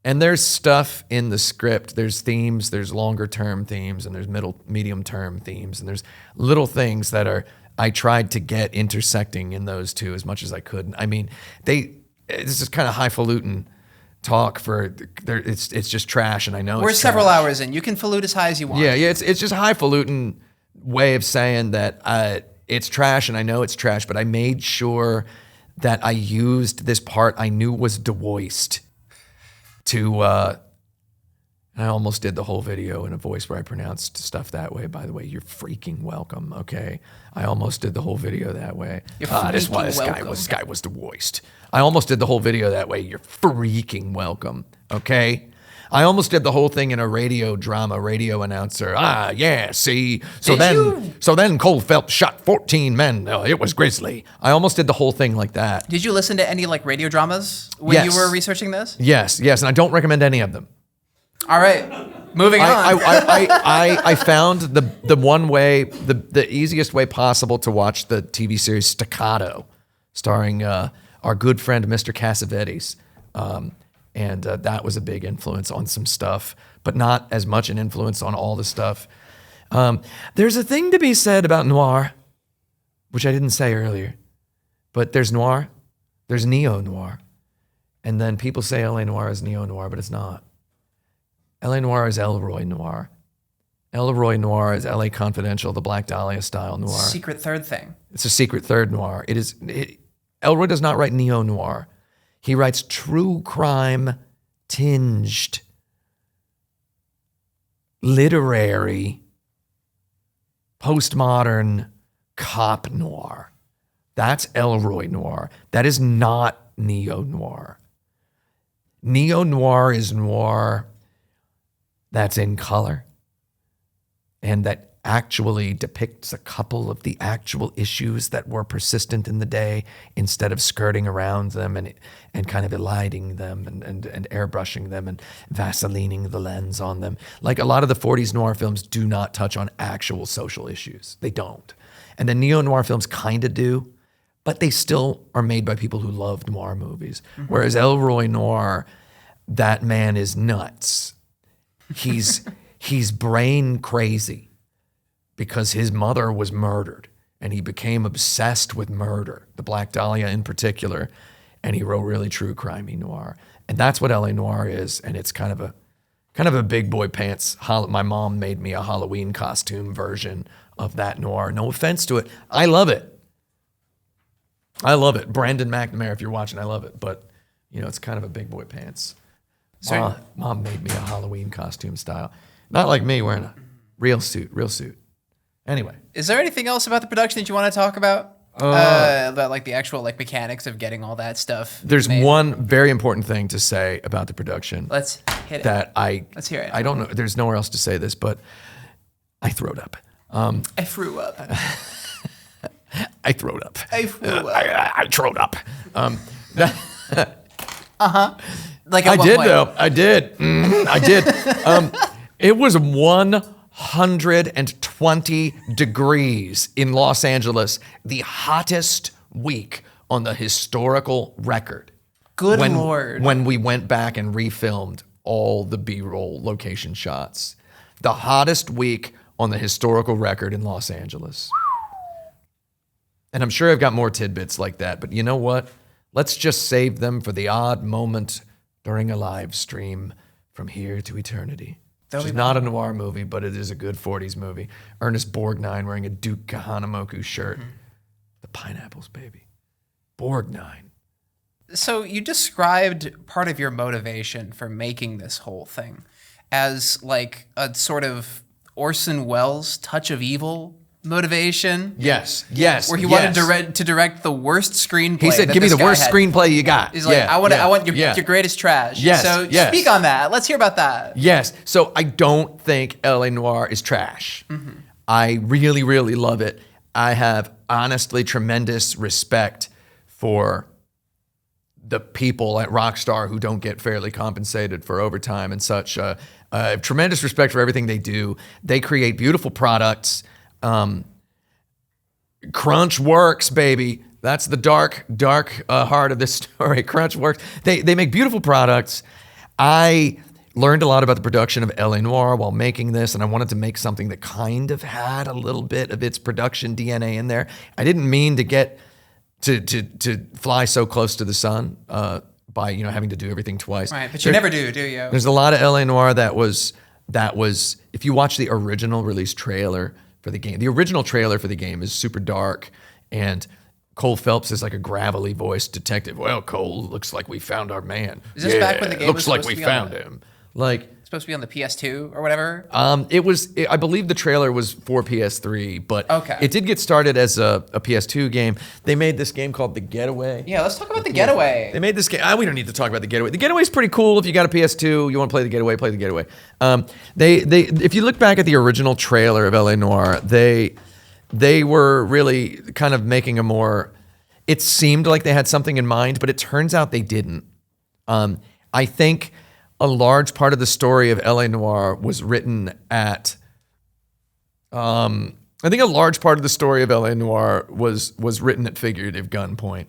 there's stuff in the script. There's themes, there's longer term themes, and there's medium term themes, and there's little things that I tried to get intersecting in those two as much as I could. I mean, this is kind of highfalutin talk it's just trash, and I know We're several hours in. You can falute as high as you want. Yeah, it's just a highfalutin way of saying that it's trash, and I know it's trash, but I made sure that I used this part I knew was devoiced to, I almost did the whole video in a voice where I pronounced stuff that way. By the way, you're freaking welcome, okay? I almost did the whole video that way. This guy was devoiced. I almost did the whole video that way. You're freaking welcome, okay? I almost did the whole thing in a radio announcer. Yeah, see. So then Cole Phelps shot 14 men. Oh, it was grisly. I almost did the whole thing like that. Did you listen to any like radio dramas when you were researching this? Yes, and I don't recommend any of them. All right, moving on. I found the one way, the easiest way possible to watch the TV series Staccato, starring our good friend Mr. Cassavetes. And that was a big influence on some stuff, but not as much an influence on all the stuff. There's a thing to be said about noir, which I didn't say earlier, but there's noir, there's neo-noir, and then people say L.A. Noire is neo-noir, but it's not. L.A. Noire is Elroy Noir. Elroy Noir is L.A. Confidential, the Black Dahlia style noir. Secret third thing. It's a secret third noir. Elroy does not write neo-noir. He writes true crime tinged, literary, postmodern cop noir. That's Elroy Noir. That is not neo-noir. Neo-noir is noir that's in color and that actually depicts a couple of the actual issues that were persistent in the day instead of skirting around them and kind of eliding them and airbrushing them and vaselining the lens on them. Like a lot of the 40s noir films do not touch on actual social issues. They don't. And the neo-noir films kind of do, but they still are made by people who love noir movies. Mm-hmm. Whereas Elroy Noir, that man is nuts. He's brain crazy because his mother was murdered and he became obsessed with murder, the Black Dahlia in particular, and he wrote really true crimey noir. And that's what L.A. Noire is, and it's kind of a big boy pants. My mom made me a Halloween costume version of that noir. No offense to it. I love it. Brandon McNamara, if you're watching, I love it. But, it's kind of a big boy pants. Mom made me a Halloween costume style. Not like me wearing a real suit. Anyway. Is there anything else about the production that you want to talk about? About like the actual like mechanics of getting all that stuff There's made? one very important thing to say about the production. Let's hit it. Let's hear it. I don't know. There's nowhere else to say this, but I throwed up. I threw up. I throwed up. I threw up. I throwed up. Like I did though. I did. I did. It was 120 degrees in Los Angeles, the hottest week on the historical record. Good Lord. When we went back and refilmed all the B-roll location shots. The hottest week on the historical record in Los Angeles. And I'm sure I've got more tidbits like that, but you know what? Let's just save them for the odd moment during a live stream from here to eternity. Which is not a noir movie, but it is a good 40s movie. Ernest Borgnine wearing a Duke Kahanamoku shirt. The pineapples, baby. Borgnine. So you described part of your motivation for making this whole thing as like a sort of Orson Welles touch of evil motivation. Yes. Where he wanted to direct the worst screenplay. He said, "Give me the worst screenplay you got." He's like, I want your greatest trash. Yes, So yes. speak on that. Let's hear about that. Yes. So I don't think LA Noire is trash. I really, really love it. I have honestly tremendous respect for the people at Rockstar who don't get fairly compensated for overtime and such. I have tremendous respect for everything they do. They create beautiful products. Crunch works, baby. That's the dark heart of this story. Crunch works. They make beautiful products. I learned a lot about the production of LA Noire while making this, and I wanted to make something that kind of had a little bit of its production DNA in there. I didn't mean to get to fly so close to the sun by having to do everything twice. Right, but you never do you? There's a lot of LA Noire that was if you watch the original release trailer for the game, the original trailer for the game is super dark, and Cole Phelps is like a gravelly voiced detective. Well, Cole, looks like we found our man. Is this back when the game looks was like supposed we to be on found him? Like supposed to be on the PS2 or whatever? I believe the trailer was for PS3, but Okay. it did get started as a PS2 game. They made this game called The Getaway. Yeah, let's talk about The Getaway. They made this game. We don't need to talk about The Getaway. The Getaway is pretty cool. If you got a PS2, you want to play The Getaway, play The Getaway. If you look back at the original trailer of LA Noire, they were really kind of making a more. It seemed like they had something in mind, but it turns out they didn't. I think a large part of the story of LA Noire was written at. I think a large part of the story of LA Noire was written at figurative gunpoint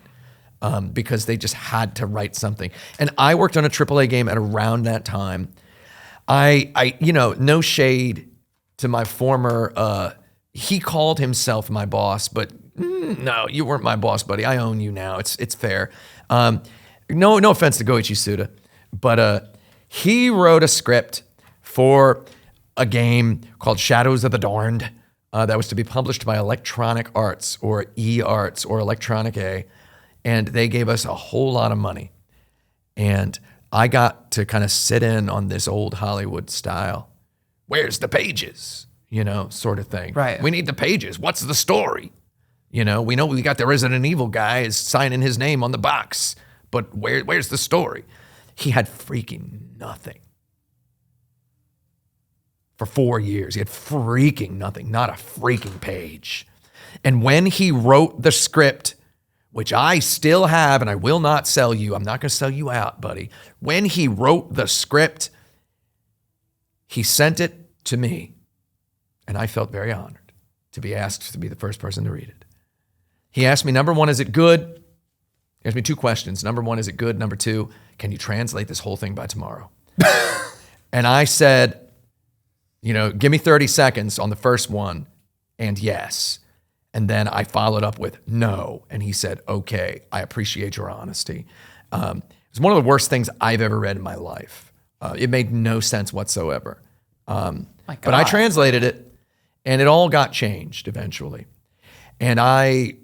because they just had to write something. And I worked on a AAA game at around that time. I no shade to my former. He called himself my boss, but no, you weren't my boss, buddy. I own you now. It's fair. No offense to Goichi Suda, but he wrote a script for a game called Shadows of the Darned that was to be published by Electronic Arts or E-Arts or Electronic A, and they gave us a whole lot of money. And I got to kind of sit in on this old Hollywood style. Where's the pages? Sort of thing. Right. We need the pages. What's the story? We know we got the Resident Evil guy is signing his name on the box, but where's the story? He had freaking nothing. For 4 years, he had freaking nothing, not a freaking page. And when he wrote the script, which I still have and I will not sell you, I'm not going to sell you out, buddy. When he wrote the script, he sent it to me, and I felt very honored to be asked to be the first person to read it. He asked me, number one, is it good? He asked me 2 questions. Number 1, is it good? Number 2, can you translate this whole thing by tomorrow? And I said, give me 30 seconds on the first one, and yes. And then I followed up with no. And he said, okay, I appreciate your honesty. It was one of the worst things I've ever read in my life. It made no sense whatsoever. But I translated it, and it all got changed eventually. And I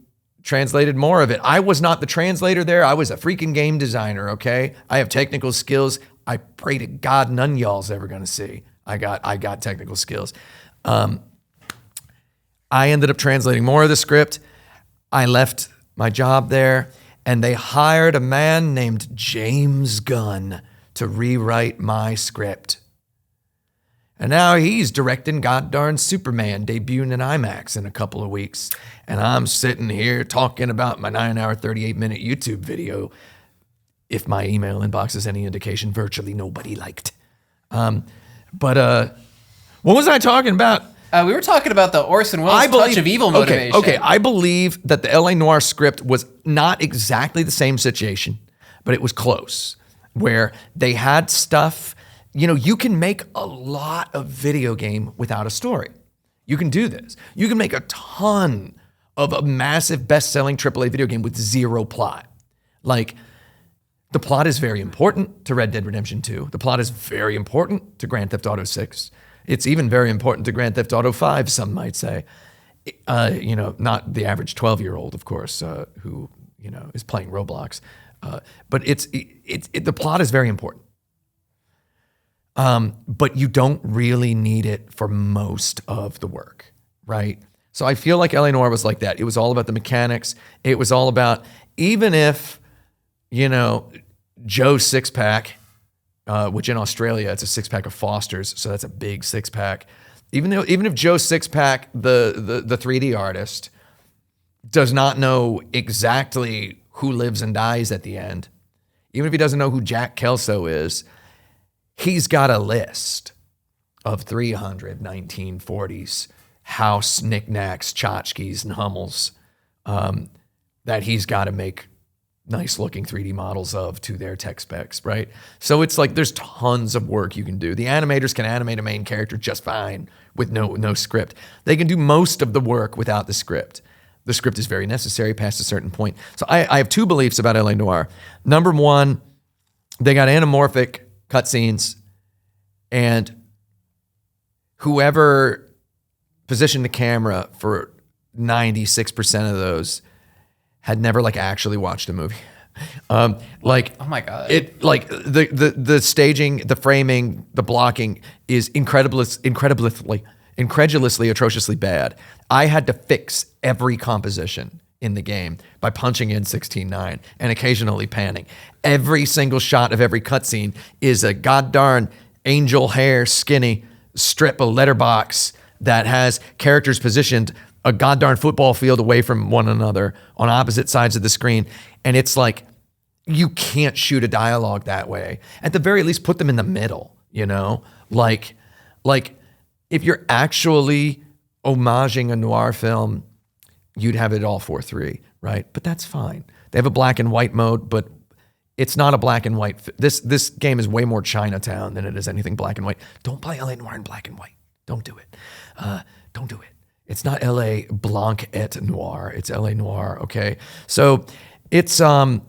translated more of it. I was not the translator there. I was a freaking game designer, okay? I have technical skills. I pray to God none of y'all's ever gonna see. I got technical skills. I ended up translating more of the script. I left my job there, and they hired a man named James Gunn to rewrite my script. And now he's directing goddarn Superman, debuting in IMAX in a couple of weeks. And I'm sitting here talking about my 9-hour, 38-minute YouTube video. If my email inbox is any indication, virtually nobody liked. What was I talking about? We were talking about the Orson Welles touch of evil motivation. Okay, I believe that the LA Noire script was not exactly the same situation. but it was close, where they had stuff. You can make a lot of video game without a story. You can do this. You can make a ton of a massive best-selling AAA video game with zero plot. Like, the plot is very important to Red Dead Redemption 2. The plot is very important to Grand Theft Auto 6. It's even very important to Grand Theft Auto 5, some might say. Not the average 12-year-old, of course, who, is playing Roblox. But the plot is very important. But you don't really need it for most of the work, right? So I feel like LA Noire was like that. It was all about the mechanics. It was all about, even if, Joe's six-pack, which in Australia, it's a six-pack of Foster's, so that's a big six-pack. Even if Joe's six-pack, the 3D artist, does not know exactly who lives and dies at the end, even if he doesn't know who Jack Kelso is, he's got a list of 300 1940s house knickknacks, tchotchkes, and Hummels that he's got to make nice-looking 3D models of to their tech specs, right? So it's like there's tons of work you can do. The animators can animate a main character just fine with no script. They can do most of the work without the script. The script is very necessary past a certain point. So I have two beliefs about LA Noire. Number one, they got anamorphic cutscenes, and whoever positioned the camera for 96% of those had never like actually watched a movie. Oh my God. It like the staging, the framing, the blocking is incredulously, atrociously bad. I had to fix every composition in the game by punching in 16:9 and occasionally panning. Every single shot of every cutscene is a goddarn angel hair skinny strip of letterbox that has characters positioned a goddarn football field away from one another on opposite sides of the screen. And it's like, you can't shoot a dialogue that way. At the very least, put them in the middle, Like if you're actually homaging a noir film, you'd have it all 4:3, right? But that's fine. They have a black and white mode, but it's not a black and white. This game is way more Chinatown than it is anything black and white. Don't play LA Noire in black and white. Don't do it. Don't do it. It's not LA Blanc et Noir. It's LA Noire. Okay. So it's what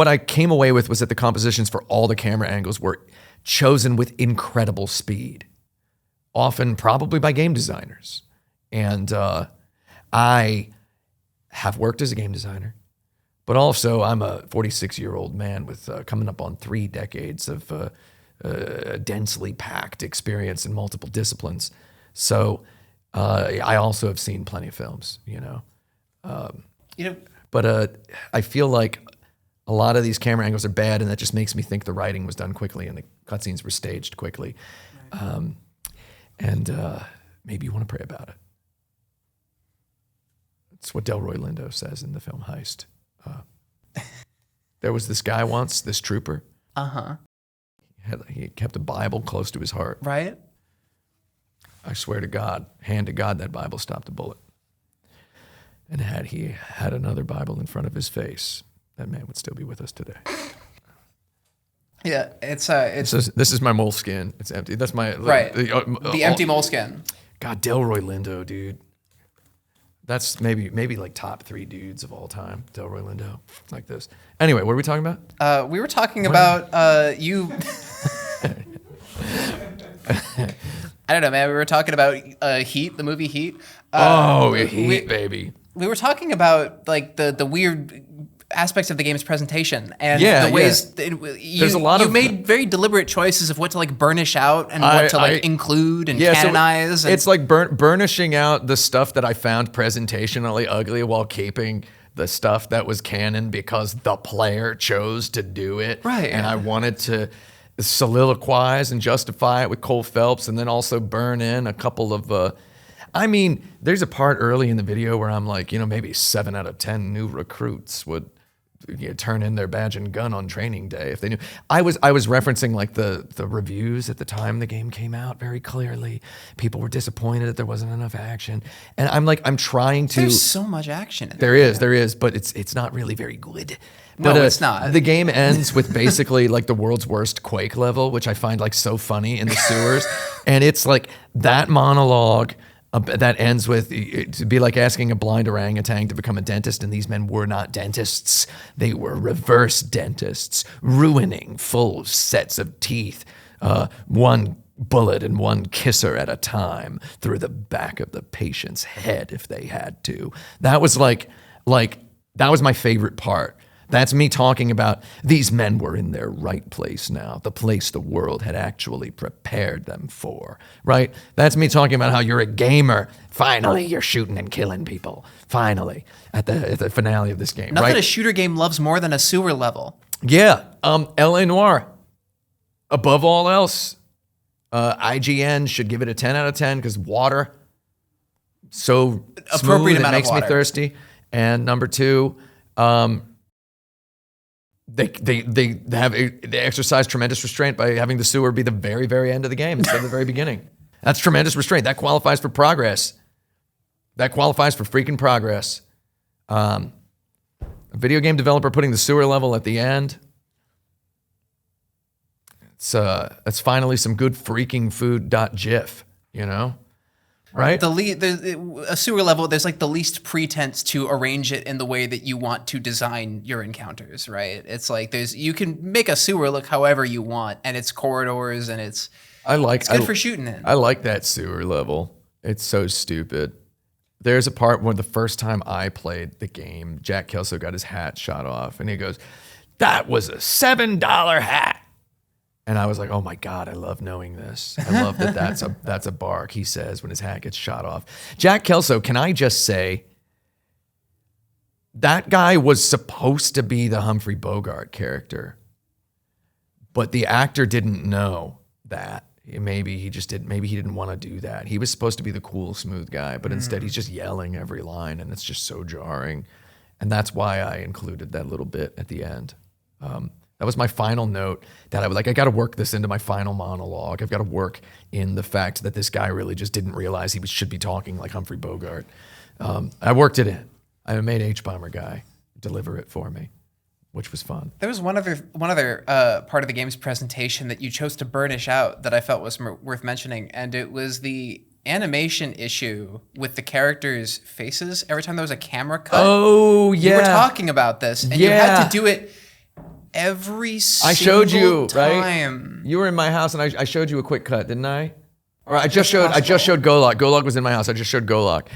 I came away with was that the compositions for all the camera angles were chosen with incredible speed, often probably by game designers. And I have worked as a game designer, but also I'm a 46-year-old man with coming up on 3 decades of densely packed experience in multiple disciplines. So I also have seen plenty of films, But I feel like a lot of these camera angles are bad, and that just makes me think the writing was done quickly and the cutscenes were staged quickly. Maybe you want to pray about it. It's what Delroy Lindo says in the film Heist. There was this guy once, this trooper. Uh-huh. He kept a Bible close to his heart. Right? I swear to God, hand to God, that Bible stopped a bullet. And had he had another Bible in front of his face, that man would still be with us today. Yeah, it's This is my moleskin. It's empty. That's my right. The empty moleskin. God, Delroy Lindo, dude. That's maybe like top 3 dudes of all time. Delroy Lindo, like this. Anyway, what are we talking about? We were talking about you. I don't know, man. We were talking about Heat, the movie Heat. Heat, baby. We were talking about like the weird aspects of the game's presentation and the ways that you made very deliberate choices of what to like burnish out and what to include and canonize. So it's like burnishing out the stuff that I found presentationally ugly while keeping the stuff that was canon because the player chose to do it. Right. And I wanted to soliloquize and justify it with Cole Phelps and then also burn in a couple of there's a part early in the video where I'm like, maybe 7 out of 10 new recruits would turn in their badge and gun on training day if they knew. I was referencing like the reviews at the time the game came out very clearly. People were disappointed that there wasn't enough action, and I'm trying to. There's so much action. There is, but it's not really very good. No, But, it's not. The game ends with basically like the world's worst Quake level, which I find like so funny in the sewers, and it's like that monologue. That ends with to be like asking a blind orangutan to become a dentist, and these men were not dentists. They were reverse dentists, ruining full sets of teeth, one bullet and one kisser at a time through the back of the patient's head if they had to. That was like that was my favorite part. That's me talking about these men were in their right place now, the place the world had actually prepared them for, right? That's me talking about how you're a gamer. Finally, you're shooting and killing people. Finally, at the finale of this game, Nothing right? a shooter game loves more than a sewer level. Yeah, LA Noire, above all else, IGN should give it a 10 out of 10 because water, so Appropriate smooth, it amount of makes me water. thirsty. And number two, they exercise tremendous restraint by having the sewer be the very, very end of the game instead of the very beginning. That's tremendous restraint. That qualifies for progress. That qualifies for freaking progress. A video game developer putting the sewer level at the end. It's finally some good freaking food.gif, you know? Right? A sewer level, there's like the least pretense to arrange it in the way that you want to design your encounters, right? It's like you can make a sewer look however you want, and it's corridors and it's good for shooting in. I like that sewer level. It's so stupid. There's a part where the first time I played the game, Jack Kelso got his hat shot off, and he goes, "That was a $7 hat." And I was like, oh my God, I love knowing this. I love that that's a bark, he says when his hat gets shot off. Jack Kelso, can I just say, that guy was supposed to be the Humphrey Bogart character, but the actor didn't know that. Maybe he didn't want to do that. He was supposed to be the cool, smooth guy, but instead he's just yelling every line, and it's just so jarring. And that's why I included that little bit at the end. That was my final note that I got to work this into my final monologue. I've got to work in the fact that this guy really just didn't realize he should be talking like Humphrey Bogart. I worked it in. I made H-Bomber guy deliver it for me, which was fun. There was one other part of the game's presentation that you chose to burnish out that I felt was worth mentioning, and it was the animation issue with the characters' faces every time there was a camera cut. Oh, yeah. You were talking about this, and you had to do it every single time. You were in my house, and I showed you a quick cut, didn't I? Or I just showed Golok. Golok was in my house. I just showed Golok.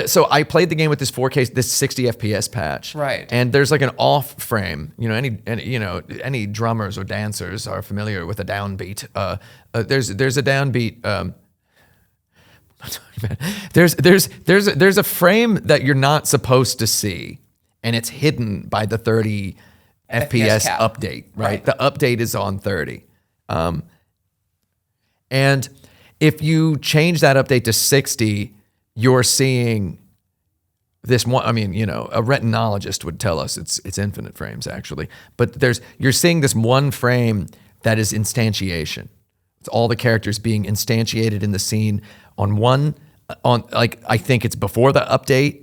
So I played the game with this 4K, this 60 FPS patch, right? And there's like an off frame. You know, any drummers or dancers are familiar with a downbeat. There's a downbeat. There's a frame that you're not supposed to see, and it's hidden by the 30 FPS update, right? The update is on 30. And if you change that update to 60, you're seeing this one. I mean, a retinologist would tell us it's infinite frames actually, but you're seeing this one frame that is instantiation. It's all the characters being instantiated in the scene I think it's before the update.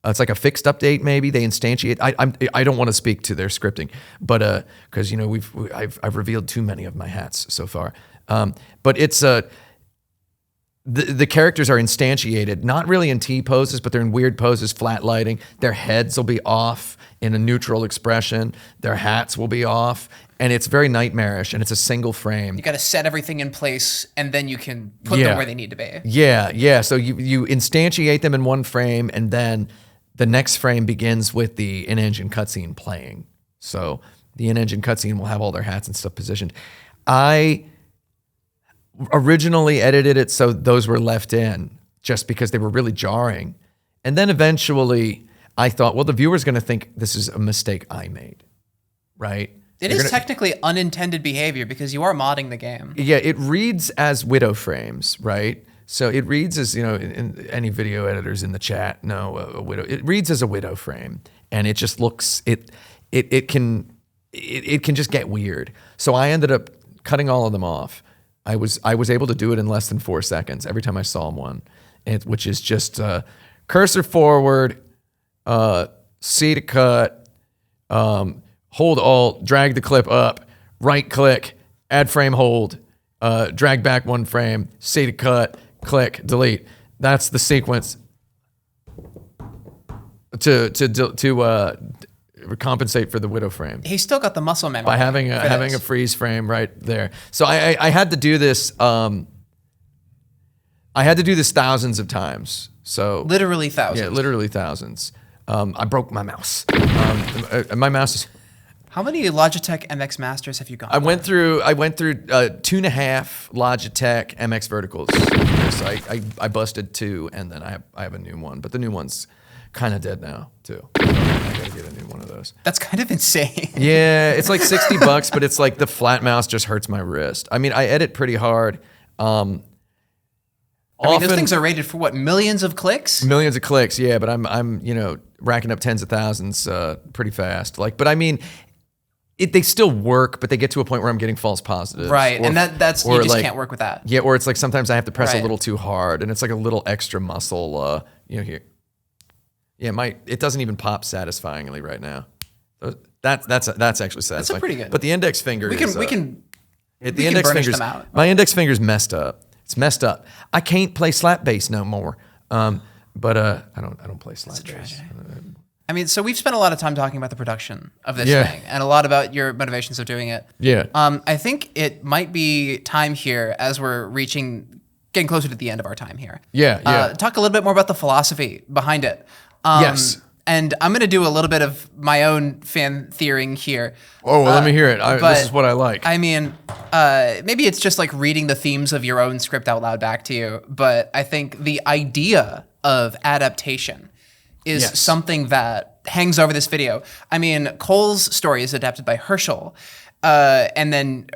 It's like a fixed update, maybe they instantiate. I don't want to speak to their scripting, but because I've revealed too many of my hats so far. But it's the characters are instantiated, not really in T poses, but they're in weird poses, flat lighting. Their heads will be off in a neutral expression. Their hats will be off, and it's very nightmarish. And it's a single frame. You got to set everything in place, and then you can put them where they need to be. Yeah. So you instantiate them in one frame, and then the next frame begins with the in-engine cutscene playing. So the in-engine cutscene will have all their hats and stuff positioned. I originally edited it so those were left in just because they were really jarring. And then eventually I thought, well, the viewer's going to think this is a mistake I made, right? It is technically unintended behavior because you are modding the game. Yeah, it reads as widow frames, right? So it reads as, in any video editors in the chat know a widow. It reads as a widow frame, and it just looks it can just get weird. So I ended up cutting all of them off. I was able to do it in less than 4 seconds every time I saw one, which is just cursor forward, C to cut, hold Alt, drag the clip up, right click, add frame hold, drag back 1 frame, C to cut, click, delete. That's the sequence to compensate for the widow frame He's still got the muscle memory by having a freeze frame right there. So I had to do this. I had to do this thousands of times. So literally thousands. Yeah, literally thousands. I broke my mouse. My mouse is. How many Logitech MX Masters have you gone? I went through 2.5 Logitech MX verticals. So I busted 2, and then I have a new one, but the new one's kind of dead now too. I gotta get a new one of those. That's kind of insane. Yeah, it's like $60, but it's like the flat mouse just hurts my wrist. I mean, I edit pretty hard. I mean, those things are rated for what, millions of clicks? Millions of clicks, yeah, but I'm racking up tens of thousands pretty fast. But I mean, they still work, but they get to a point where I'm getting false positives. Right, and that's you just can't work with that. Yeah, or it's like sometimes I have to press Right. a little too hard, and it's like a little extra muscle, here. Yeah, it doesn't even pop satisfyingly right now. That's actually satisfying. pretty good. But the index finger We can burnish them out. My index finger's messed up. It's messed up. I can't play slap bass no more. But I don't play slap bass. I mean, so we've spent a lot of time talking about the production of this Yeah. thing and a lot about your motivations of doing it. Yeah. I think it might be time here as we're getting closer to the end of our time here. Yeah. Talk a little bit more about the philosophy behind it. Yes. And I'm going to do a little bit of my own fan theorying here. Oh, well, let me hear it. but This is what I like. I mean, maybe it's just like reading the themes of your own script out loud back to you. But I think the idea of adaptation is Yes. something that hangs over this video. I mean, Cole's story is adapted by Herschel. And then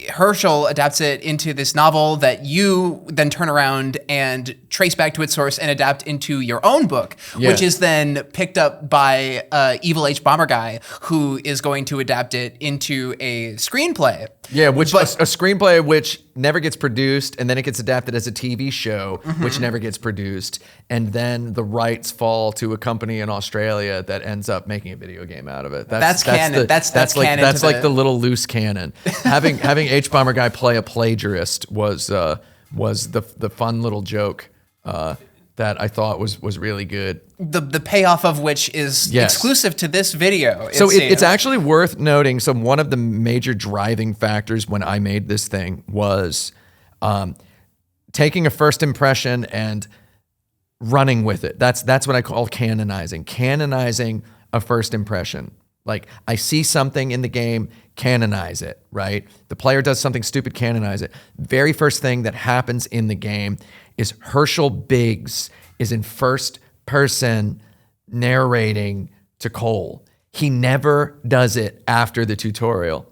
Herschel adapts it into this novel that you then turn around and trace back to its source and adapt into your own book, Yeah. which is then picked up by Evil H. Bomber Guy, who is going to adapt it into a screenplay. Yeah, which a screenplay which never gets produced, and then it gets adapted as a TV show, which never gets produced, and then the rights fall to a company in Australia that ends up making a video game out of it. That's canon. That's canon That's to like the- the little loose canon. having H Bomber Guy play a plagiarist was the fun little joke that I thought was really good. The payoff of which is Yes. exclusive to this video. So it's seems. actually worth noting. So one of the major driving factors when I made this thing was taking a first impression and running with it. That's what I call canonizing. Canonizing a first impression. Like, I see something in the game, canonize it, right? The player does something stupid, canonize it. Very first thing that happens in the game is Herschel Biggs is in first person narrating to Cole. He never does it after the tutorial.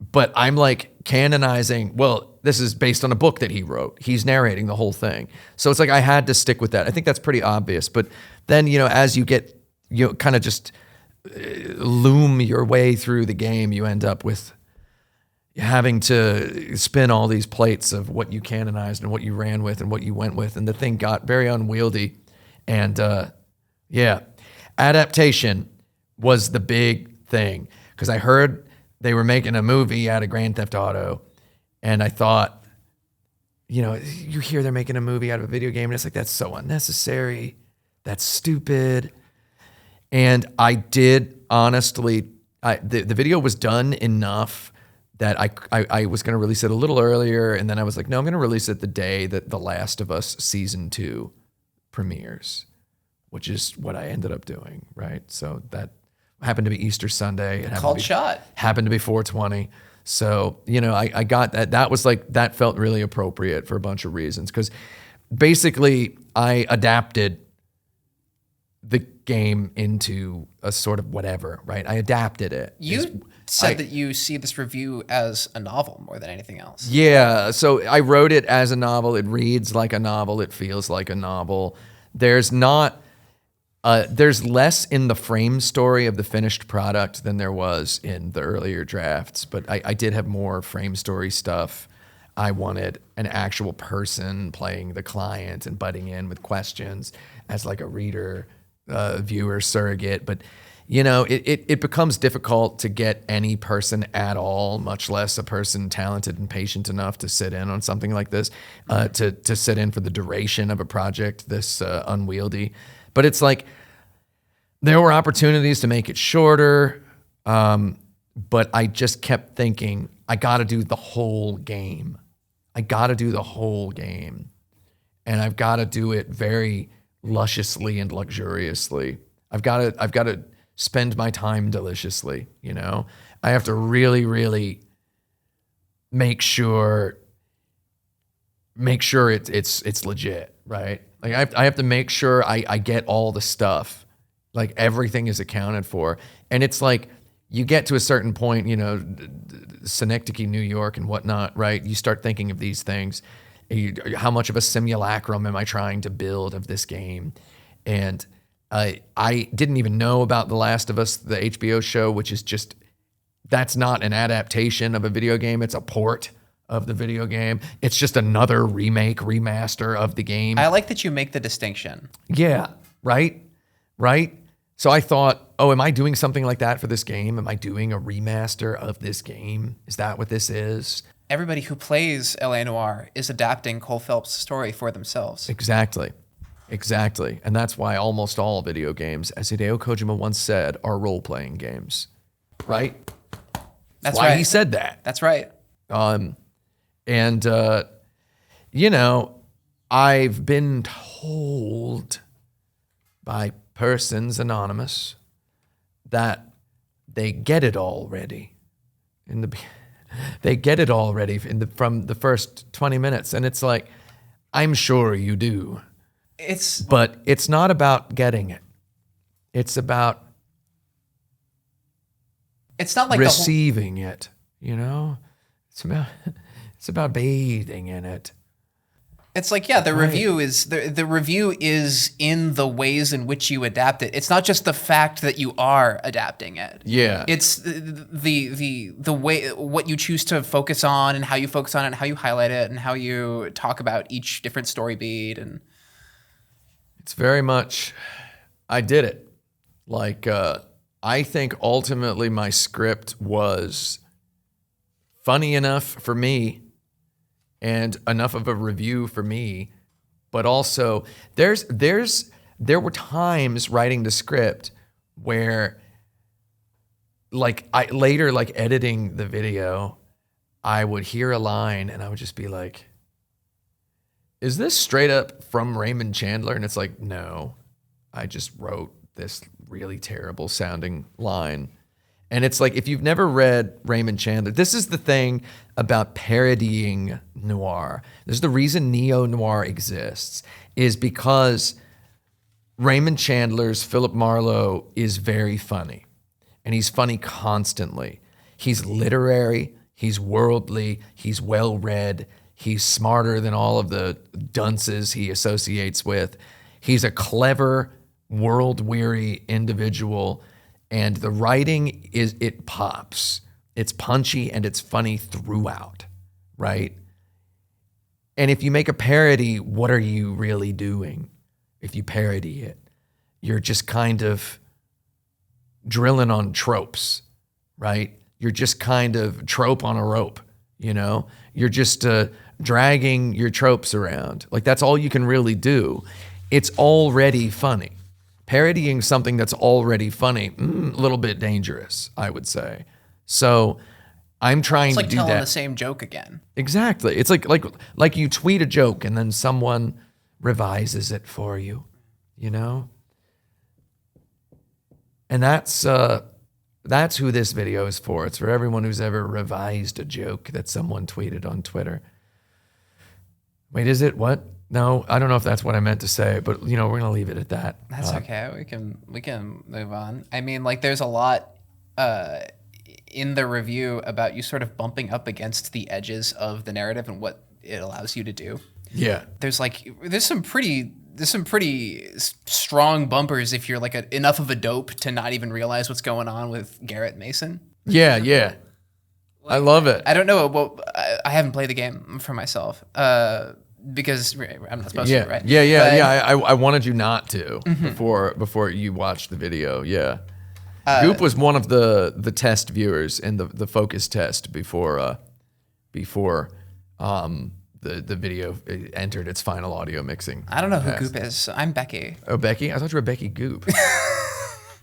But I'm like canonizing, well, this is based on a book that he wrote. He's narrating the whole thing. So it's like I had to stick with that. I think that's pretty obvious. But then, as you get, kind of just loom your way through the game, you end up with having to spin all these plates of what you canonized and what you ran with and what you went with. And the thing got very unwieldy. And adaptation was the big thing. Because I heard they were making a movie out of Grand Theft Auto. And I thought, you hear they're making a movie out of a video game, and it's like, that's so unnecessary. That's stupid. And I did, honestly, the video was done enough that I was going to release it a little earlier. And then I was like, no, I'm going to release it the day that The Last of Us Season 2 premieres, which is what I ended up doing, right? So that happened to be Easter Sunday. Happened to be 420. So, I got that. That was like, that felt really appropriate for a bunch of reasons. Because basically, I adapted the game into a sort of whatever, right? I adapted it. said that you see this review as a novel more than anything else. Yeah, so I wrote it as a novel. It reads like a novel. It feels like a novel. There's less in the frame story of the finished product than there was in the earlier drafts, but I did have more frame story stuff. I wanted an actual person playing the client and butting in with questions as like a reader, viewer surrogate. But, you know, it becomes difficult to get any person at all, much less a person talented and patient enough to sit in on something like this, to sit in for the duration of a project this unwieldy. But it's like there were opportunities to make it shorter, but I just kept thinking, I got to do the whole game. And I've got to do it very lusciously and luxuriously. I've got to spend my time deliciously, you know? I have to really, really make sure it's legit, right? Like I have to make sure I get all the stuff. Like everything is accounted for. And it's like you get to a certain point, you know, Synecdoche, New York and whatnot, right? You start thinking of these things. How much of a simulacrum am I trying to build of this game? And I didn't even know about The Last of Us, the HBO show, which is just, that's not an adaptation of a video game. It's a port of the video game. It's just another remaster of the game. I like that you make the distinction. Yeah, right? So I thought, oh, am I doing something like that for this game? Am I doing a remaster of this game? Is that what this is? Everybody who plays L.A. Noire is adapting Cole Phelps' story for themselves. Exactly. And that's why almost all video games, as Hideo Kojima once said, are role-playing games. Right? That's why right. he said that. That's right. You know, I've been told by persons anonymous that they get it already from the first 20 minutes. And it's like, I'm sure you do. But it's not about getting it. It's about not like receiving it, you know? It's about bathing in it. It's like, yeah, the review is the review is in the ways in which you adapt it. It's not just the fact that you are adapting it. Yeah. It's the way, what you choose to focus on and how you focus on it and how you highlight it and how you talk about each different story beat. And it's very much, I did it. Like, I think ultimately my script was funny enough for me and enough of a review for me, but also there were times writing the script where, like, later editing the video, I would hear a line and I would just be like, is this straight up from Raymond Chandler? And it's like, no, I just wrote this really terrible sounding line. And it's like, if you've never read Raymond Chandler, this is the thing about parodying noir. This is the reason neo-noir exists, is because Raymond Chandler's Philip Marlowe is very funny. And he's funny constantly. He's literary, he's worldly, he's well-read, he's smarter than all of the dunces he associates with. He's a clever, world-weary individual. And the writing it pops. It's punchy and it's funny throughout, right? And if you make a parody, what are you really doing? If you parody it, you're just kind of drilling on tropes, right? You're just kind of trope on a rope, you know? You're just dragging your tropes around. Like, that's all you can really do. It's already funny. Parodying something that's already funny, a little bit dangerous, I would say. So I'm trying to do that. It's like telling the same joke again. Exactly. It's like you tweet a joke and then someone revises it for you, you know? And that's who this video is for. It's for everyone who's ever revised a joke that someone tweeted on Twitter. Wait, is it what? No, I don't know if that's what I meant to say, but you know, we're gonna leave it at that. That's okay. We can move on. I mean, like, there's a lot in the review about you sort of bumping up against the edges of the narrative and what it allows you to do. Yeah. There's some pretty strong bumpers if you're like enough of a dope to not even realize what's going on with Garrett Mason. Yeah, yeah. I love it. I don't know. Well, I haven't played the game for myself because I'm not supposed Yeah, to, right? I wanted you not to before you watched the video. Yeah. Goop was one of the test viewers in the focus test before the video entered its final audio mixing. I don't know who Goop is. I'm Becky. Oh, Becky? I thought you were Becky Goop.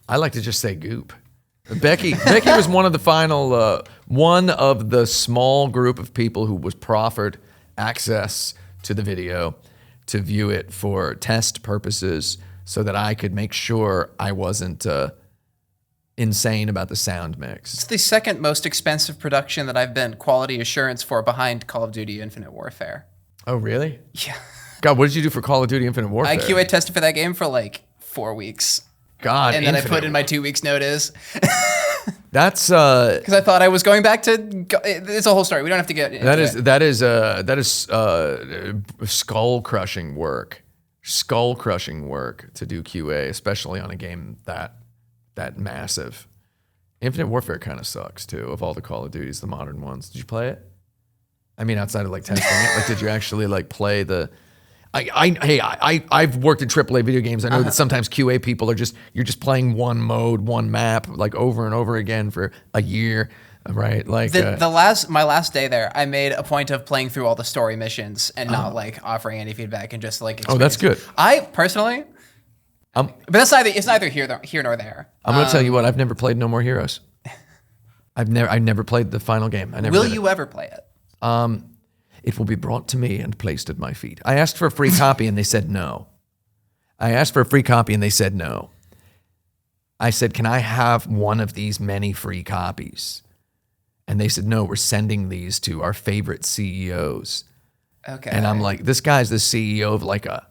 I like to just say Goop. Becky was one of the final, one of the small group of people who was proffered access to the video to view it for test purposes so that I could make sure I wasn't insane about the sound mix. It's the second most expensive production that I've been quality assurance for behind Call of Duty Infinite Warfare. Oh, really? Yeah. God, what did you do for Call of Duty Infinite Warfare? I QA tested for that game for like 4 weeks. God, and then I put in my 2 weeks notice. That's because I thought I was going back to. It's a whole story. We don't have to get into it. that is skull crushing work to do QA, especially on a game that massive. Infinite Warfare kind of sucks too. Of all the Call of Duties, the modern ones, did you play it? I mean, outside of like testing it, like did you actually like play the? I've worked in AAA video games. I know that sometimes QA people you're just playing one mode, one map, like over and over again for a year, right? Like my last day there, I made a point of playing through all the story missions and not like offering any feedback and just like. Oh, that's good. I personally, but that's neither here nor there. I'm gonna tell you what. I've never played No More Heroes. I never played the final game. I never. Will you ever play it? It will be brought to me and placed at my feet. I asked for a free copy and they said no. I said, can I have one of these many free copies? And they said, no, we're sending these to our favorite CEOs. Okay. And I'm like, this guy's the CEO of like a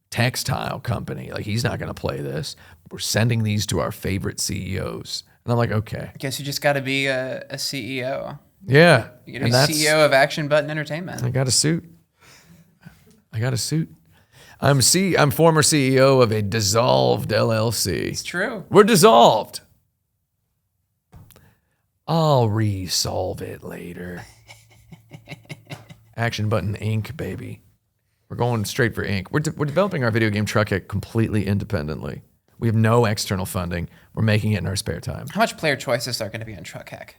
textile company. Like, he's not going to play this. We're sending these to our favorite CEOs. And I'm like, okay. I guess you just got to be a CEO. Yeah. You're the CEO of Action Button Entertainment. I got a suit. I'm former CEO of a dissolved LLC. It's true. We're dissolved. I'll resolve it later. Action Button Inc., baby. We're going straight for Inc. We're developing our video game Truckhead completely independently. We have no external funding. We're making it in our spare time. How much player choices are going to be in Truckhack?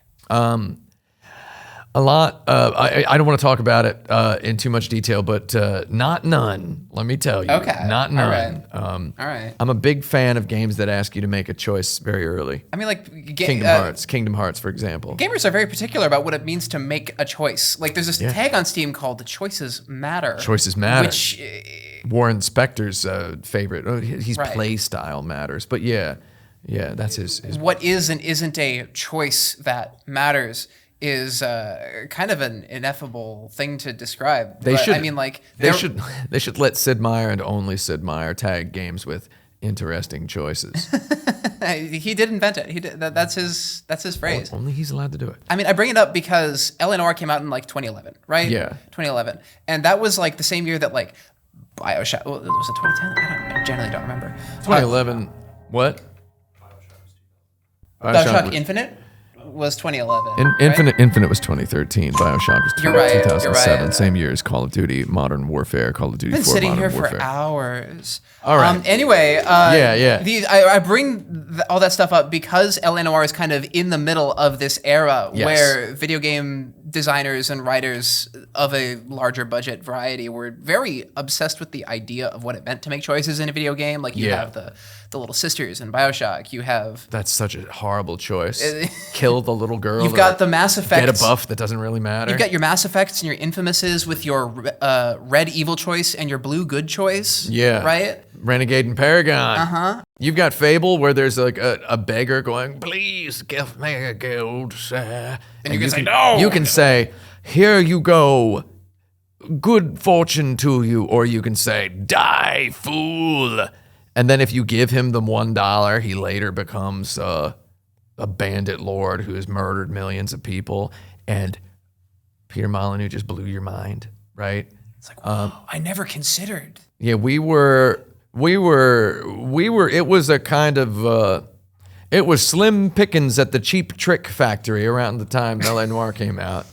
A lot. I don't want to talk about it in too much detail, but not none. Let me tell you. Okay. Not none. All right. I'm a big fan of games that ask you to make a choice very early. I mean, like Kingdom Hearts, for example. Gamers are very particular about what it means to make a choice. Like, there's this tag on Steam called "The Choices Matter." Choices matter. Which Warren Spector's favorite. His Right. play style matters, but yeah, that's his. what is and isn't a choice that matters is kind of an ineffable thing to describe. They should let Sid Meier and only Sid Meier tag games with interesting choices. He did invent it. That's his phrase. Only he's allowed to do it. I mean, I bring it up because LA Noire came out in like 2011, right? Yeah. 2011, and that was like the same year that like BioShock. Well, was it 2010? I generally don't remember. 2011. What? BioShock Infinite was 2011. Infinite was 2013. BioShock was You're right, 2007. right. Same year as Call of Duty Modern Warfare. Call of Duty 4 I've been sitting Modern here Warfare. for hours. All right. Anyway, Yeah. I bring all that stuff up because LA Noire is kind of in the middle of this era Yes. where video game designers and writers of a larger budget variety were very obsessed with the idea of what it meant to make choices in a video game. Like you have the little sisters in BioShock. You have That's such a horrible choice. Kill the little girl. You've got the Mass Effect. Get a buff that doesn't really matter. You've got your Mass Effects and your Infamouses with your red evil choice and your blue good choice. Yeah. Right? Renegade and Paragon. Uh-huh. You've got Fable where there's like a beggar going, please give me a gold, sir. And you can say, no. You can say, here you go. Good fortune to you. Or you can say, die, fool. And then if you give him the $1, he later becomes a bandit lord who has murdered millions of people, and Peter Molyneux just blew your mind, right? It's like, wow, I never considered. Yeah, we were. It was a kind of. It was slim pickings at the Cheap Trick factory around the time L.A. Noire came out.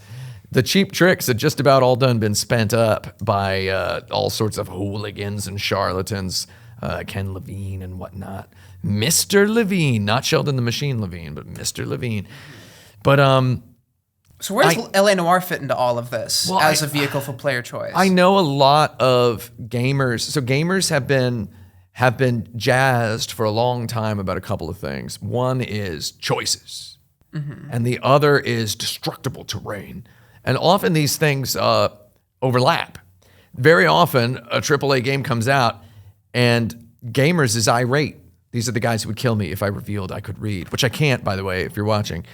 The cheap tricks had just about all done been spent up by all sorts of hooligans and charlatans, Ken Levine and whatnot. Mr. Levine, not Sheldon the Machine Levine, but Mr. Levine. But So where does LA Noire fit into all of this as a vehicle for player choice? I know a lot of gamers. So gamers have been jazzed for a long time about a couple of things. One is choices, and the other is destructible terrain. And often these things overlap. Very often a AAA game comes out and gamers is irate. These are the guys who would kill me if I revealed I could read, which I can't, by the way, if you're watching.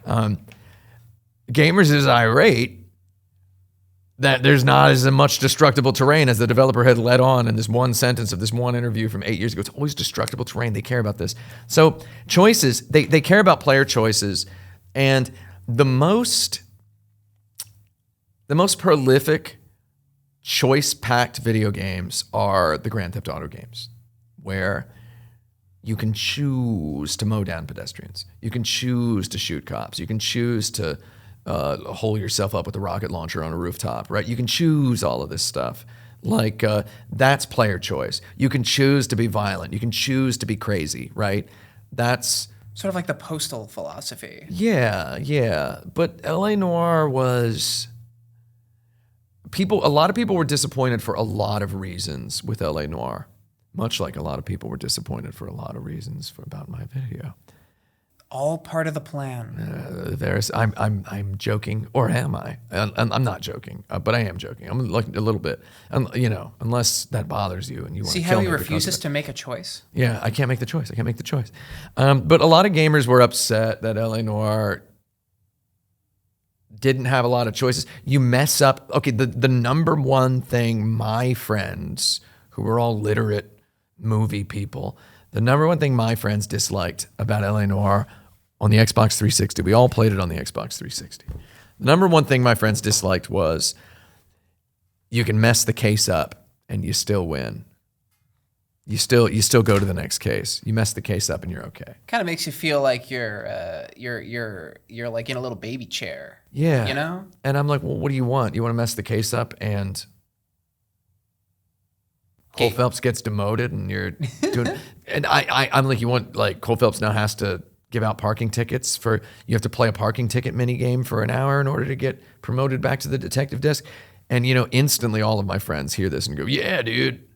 Gamers is irate that there's not as much destructible terrain as the developer had let on in this one sentence of this one interview from 8 years ago. It's always destructible terrain. They care about this. So choices, they care about player choices. And the most prolific choice-packed video games are the Grand Theft Auto games, where you can choose to mow down pedestrians. You can choose to shoot cops. You can choose to hole yourself up with a rocket launcher on a rooftop, right? You can choose all of this stuff. Like, that's player choice. You can choose to be violent. You can choose to be crazy, right? That's... sort of like the Postal philosophy. Yeah. But L.A. Noire was... a lot of people were disappointed for a lot of reasons with L.A. Noire, much like a lot of people were disappointed for a lot of reasons about my video. All part of the plan. I'm joking, or am I? I'm not joking, but I am joking. I'm like a little bit, unless that bothers you and you want to See kill how me he because of refuses it. to make a choice? Yeah, I can't make the choice. But a lot of gamers were upset that L.A. Noire didn't have a lot of choices. You mess up. Okay, the number one thing my friends, who were all literate movie people, the number one thing my friends disliked about L.A. Noire on the Xbox 360, we all played it on the Xbox 360. The number one thing my friends disliked was you can mess the case up and you still win. You still go to the next case. You mess the case up and you're okay. Kind of makes you feel like you're like in a little baby chair. Yeah. You know? And I'm like, well, what do you want? You want to mess the case up and Cole Phelps gets demoted and you're doing... And I'm like, you want, like, Cole Phelps now has to give out parking tickets you have to play a parking ticket mini game for an hour in order to get promoted back to the detective desk. And, instantly all of my friends hear this and go, yeah, dude.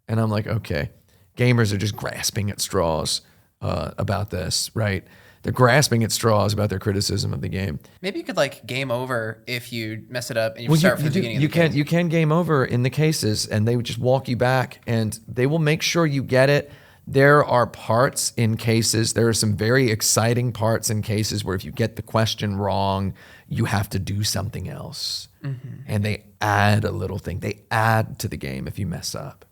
And I'm like, okay. Gamers are just grasping at straws about this, right? They're grasping at straws about their criticism of the game. Maybe you could like game over if you mess it up and you start from the beginning of the game. You can game over in the cases and they would just walk you back and they will make sure you get it. There are parts in cases, there are some very exciting parts in cases where if you get the question wrong, you have to do something else. And they add a little thing. They add to the game if you mess up.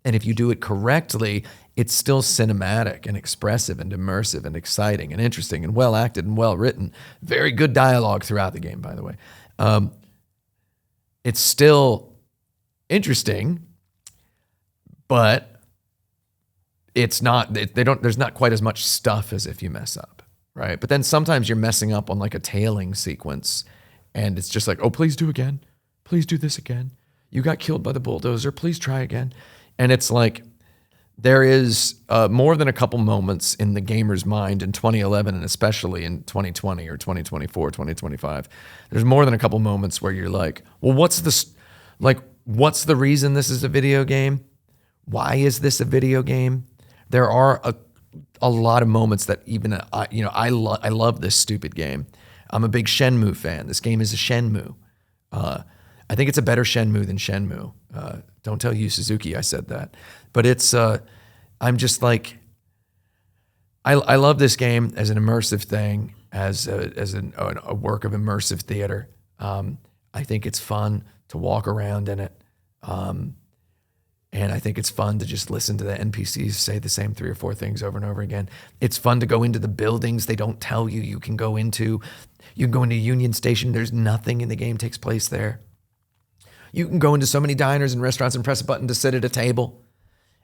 And if you do it correctly, it's still cinematic and expressive and immersive and exciting and interesting and well acted and well written. Very good dialogue throughout the game, by the way. It's still interesting, but it's not. There's not quite as much stuff as if you mess up, right? But then sometimes you're messing up on like a tailing sequence, and it's just like, oh, please do again. Please do this again. You got killed by the bulldozer. Please try again. And it's like there is more than a couple moments in the gamer's mind in 2011 and especially in 2020 or 2024, 2025. There's more than a couple moments where you're like, well, what's the reason this is a video game? Why is this a video game? There are a lot of moments that even I love this stupid game. I'm a big Shenmue fan. This game is a Shenmue. I think it's a better Shenmue than Shenmue. Don't tell Yu Suzuki I said that. But it's, I'm just like, I love this game as an immersive thing, as a work of immersive theater. I think it's fun to walk around in it. And I think it's fun to just listen to the NPCs say the same 3 or 4 things over and over again. It's fun to go into the buildings they don't tell you you can go into. You can go into Union Station. There's nothing in the game takes place there. You can go into so many diners and restaurants and press a button to sit at a table.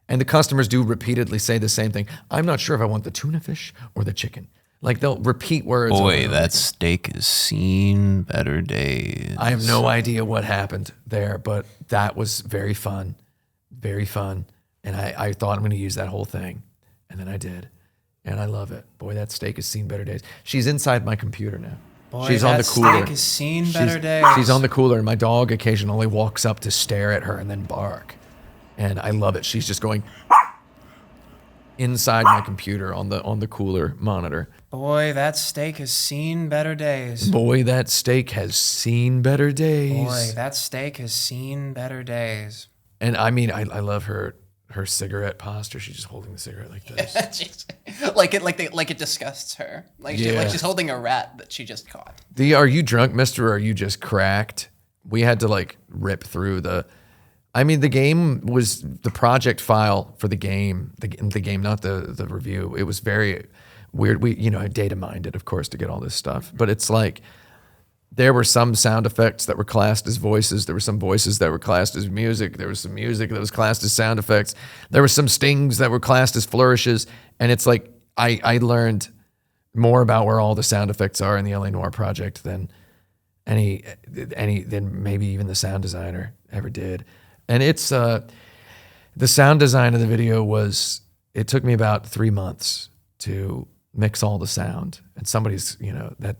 And the customers do repeatedly say the same thing. I'm not sure if I want the tuna fish or the chicken. Like they'll repeat words. Boy, that steak has seen better days. I have no idea what happened there, but that was very fun. Very fun. And I thought I'm going to use that whole thing. And then I did. And I love it. Boy, that steak has seen better days. She's inside my computer now. Boy, she's on the cooler. Steak has seen better days. She's on the cooler, and my dog occasionally walks up to stare at her and then bark. And I love it. She's just going inside my computer on the cooler monitor. Boy, that steak has seen better days. Boy, that steak has seen better days. Boy, that steak has seen better days. And I mean, I love her cigarette posture. She's just holding the cigarette like this. like it disgusts her. Like she's holding a rat that she just caught. Are you drunk, mister, or are you just cracked? We had to like rip through the game was the project file for the game, the game, not the review. It was very weird. We, data mined it, of course, to get all this stuff. But it's like, there were some sound effects that were classed as voices. There were some voices that were classed as music. There was some music that was classed as sound effects. There were some stings that were classed as flourishes. And it's like, I learned more about where all the sound effects are in the LA Noire project than than maybe even the sound designer ever did. And it's, the sound design of the video it took me about 3 months to mix all the sound. And somebody's, that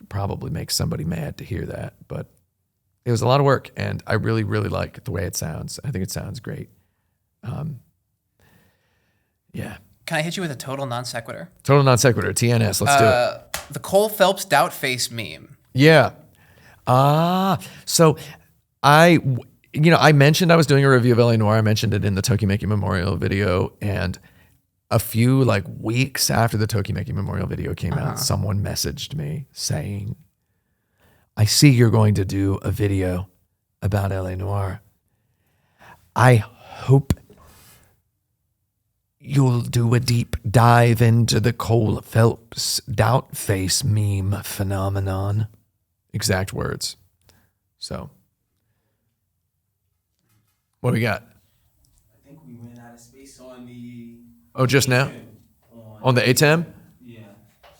probably makes somebody mad to hear that, but it was a lot of work, and I really, really like the way it sounds. I think it sounds great. Yeah. Can I hit you with a total non sequitur? Total non sequitur, TNS, let's do it. The Cole Phelps doubt face meme. Yeah. So I mentioned I was doing a review of LA Noire. I mentioned it in the Tokimeki Memorial video, and a few weeks after the Tokimeki Memorial video came out, someone messaged me saying, I see you're going to do a video about LA Noire. I hope you'll do a deep dive into the Cole Phelps doubt face meme phenomenon. Exact words. So, what do we got? I think we went out of space on the... Oh, just now? On the ATEM? Yeah.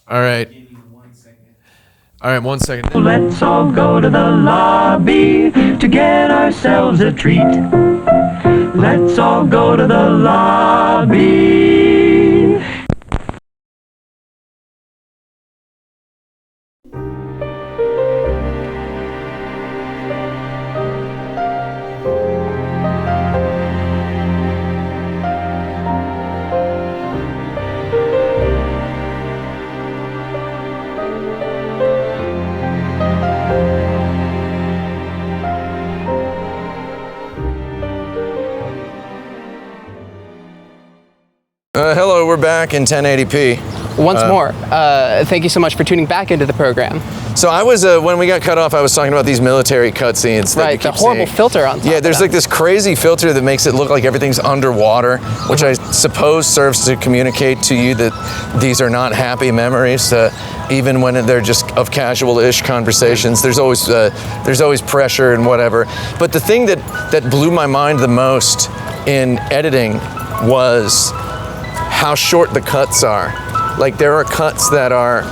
All right. Give me 1 second. All right, 1 second. Let's all go to the lobby to get ourselves a treat. Let's all go to the lobby. Hello, we're back in 1080p. Once more, thank you so much for tuning back into the program. So I was, when we got cut off, I was talking about these military cutscenes. Right, the horrible filter on top. Yeah, there's like this crazy filter that makes it look like everything's underwater, which I suppose serves to communicate to you that these are not happy memories, even when they're just of casual-ish conversations. There's always pressure and whatever. But the thing that blew my mind the most in editing was how short the cuts are. Like there are cuts that are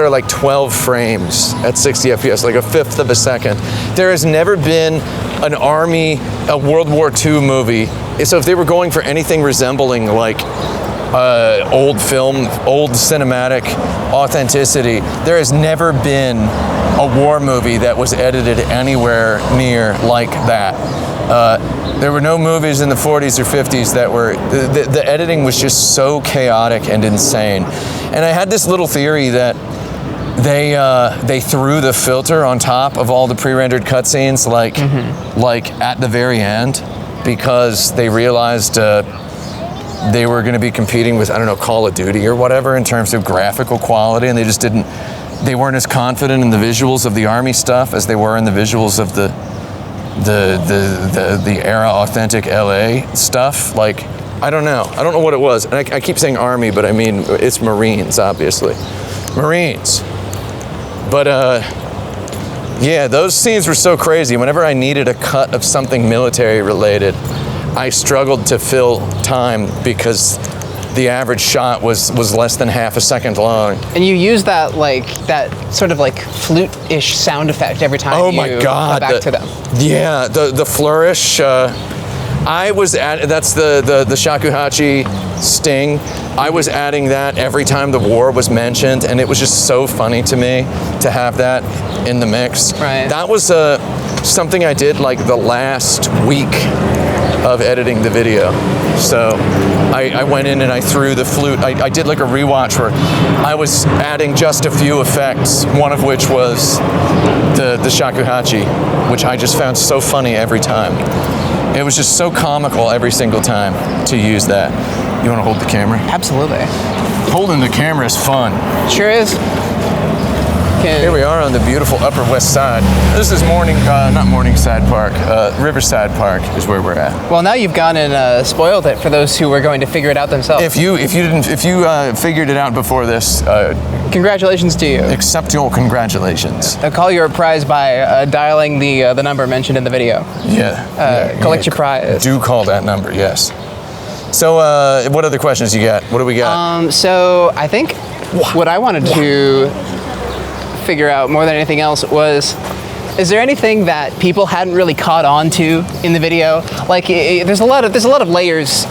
like 12 frames at 60 FPS, like a fifth of a second. There has never been a World War II movie. So if they were going for anything resembling like old film, old cinematic authenticity, there has never been a war movie that was edited anywhere near like that. There were no movies in the 40s or 50s that were, the editing was just so chaotic and insane. And I had this little theory that they threw the filter on top of all the pre-rendered cutscenes like at the very end, because they realized they were going to be competing with, I don't know, Call of Duty or whatever in terms of graphical quality, and they weren't as confident in the visuals of the Army stuff as they were in the visuals of the the era authentic LA stuff. Like, I don't know what it was. And I keep saying Army, but I mean, it's Marines, obviously. Marines. But yeah, those scenes were so crazy. Whenever I needed a cut of something military related, I struggled to fill time because the average shot was less than half a second long. And you use that sort of like flute-ish sound effect every time oh my God, go back to them. Yeah, the flourish. I was that's the shakuhachi sting. I was adding that every time the war was mentioned, and it was just so funny to me to have that in the mix. Right. That was something I did like the last week of editing the video. So I went in and I threw the flute. I did like a rewatch where I was adding just a few effects, one of which was the shakuhachi, which I just found so funny every time. It was just so comical every single time to use that. You want to hold the camera? Absolutely. Holding the camera is fun. Sure is. Here we are on the beautiful Upper West Side. This is not Morningside Park, Riverside Park is where we're at. Well, now you've gone and spoiled it for those who were going to figure it out themselves. If you figured it out before this, congratulations to you. Accept your congratulations. Call your prize by dialing the number mentioned in the video. Yeah. Collect your prize. Do call that number, yes. So, what other questions you got? What do we got? So I think what I wanted to figure out more than anything else was, is there anything that people hadn't really caught on to in the video? Like, there's a lot of layers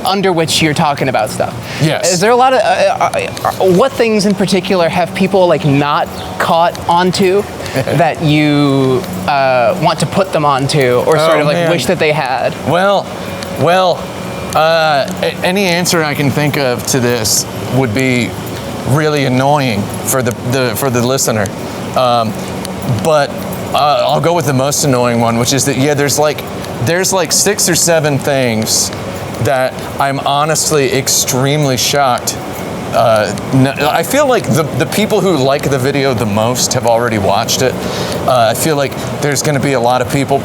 under which you're talking about stuff. Yes. Is there a lot of what things in particular have people like not caught onto that you want to put them onto, or sort of like man. wish that they had? Well, any answer I can think of to this would be really annoying for the listener, but I'll go with the most annoying one, which is that there's like 6 or 7 things that I'm honestly extremely shocked. I feel like the people who like the video the most have already watched it. I feel like there's going to be a lot of people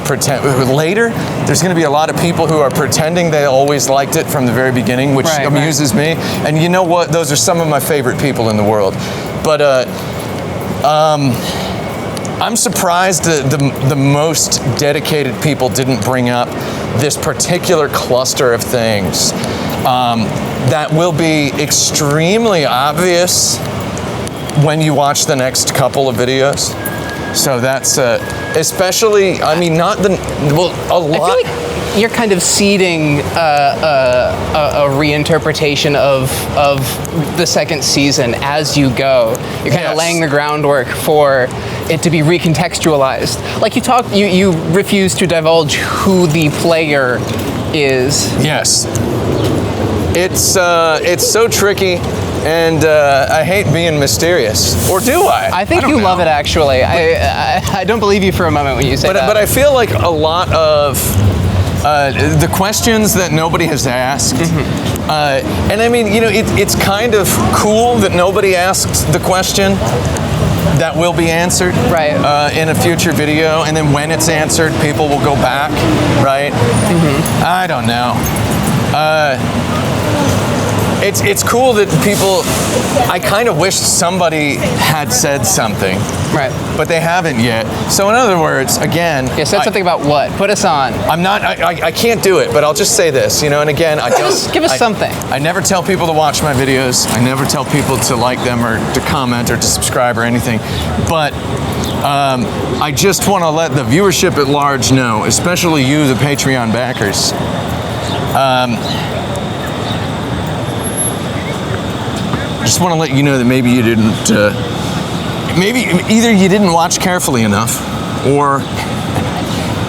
later. There's going to be a lot of people who are pretending they always liked it from the very beginning, which amuses me. And you know what? Those are some of my favorite people in the world. But I'm surprised the most dedicated people didn't bring up this particular cluster of things that will be extremely obvious when you watch the next couple of videos. So that's especially, I mean, not the, well, a lot. I feel like you're kind of seeding a reinterpretation of the second season as you go. You're kind of laying the groundwork for it to be recontextualized. Like you refuse to divulge who the player is. Yes. It's so tricky, and I hate being mysterious. Or do I? I think you love it, actually. I don't believe you for a moment when you say that. But I feel like a lot of the questions that nobody has asked, and I mean, you know, it's kind of cool that nobody asked the question that will be answered in a future video, and then when it's answered, people will go back, right? I don't know. It's cool that people, I kind of wish somebody had said something. Right. But they haven't yet. So in other words, again. Yeah, said something about what? Put us on. I can't do it, but I'll just say this, you know, and again, Give us something. I never tell people to watch my videos. I never tell people to like them or to comment or to subscribe or anything. But I just want to let the viewership at large know, especially you, the Patreon backers. Just want to let you know that maybe you didn't, maybe either you didn't watch carefully enough, or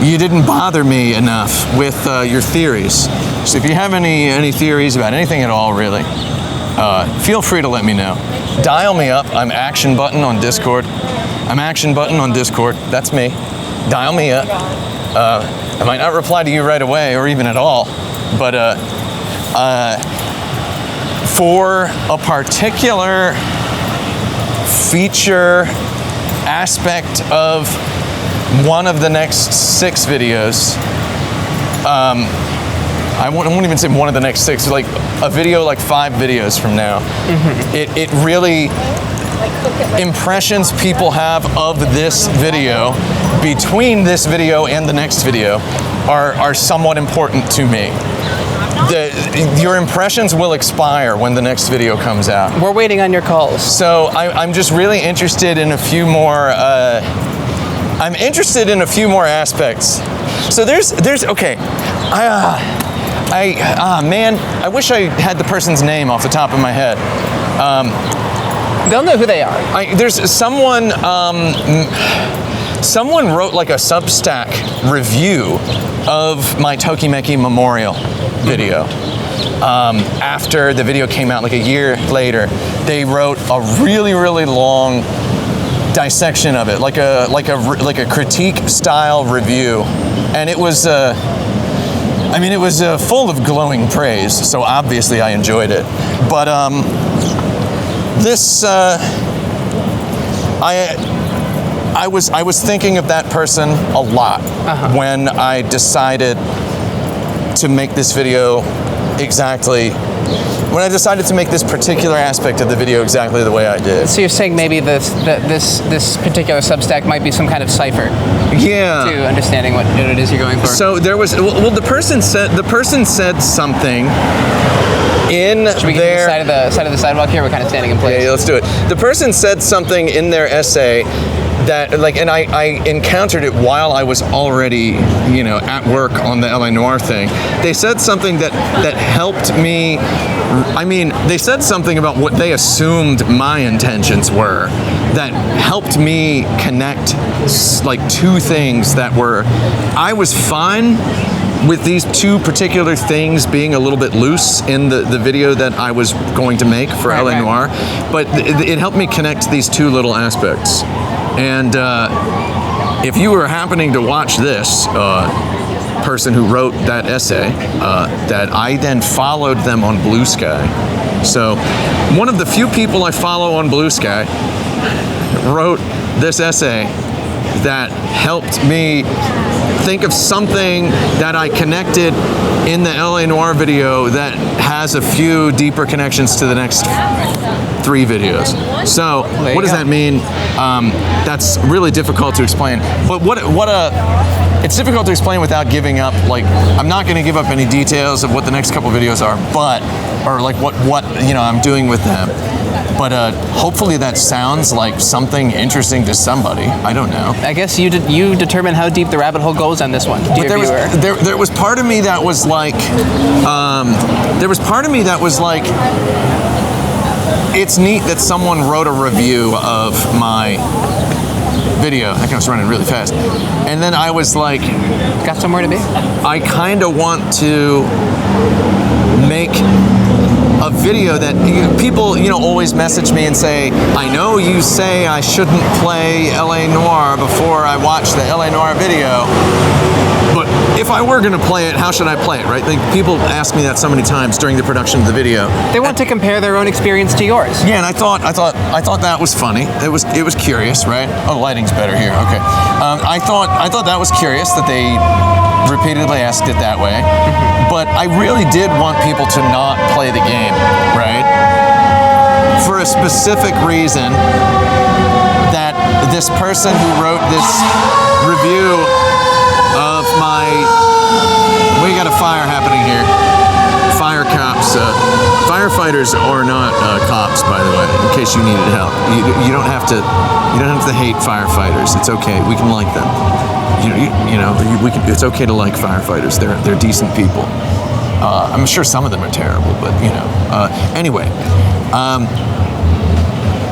you didn't bother me enough with your theories. So if you have any theories about anything at all, really, feel free to let me know. Dial me up. I'm Action Button on Discord. I'm Action Button on Discord. That's me. Dial me up. I might not reply to you right away or even at all, but for a particular feature, aspect of one of the next 6 videos. I won't even say one of the next 6. Like a video, like 5 videos from now. It really impressions people have of this video between this video and the next video are somewhat important to me. Your impressions will expire when the next video comes out. We're waiting on your calls. So I'm just really interested in a few more. I'm interested in a few more aspects. So there's okay. Man, I wish I had the person's name off the top of my head. They'll know who they are. There's someone. Someone wrote like a Substack review of my Tokimeki Memorial video. After the video came out, like a year later, they wrote a really, really long dissection of it, like a critique style review, and it was. It was full of glowing praise. So obviously I enjoyed it, but this. I was thinking of that person a lot when I decided to make this video exactly, when I decided to make this particular aspect of the video exactly the way I did. So you're saying maybe this particular Substack might be some kind of cipher to understanding what it is you're going for. So there was, well, the person said something in Should we get to the side of the sidewalk here? We're kind of standing in place. Yeah, let's do it. The person said something in their essay that, like, and I encountered it while I was already, at work on the LA Noire thing. They said something that helped me. They said something about what they assumed my intentions were that helped me connect, like, 2 things that were, I was fine with these 2 particular things being a little bit loose in the video that I was going to make for LA Noire, but it helped me connect these 2 little aspects. And if you were happening to watch this, person who wrote that essay, that I then followed them on Blue Sky. So one of the few people I follow on Blue Sky wrote this essay that helped me think of something that I connected in the LA Noire video that has a few deeper connections to the next 3 videos. So what does that mean? That's really difficult to explain. But it's difficult to explain without giving up. Like, I'm not going to give up any details of what the next couple videos are, or like what I'm doing with them. But hopefully that sounds like something interesting to somebody. I don't know. I guess you determine how deep the rabbit hole goes on this one. But there was part of me that was like, it's neat that someone wrote a review of my video. I was running really fast. And then I was like, got somewhere to be? I kind of want to make a video that people, always message me and say, I know you say I shouldn't play LA Noire before I watch the LA Noire video, but if I were going to play it, how should I play it, right? Like, people ask me that so many times during the production of the video. They want to compare their own experience to yours. Yeah, and I thought that was funny. It was curious, right? Oh, the lighting's better here. Okay. I thought that was curious that they repeatedly asked it that way. But I really did want people to not play the game, right? For a specific reason, that this person who wrote this review of my... We got a fire happening here. Fire cops. Firefighters are not cops, by the way, in case you needed help. You don't have to hate firefighters. It's okay. We can like them. It's okay to like firefighters. They're decent people. I'm sure some of them are terrible, but anyway.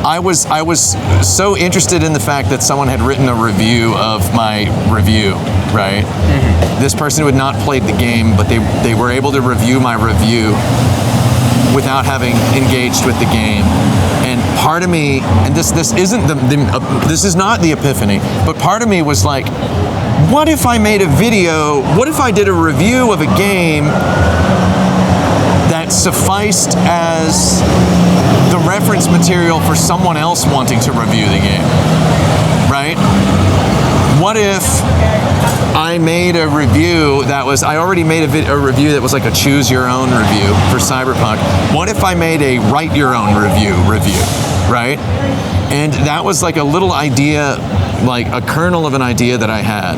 I was so interested in the fact that someone had written a review of my review, right? Mm-hmm. This person who had not played the game, but they were able to review my review without having engaged with the game. And part of me, and this isn't this is not the epiphany, but part of me was like, what if I made a video? What if I did a review of a game that sufficed as the reference material for someone else wanting to review the game, right? what if I made a review that was, I already made a review that was like a choose your own review for Cyberpunk. What if I made a write your own review, right? And that was like a little idea, like a kernel of an idea that I had.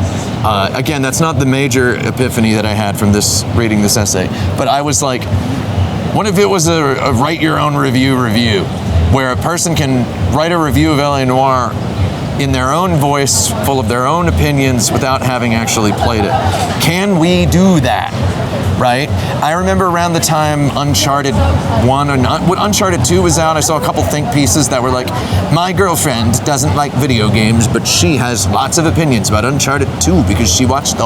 Again, that's not the major epiphany that I had from reading this essay, but I was like, what if it was a write your own review, where a person can write a review of LA Noire in their own voice, full of their own opinions, without having actually played it. Can we do that? Right? I remember around the time Uncharted 1 or not, when Uncharted 2 was out, I saw a couple think pieces that were like, my girlfriend doesn't like video games, but she has lots of opinions about Uncharted 2 because she watched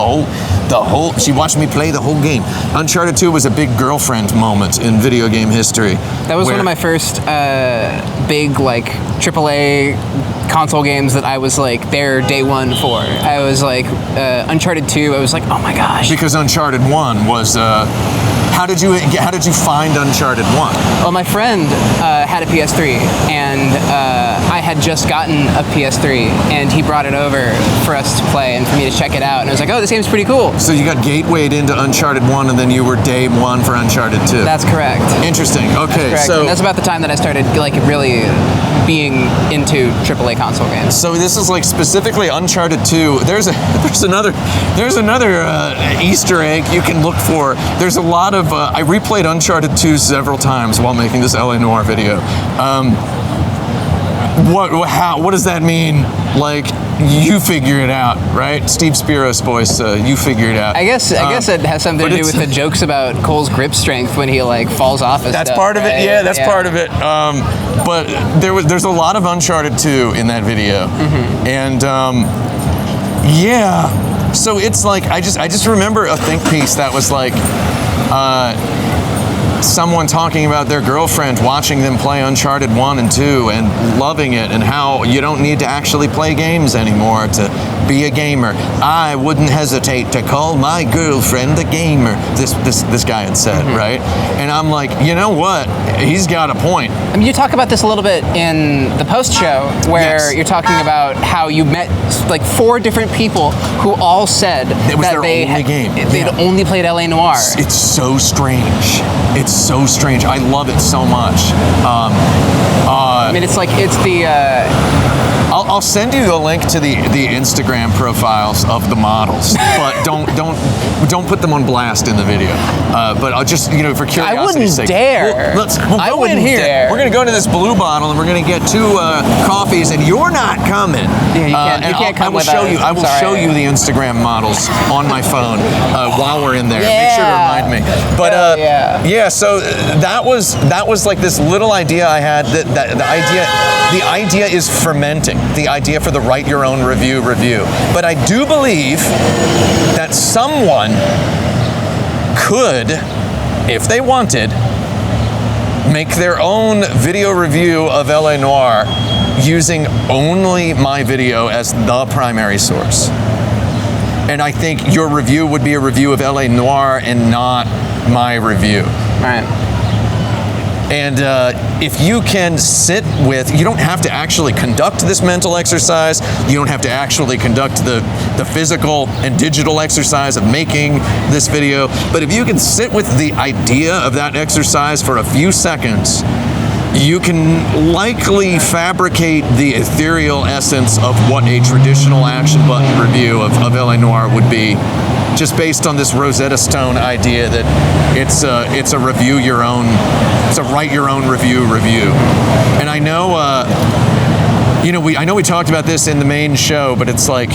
she watched me play the whole game. Uncharted 2 was a big girlfriend moment in video game history. That was one of my first big like AAA console games that I was like there day one for. I was like Uncharted 2. I was like, oh my gosh. Because Uncharted 1 was. How did you find Uncharted 1? Well, my friend had a PS3, and I had just gotten a PS3, and he brought it over for us to play and for me to check it out. And I was like, oh, this game's pretty cool. So you got gatewayed into Uncharted 1, and then you were day one for Uncharted 2. That's correct. Interesting. Okay, that's correct. so and that's about the time that I started like really being into AAA console games. So this is like specifically Uncharted 2. There's another Easter egg you can look for. There's a lot of I replayed Uncharted 2 several times while making this LA Noire video. What does that mean? Like, you figure it out, right? Steve Spiro's voice, you figure it out. I guess it has something to do with the jokes about Cole's grip strength when he like falls off. That's part of it. Yeah, that's part of it. But there's a lot of Uncharted 2 in that video, and yeah. So it's like I just remember a think piece that was like. Someone talking about their girlfriend watching them play Uncharted 1 and 2 and loving it, and how you don't need to actually play games anymore to be a gamer. I wouldn't hesitate to call my girlfriend a gamer, this guy had said, right? And I'm like, you know what? He's got a point. I mean, you talk about this a little bit in the post show, where you're talking about how you met like 4 different people who all said it was that they'd only played LA Noire. It's so strange. It's so strange. I love it so much. I mean, it's the. I'll send you the link to the Instagram profiles of the models, but don't put them on blast in the video. But I'll just, for curiosity's sake. Dare. We'll go in here. Dare. We're gonna go into this blue bottle and we're gonna get 2 coffees, and you're not coming. Yeah, you can't come with us. I will show you the Instagram models on my phone while we're in there. Make sure to remind me. But so that was like this little idea I had. That the idea is fermenting. The idea for the write your own review. But I do believe that someone could, if they wanted, make their own video review of LA Noire using only my video as the primary source. And I think your review would be a review of LA Noire and not my review. Right. And if you can sit with, you don't have to actually conduct this mental exercise. You don't have to actually conduct the physical and digital exercise of making this video. But if you can sit with the idea of that exercise for a few seconds, you can likely fabricate the ethereal essence of what a traditional action button review of LA Noire would be, just based on this Rosetta Stone idea that it's a review your own, it's a write your own review. And I know, I know we talked about this in the main show, but it's like,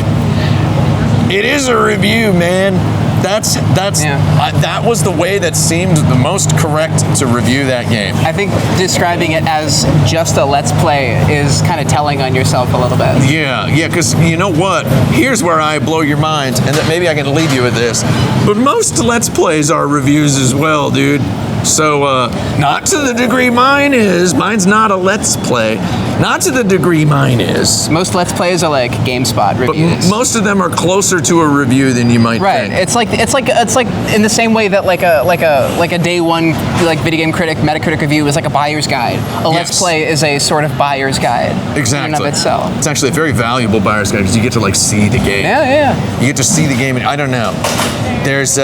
it is a review, man. That was the way that seemed the most correct to review that game. I think describing it as just a Let's Play is kind of telling on yourself a little bit. Yeah, because you know what? Here's where I blow your mind, and that maybe I can leave you with this. But most Let's Plays are reviews as well, dude. So, not to the degree mine is. Mine's not a Let's Play. Not to the degree mine is. Most Let's Plays are like GameSpot But reviews. most of them are closer to a review than you might Right. think. It's like in the same way that like a day one like video game critic Metacritic review is like a buyer's guide. A Let's Yes. Play is a sort of buyer's guide. Exactly. In and of itself. It's actually a very valuable buyer's guide because you get to like see the game. Yeah. You get to see the game, and I don't know. There's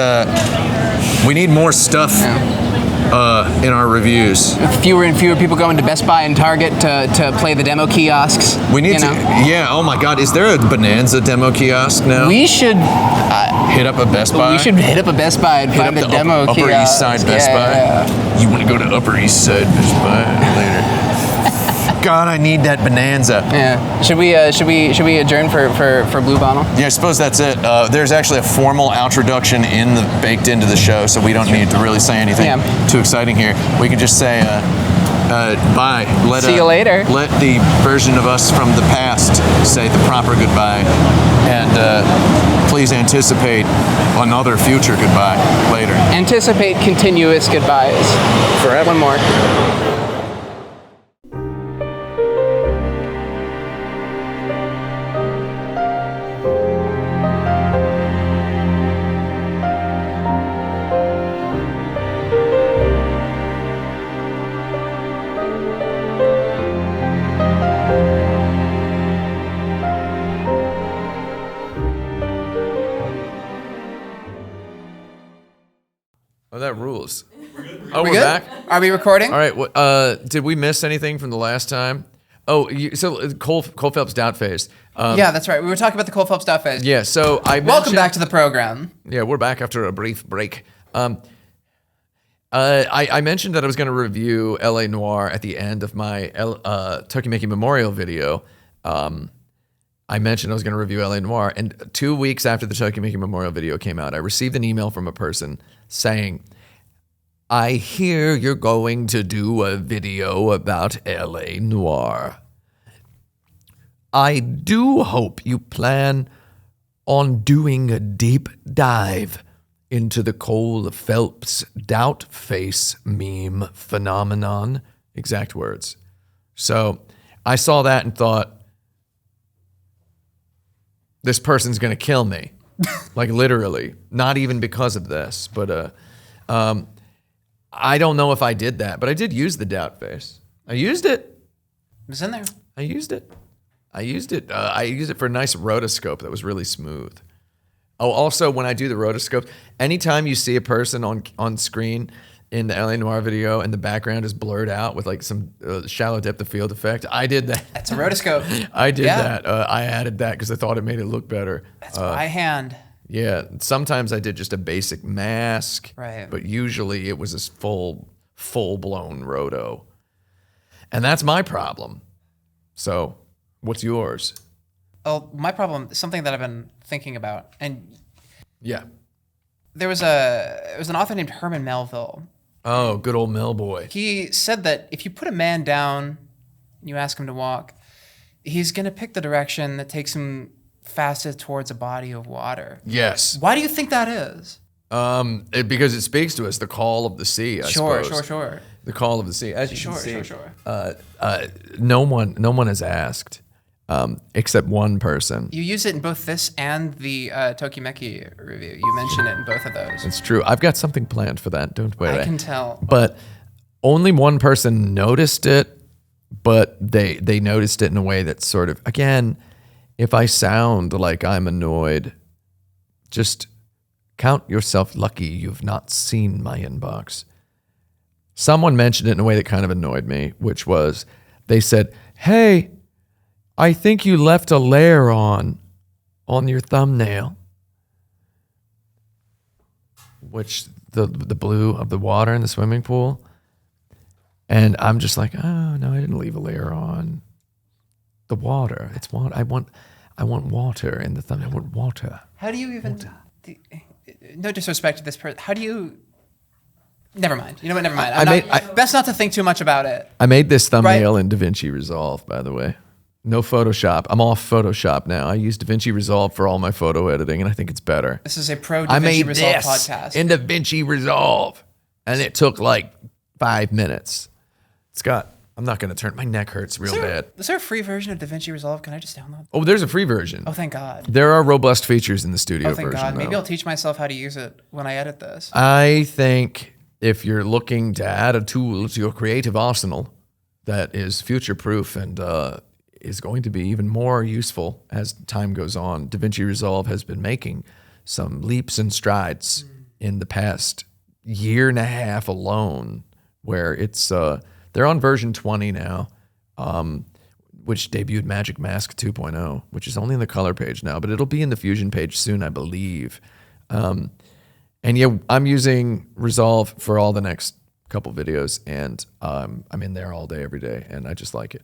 we need more stuff in our reviews. Fewer and fewer people going to Best Buy and Target to play the demo kiosks. We need you to. know? Yeah. Oh my God. Is there a Bonanza demo kiosk now? We should hit up a Best Buy. we should hit up a Best Buy and hit find up a the demo Upper kiosk. East Side Best Buy. Yeah. You want to go to Upper East Side Best Buy later? God, I need that Bonanza. Yeah. Should we adjourn for Blue Bottle? Yeah, I suppose that's it. There's actually a formal introduction baked into the show, so we don't need to really say anything too exciting here. We can just say bye. See you later. Let the version of us from the past say the proper goodbye, and please anticipate another future goodbye later. Anticipate continuous goodbyes. Forever. One more. Oh, that rules. Oh, We we're good? back? Are we recording? All right. Did we miss anything from the last time? Oh, so Cole Phelps doubt phase. Yeah, that's right. We were talking about the Cole Phelps stuff phase. Yeah. So I Welcome back to the program. Yeah, we're back after a brief break. I mentioned that I was going to review LA Noire at the end of my Tokimeki Memorial video. I mentioned I was going to review LA Noire, and 2 weeks after the Tokimeki Memorial video came out, I received an email from a person saying, I hear you're going to do a video about LA Noire. I do hope you plan on doing a deep dive into the Cole Phelps doubt face meme phenomenon. Exact words. So I saw that and thought, this person's going to kill me. Like literally. Not even because of this, but I don't know if I did that, but I did use the doubt face. I used it. It was in there. I used it. I used it for a nice rotoscope that was really smooth. Oh, also, when I do the rotoscope, anytime you see a person on screen in the LA Noire video and the background is blurred out with like some shallow depth of field effect, I did that. That's a rotoscope. I did that. I added that because I thought it made it look better. That's by hand. Yeah, sometimes I did just a basic mask, Right. but usually it was this full-blown roto. And that's my problem. So, what's yours? Oh, my problem, something that I've been thinking about, and Yeah. there was an author named Herman Melville. Oh, good old Mel boy. He said that if you put a man down, you ask him to walk, he's gonna pick the direction that takes him fastest towards a body of water. Yes. Why do you think that is? Because it speaks to us, the call of the sea, I suppose. Sure. The call of the sea. As you can see, Sure. no one has asked, except one person. You use it in both this and the Tokimeki review. You mention it in both of those. It's true. I've got something planned for that. Don't worry. I can tell. But only one person noticed it, but they noticed it in a way that's sort of, again, if I sound like I'm annoyed, just count yourself lucky you've not seen my inbox. Someone mentioned it in a way that kind of annoyed me, which was, they said, hey, I think you left a layer on your thumbnail. Which, the blue of the water in the swimming pool. And I'm just like, oh, no, I didn't leave a layer on. The water. It's water. I want water in the thumbnail. I want water. How do you even... No disrespect to this person. How do you... Never mind. You know what? Never mind. Best not to think too much about it. I made this thumbnail in DaVinci Resolve, by the way. No Photoshop. I'm off Photoshop now. I use DaVinci Resolve for all my photo editing, and I think it's better. This is a pro I DaVinci made Resolve this podcast. in DaVinci Resolve, And it took like 5 minutes. I'm not going to turn, my neck hurts real bad. Is there a free version of DaVinci Resolve? Can I just download? Oh, there's a free version. Oh, thank God. There are robust features in the studio Oh, thank version. God. Maybe though. I'll teach myself how to use it when I edit this. I think if you're looking to add a tool to your creative arsenal that is future-proof and is going to be even more useful as time goes on, DaVinci Resolve has been making some leaps and strides in the past year and a half alone, where it's they're on version 20 now, which debuted Magic Mask 2.0, which is only in the color page now, but it'll be in the Fusion page soon, I believe. And yeah, I'm using Resolve for all the next couple videos, and I'm in there all day, every day, and I just like it.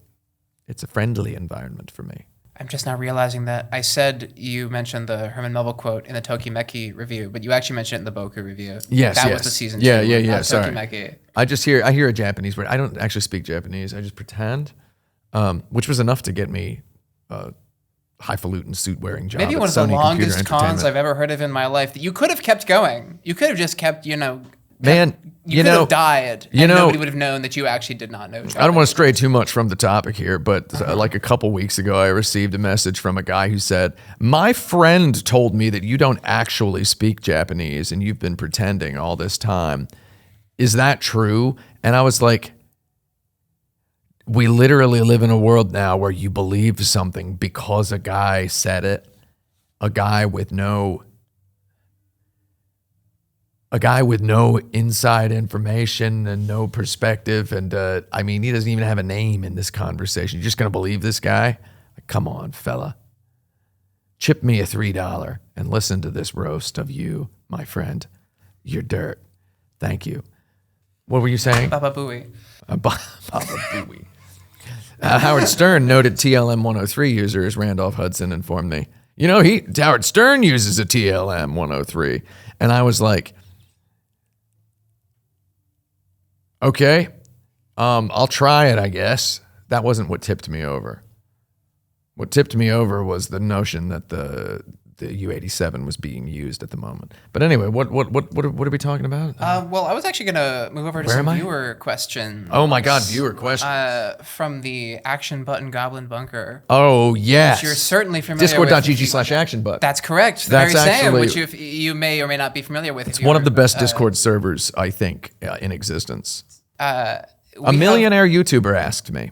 It's a friendly environment for me. I'm just now realizing that I said you mentioned the Herman Melville quote in the Tokimeki review, but you actually mentioned it in the Boku review. Yes, that yes. was the season 2. Yeah. Sorry. Tokimeki. I hear a Japanese word. I don't actually speak Japanese. I just pretend, which was enough to get me a highfalutin suit wearing job. Maybe at one of the Sony Computer longest cons Entertainment. I've ever heard of in my life. That you could have kept going. You could have just kept, Man, you could have died, and nobody would have known that you actually did not know. I don't want to stray too much from the topic here, but like a couple weeks ago, I received a message from a guy who said, "My friend told me that you don't actually speak Japanese and you've been pretending all this time. Is that true?" And I was like, we literally live in a world now where you believe something because a guy said it, a guy with no inside information and no perspective. And I mean, he doesn't even have a name in this conversation. You're just going to believe this guy? Like, come on, fella. Chip me a $3 and listen to this roast of you, my friend. You're dirt. Thank you. What were you saying? Baba Booey. Baba Booey. Howard Stern, noted TLM 103 user, as Randolph Hudson informed me. Howard Stern uses a TLM 103. And I was like, okay, I'll try it, I guess. That wasn't what tipped me over. What tipped me over was the notion that the U87 was being used at the moment. But anyway, what are we talking about? Well, I was actually going to move over to Where some am I? viewer questions. Oh my God, viewer questions. From the Action Button Goblin Bunker. Oh, yes. Which you're certainly familiar Discord.gg/actionbutton. That's correct. The That's very same, actually- which you may or may not be familiar with. It's one of the best Discord servers, I think, in existence. A we millionaire YouTuber asked me,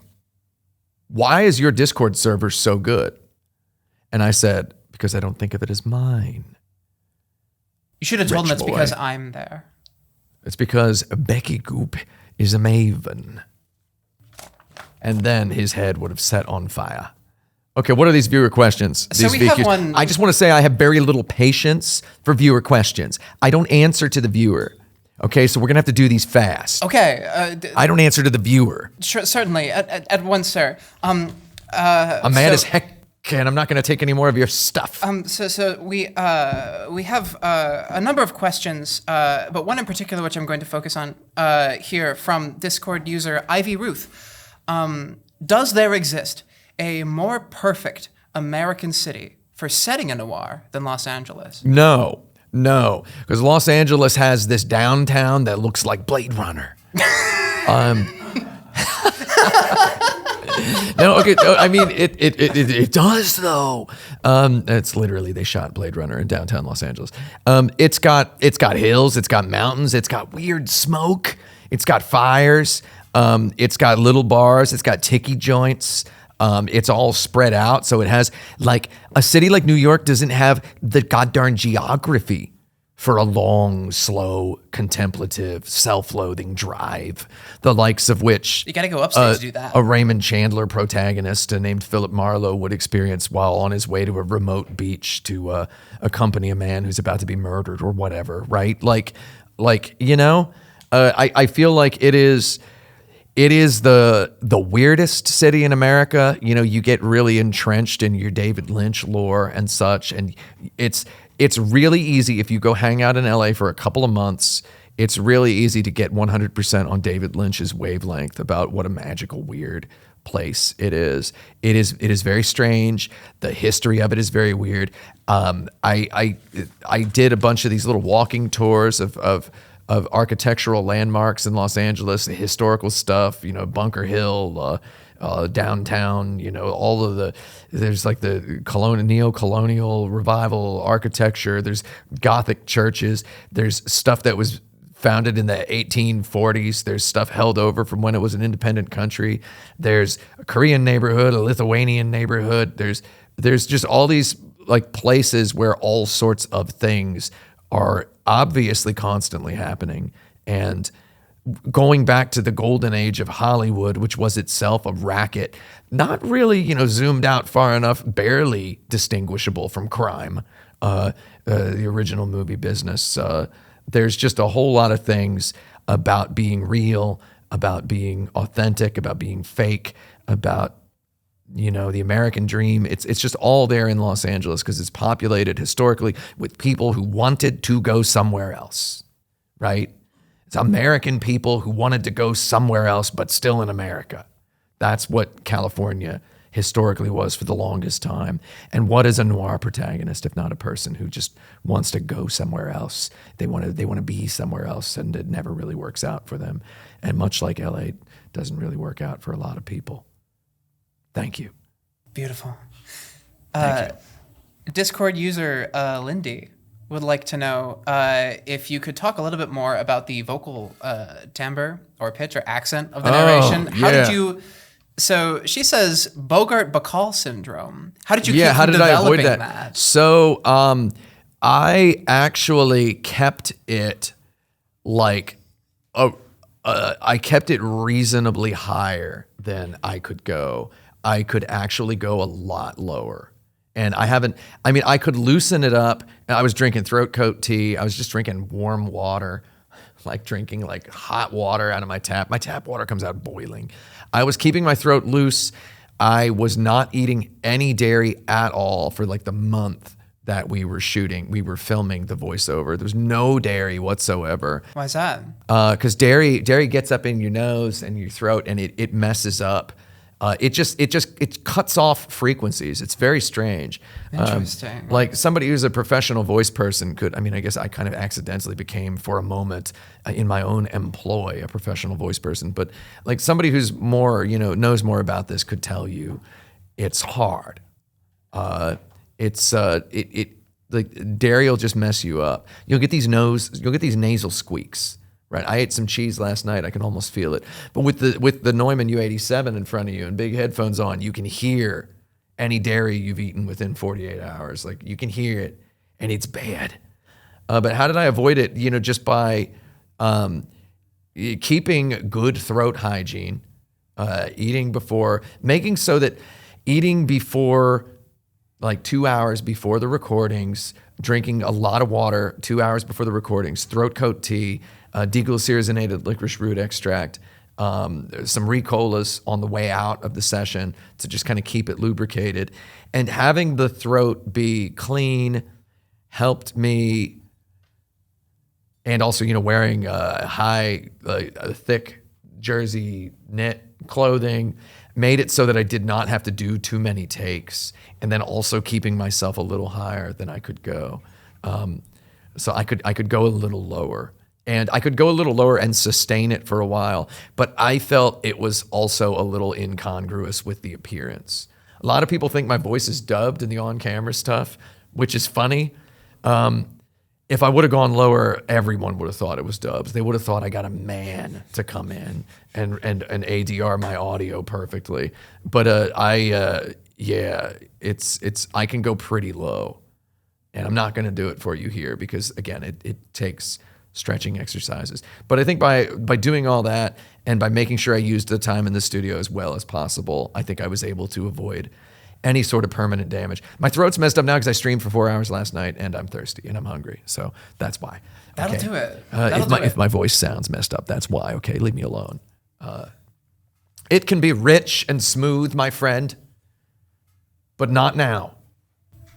"Why is your Discord server so good?" And I said, "Because I don't think of it as mine." You should have told him Rich it's boy. because I'm there. It's because Becky Goop is a maven. And then his head would have set on fire. Okay, what are these viewer questions? So These we have VQs? one- I just want to say I have very little patience for viewer questions. I don't answer to the viewer. Okay, so we're going to have to do these fast. Okay. I don't answer to the viewer. Certainly. At once, sir. I'm mad as heck, and I'm not going to take any more of your stuff. So we have a number of questions, but one in particular which I'm going to focus on here from Discord user Ivy Ruth. Does there exist a more perfect American city for setting a noir than Los Angeles? No, because Los Angeles has this downtown that looks like Blade Runner. No, okay. I mean, it does though. It's literally they shot Blade Runner in downtown Los Angeles. It's got hills, it's got mountains, it's got weird smoke, it's got fires, it's got little bars, it's got tiki joints. It's all spread out, so it has like a city like New York doesn't have the goddamn geography for a long, slow, contemplative, self-loathing drive, the likes of which You got to go upstate to do that. a Raymond Chandler protagonist named Philip Marlowe would experience while on his way to a remote beach to accompany a man who's about to be murdered or whatever, right? I feel like it is the weirdest city in America. You get really entrenched in your David Lynch lore and such, and it's really easy if you go hang out in LA for a couple of months. It's really easy to get 100% on David Lynch's wavelength about what a magical, weird place it is. It is very strange. The history of it is very weird. I did a bunch of these little walking tours of architectural landmarks in Los Angeles, the historical stuff, Bunker Hill, downtown, all of there's like the neo-colonial revival architecture. There's Gothic churches. There's stuff that was founded in the 1840s. There's stuff held over from when it was an independent country. There's a Korean neighborhood, a Lithuanian neighborhood. There's just all these like places where all sorts of things are obviously constantly happening. And going back to the golden age of Hollywood, which was itself a racket, not really, zoomed out far enough, barely distinguishable from crime, the original movie business. There's just a whole lot of things about being real, about being authentic, about being fake, about the American dream. It's just all there in Los Angeles because it's populated historically with people who wanted to go somewhere else, right? It's American people who wanted to go somewhere else, but still in America. That's what California historically was for the longest time. And what is a noir protagonist if not a person who just wants to go somewhere else? They want to be somewhere else, and it never really works out for them. And much like LA doesn't really work out for a lot of people. Thank you. Beautiful. Thank you. Discord user Lindy would like to know if you could talk a little bit more about the vocal timbre or pitch or accent of the narration. How did you... So she says Bogart-Bacall syndrome. How did you keep how from did I avoid developing that? that? So I actually kept it like... I kept it reasonably higher than I could go. I could actually go a lot lower. And I could loosen it up. I was drinking throat coat tea. I was just drinking warm water, like drinking like hot water out of my tap. My tap water comes out boiling. I was keeping my throat loose. I was not eating any dairy at all for like the month that we were filming the voiceover. There was no dairy whatsoever. Why is that? Because dairy gets up in your nose and your throat, and it messes up. It cuts off frequencies. It's very strange. Interesting. Like somebody who's a professional voice person could, I guess I kind of accidentally became for a moment in my own employ a professional voice person, but like somebody who's more, knows more about this could tell you it's hard. Like dairy will just mess you up. You'll get these nasal squeaks. Right, I ate some cheese last night. I can almost feel it. But with the Neumann U87 in front of you and big headphones on, you can hear any dairy you've eaten within 48 hours. Like you can hear it, and it's bad. But how did I avoid it? Just by keeping good throat hygiene, eating before like 2 hours before the recordings, drinking a lot of water 2 hours before the recordings, throat coat tea, deglycyrrhizinated licorice root extract, some Ricolas on the way out of the session to just kind of keep it lubricated. And having the throat be clean helped me. And also, wearing thick jersey knit clothing made it so that I did not have to do too many takes. And then also keeping myself a little higher than I could go. So I could go a little lower. And I could go a little lower and sustain it for a while, but I felt it was also a little incongruous with the appearance. A lot of people think my voice is dubbed in the on-camera stuff, which is funny. If I would have gone lower, everyone would have thought it was dubs. They would have thought I got a man to come in and ADR my audio perfectly. But I can go pretty low, and I'm not going to do it for you here because again, it takes stretching exercises. But I think by doing all that and by making sure I used the time in the studio as well as possible, I think I was able to avoid any sort of permanent damage. My throat's messed up now because I streamed for 4 hours last night and I'm thirsty and I'm hungry. So that's why. That'll do it. If my voice sounds messed up, that's why. Okay, leave me alone. It can be rich and smooth, my friend, but not now.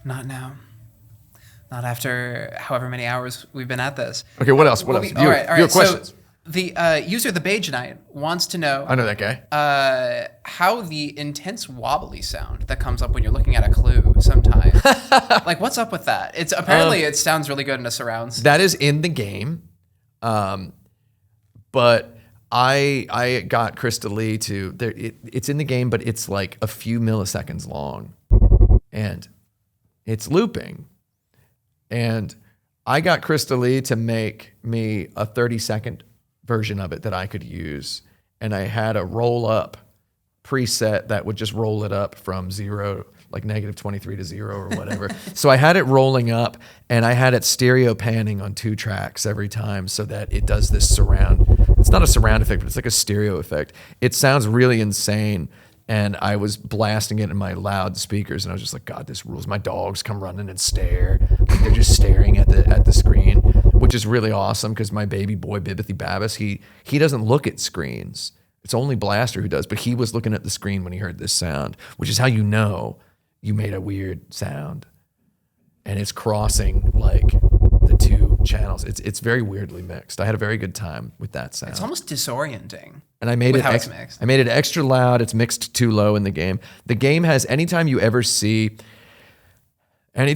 Not now. Not after however many hours we've been at this. Okay, what else? What else? All right. Questions. So the user, the Beige Knight, wants to know. I know that guy. How the intense wobbly sound that comes up when you're looking at a clue sometimes. Like, what's up with that? It's apparently it sounds really good in a surrounds. That is in the game. But I got Krista Lee to it's in the game, but it's like a few milliseconds long, and it's looping. And I got Krista Lee to make me a 30-second version of it that I could use, and I had a roll up preset that would just roll it up from zero, like -23 to 0 or whatever. So I had it rolling up, and I had it stereo panning on 2 tracks every time so that it does this surround. It's not a surround effect, but it's like a stereo effect. It sounds really insane. And I was blasting it in my loud speakers, and I was just like, God, this rules. My dogs come running and stare. Like they're just staring at the screen, which is really awesome because my baby boy, Bibbithy Babbis, he doesn't look at screens. It's only Blaster who does, but he was looking at the screen when he heard this sound, which is how you know you made a weird sound. And it's crossing like the 2 channels. It's very weirdly mixed. I had a very good time with that sound. It's almost disorienting. And I made with it how it's mixed. I made it extra loud. It's mixed too low in the game. The game has anytime you ever see raw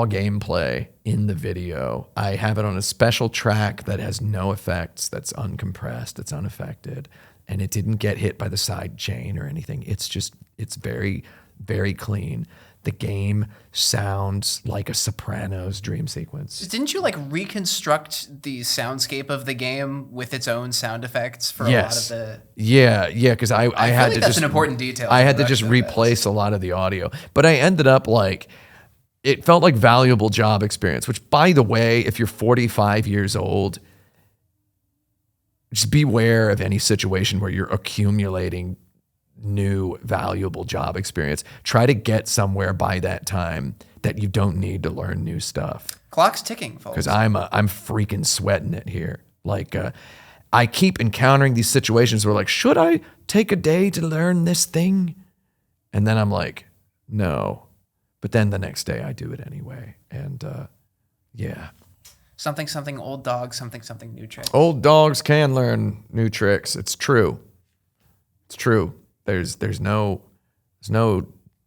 gameplay in the video, I have it on a special track that has no effects, that's uncompressed, that's unaffected, and it didn't get hit by the side chain or anything. It's very, very clean. The game sounds like a Sopranos dream sequence. Didn't you like reconstruct the soundscape of the game with its own sound effects for Yes. a lot of the? Yeah, because I had like to that's just an important detail. I in had to just production of this. replace a lot of the audio, but I ended up like it felt like valuable job experience. Which, by the way, if you're 45 years old, just beware of any situation where you're accumulating new valuable job experience. Try to get somewhere by that time that you don't need to learn new stuff. Clock's ticking, folks. Because I'm freaking sweating it here. Like I keep encountering these situations where like, should I take a day to learn this thing? And then I'm like, no. But then the next day I do it anyway. And yeah. Something old dog, something new trick. Old dogs can learn new tricks. It's true. It's true. There's no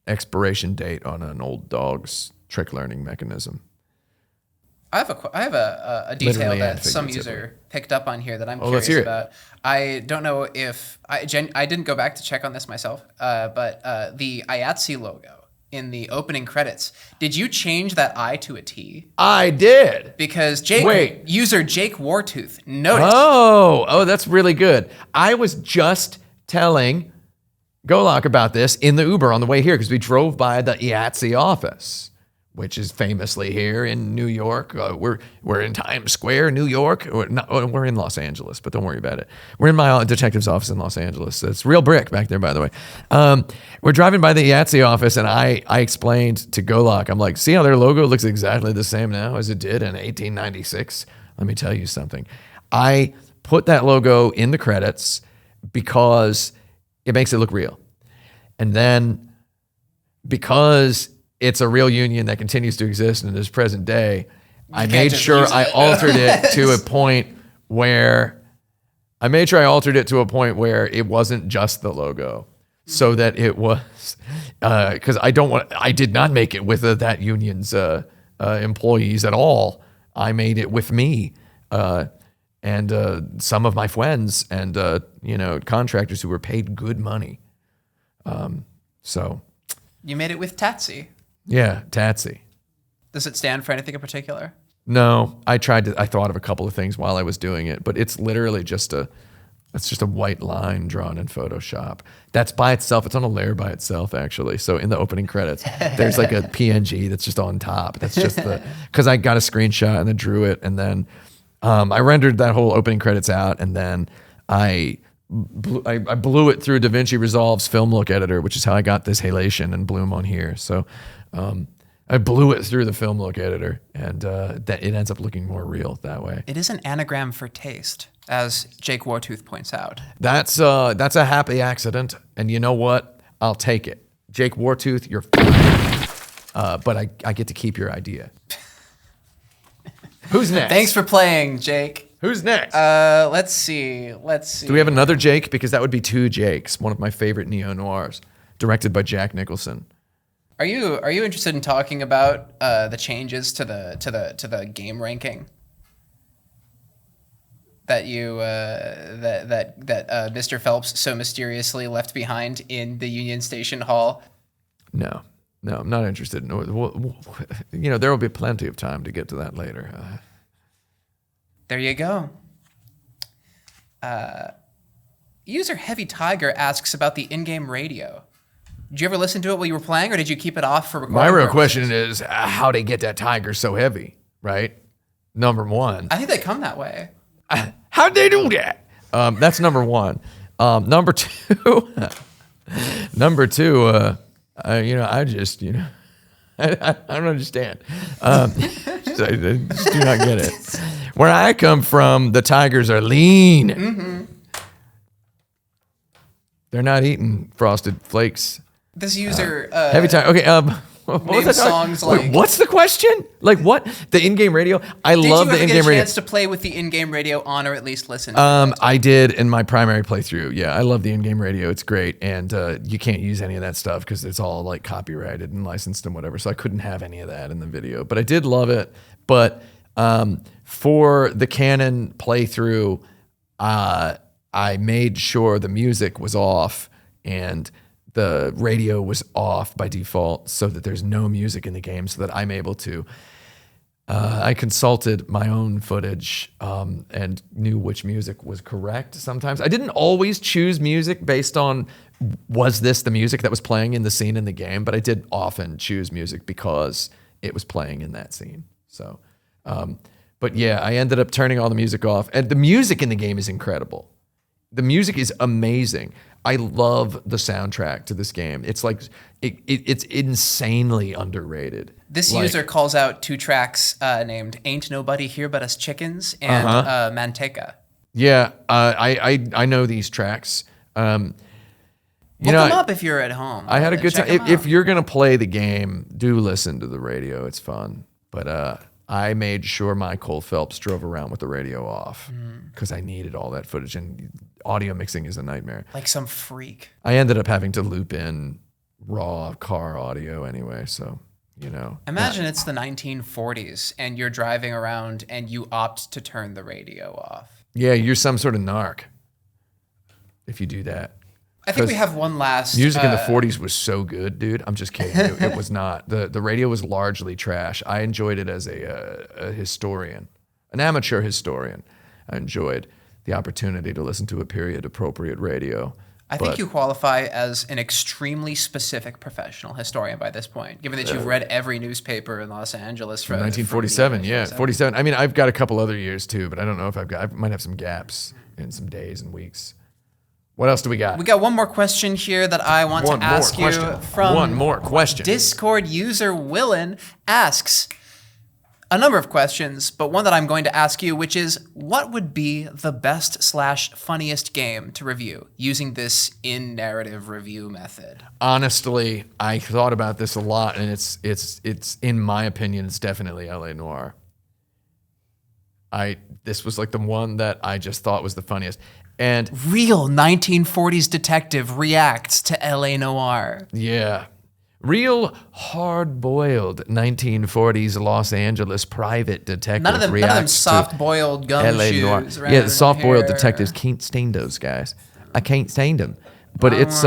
expiration date on an old dog's trick learning mechanism. I have a detail Literally that and some figuratively. user picked up on here that I'm let's curious hear it. about. I don't know if I didn't go back to check on this myself, but the IATSE logo in the opening credits, did you change that I to a T? I did. Because Wait. user Jake Wartooth noticed. Oh, that's really good. I was just telling Golok about this in the Uber on the way here because we drove by the IATSE office, which is famously here in New York. We're in Times Square, New York. We're in Los Angeles, but don't worry about it. We're in my detective's office in Los Angeles. It's real brick back there, by the way. We're driving by the IATSE office, and I explained to Golok, I'm like, see how their logo looks exactly the same now as it did in 1896? Let me tell you something. I put that logo in the credits because it makes it look real. And then because it's a real union that continues to exist in this present day, I made sure I altered it to a point where it wasn't just the logo, so that it was because I did not make it with that union's employees at all. I made it with me and some of my friends and contractors who were paid good money. So You made it with Tatsy. yeah, Tatsy. Does it stand for anything in particular? No, I thought of a couple of things while I was doing it, but it's literally just a white line drawn in Photoshop. That's by itself. It's on a layer by itself, actually. So in the opening credits, there's like a PNG that's just on top. That's just because I got a screenshot and then drew it, and then I rendered that whole opening credits out, and then I blew it through DaVinci Resolve's film look editor, which is how I got this halation and bloom on here. So I blew it through the film look editor, and that it ends up looking more real that way. It is an anagram for taste, as Jake Wartooth points out. That's a happy accident, and you know what? I'll take it. Jake Wartooth, you're fired. But I get to keep your idea. Who's next? Thanks for playing, Jake. Who's next? Let's see. Do we have another Jake? Because that would be 2 Jakes, one of my favorite neo-noirs, directed by Jack Nicholson. Are you interested in talking about the changes to the game ranking? that you that Mr. Phelps so mysteriously left behind in the Union Station Hall? No, I'm not interested. You know, there will be plenty of time to get to that later. There you go. User Heavy Tiger asks about the in-game radio. Did you ever listen to it while you were playing, or did you keep it off for recording? My real purposes? question is how they get that tiger so heavy, right? Number one. I think they come that way. How'd they do that? That's number one. Number two, I just, I don't understand. I just do not get it. Where I come from, the tigers are lean. Mm-hmm. They're not eating Frosted Flakes. This user Heavy tiger. Okay. What was named that? songs Wait, like. what's the question? Like what? The in-game radio? I Did love you the ever get in-game a radio. chance to play with the in-game radio on, or at least listen? To it? I did in my primary playthrough. Yeah, I love the in-game radio. It's great, and you can't use any of that stuff because it's all like copyrighted and licensed and whatever. So I couldn't have any of that in the video, but I did love it. But for the canon playthrough, I made sure the music was off and the radio was off by default so that there's no music in the game so that I'm able to. I consulted my own footage and knew which music was correct sometimes. I didn't always choose music based on was this the music that was playing in the scene in the game, but I did often choose music because it was playing in that scene. So, but yeah, I ended up turning all the music off. And the music in the game is incredible. The music is amazing. I love the soundtrack to this game. It's like it's insanely underrated. This user calls out two tracks named "Ain't Nobody Here But Us Chickens" and "Manteca." Yeah, I know these tracks. Look them up if you're at home. I had a good Check time. them If out. you're gonna play the game, do listen to the radio. It's fun. But I made sure my Cole Phelps drove around with the radio off because I needed all that footage, and audio mixing is a nightmare. Like some freak. I ended up having to loop in raw car audio anyway, so Imagine it's the 1940s and you're driving around and you opt to turn the radio off. Yeah, you're some sort of narc if you do that. I think we 'Cause have one last music in the 40s was so good, dude. I'm just kidding. It was not. The radio was largely trash. I enjoyed it as a historian, an amateur historian. I enjoyed the opportunity to listen to a period appropriate radio. I think you qualify as an extremely specific professional historian by this point, given that you've read every newspaper in Los Angeles from 1947, yeah, 47. I mean, I've got a couple other years too, but I don't know if I might have some gaps in some days and weeks. What else do we got? We got one more question here that I want to ask you from one more question. Discord user Willen asks a number of questions, but one that I'm going to ask you, which is, what would be the best/funniest game to review using this in-narrative review method? Honestly, I thought about this a lot, and it's in my opinion, it's definitely LA Noire. This was like the one that I just thought was the funniest. And Real 1940s detective reacts to LA Noire. yeah, real hard-boiled 1940s Los Angeles private detective None of them reacts soft-boiled to gumshoes. LA Noire. Yeah, the soft-boiled detectives can't stand those guys. I can't stand them. But it's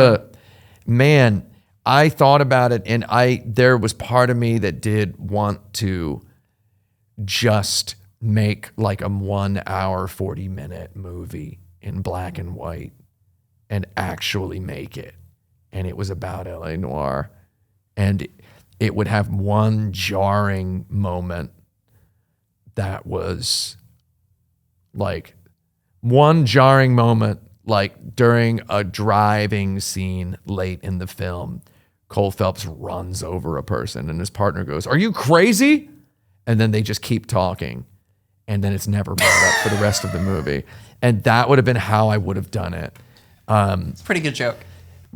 man, I thought about it, and there was part of me that did want to just make like a 1 hour, 40-minute movie in black and white and actually make it. And it was about LA Noire. And it would have one jarring moment that was like during a driving scene late in the film, Cole Phelps runs over a person and his partner goes, "Are you crazy?" And then they just keep talking. And then it's never brought up for the rest of the movie. And that would have been how I would have done it. It's a pretty good joke.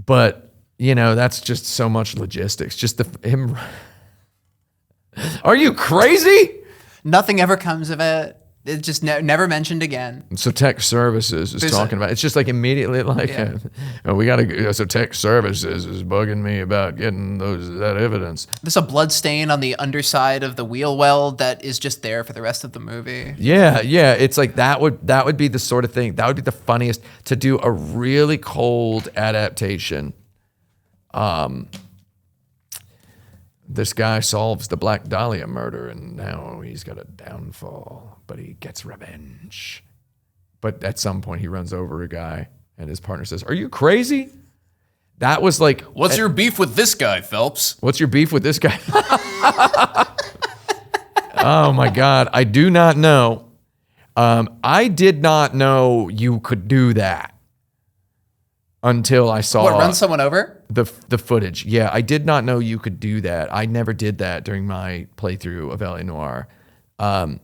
But, that's just so much logistics. Just him. Are you crazy? Nothing ever comes of it. It's just never mentioned again. So tech services is talking about. It's just like immediately like, we got to. So tech services is bugging me about getting that evidence. There's a blood stain on the underside of the wheel well that is just there for the rest of the movie. Yeah. It's like that would be the sort of thing. That would be the funniest, to do a really cold adaptation. This guy solves the Black Dahlia murder, and now he's got a downfall, but he gets revenge. But at some point, he runs over a guy, and his partner says, "Are you crazy?" That was like, What's your beef with this guy, Phelps? "What's your beef with this guy?" Oh my God, I do not know. I did not know you could do that until I saw Run someone over? the footage. Yeah, I did not know you could do that. I never did that during my playthrough of LA Noire. And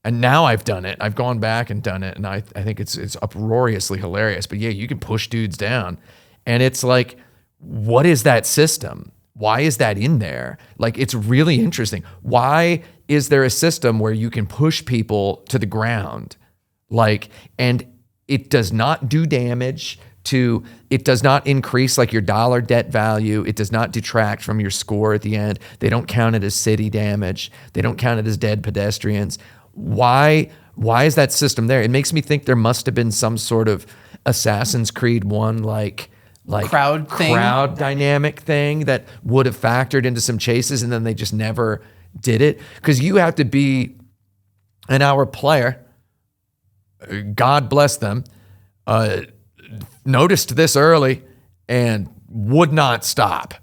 now I've done it. I've gone back and done it, and I think it's uproariously hilarious. But yeah, you can push dudes down. And it's like, what is that system? Why is that in there? Like, it's really interesting. Why is there a system where you can push people to the ground? Like, and it does not do damage to, it does not increase like your dollar debt value. It does not detract from your score at the end. They don't count it as city damage. They don't count it as dead pedestrians. Why is that system there? It makes me think there must have been some sort of Assassin's Creed 1 like crowd dynamic thing that would have factored into some chases, and then they just never did it. Because you have to be an hour player, God bless them, noticed this early and would not stop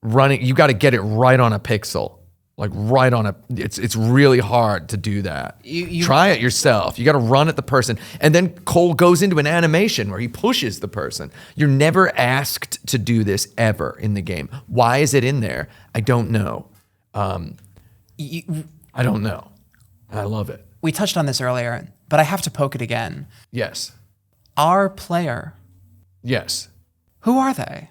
running. You got to get it right on a pixel, like right on a. It's really hard to do that. You try it yourself. You got to run at the person, and then Cole goes into an animation where he pushes the person. You're never asked to do this ever in the game. Why is it in there? I don't know. I don't know. I love it. We touched on this earlier, but I have to poke it again. Yes. Our player. Yes. Who are they?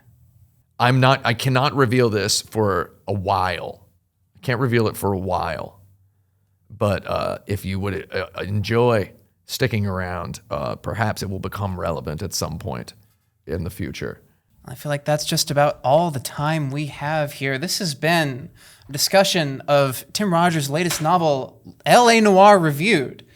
I cannot reveal this for a while. I can't reveal it for a while. But if you would enjoy sticking around, perhaps it will become relevant at some point in the future. I feel like that's just about all the time we have here. This has been a discussion of Tim Rogers' latest novel, LA Noire Reviewed.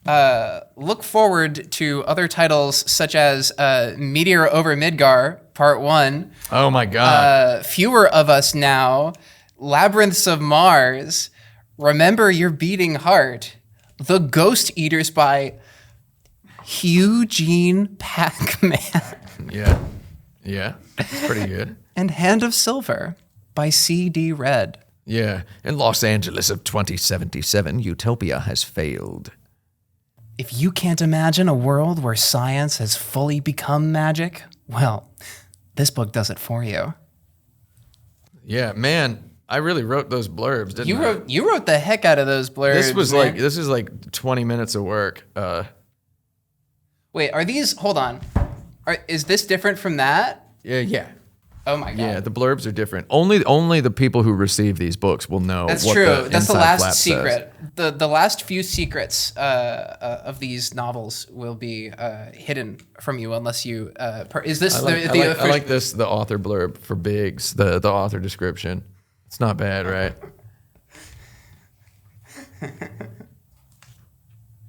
Look forward to other titles such as Meteor Over Midgar, Part 1. Oh my God. Fewer of Us Now, Labyrinths of Mars, Remember Your Beating Heart, The Ghost Eaters by Eugene Pac-Man. Yeah, it's pretty good. And Hand of Silver by C.D. Red. Yeah, in Los Angeles of 2077, utopia has failed. If you can't imagine a world where science has fully become magic, well, this book does it for you. Yeah, man, I really wrote those blurbs, didn't I? You wrote the heck out of those blurbs. This is like 20 minutes of work. Wait, are these? Hold on. Is this different from that? Yeah. Oh my God. Yeah, the blurbs are different. Only the people who receive these books will know. That's what true. The That's the inside last flap secret. says. The last few secrets of these novels will be hidden from you unless you. Is this I like this, the author blurb for Biggs, the author description. It's not bad, right?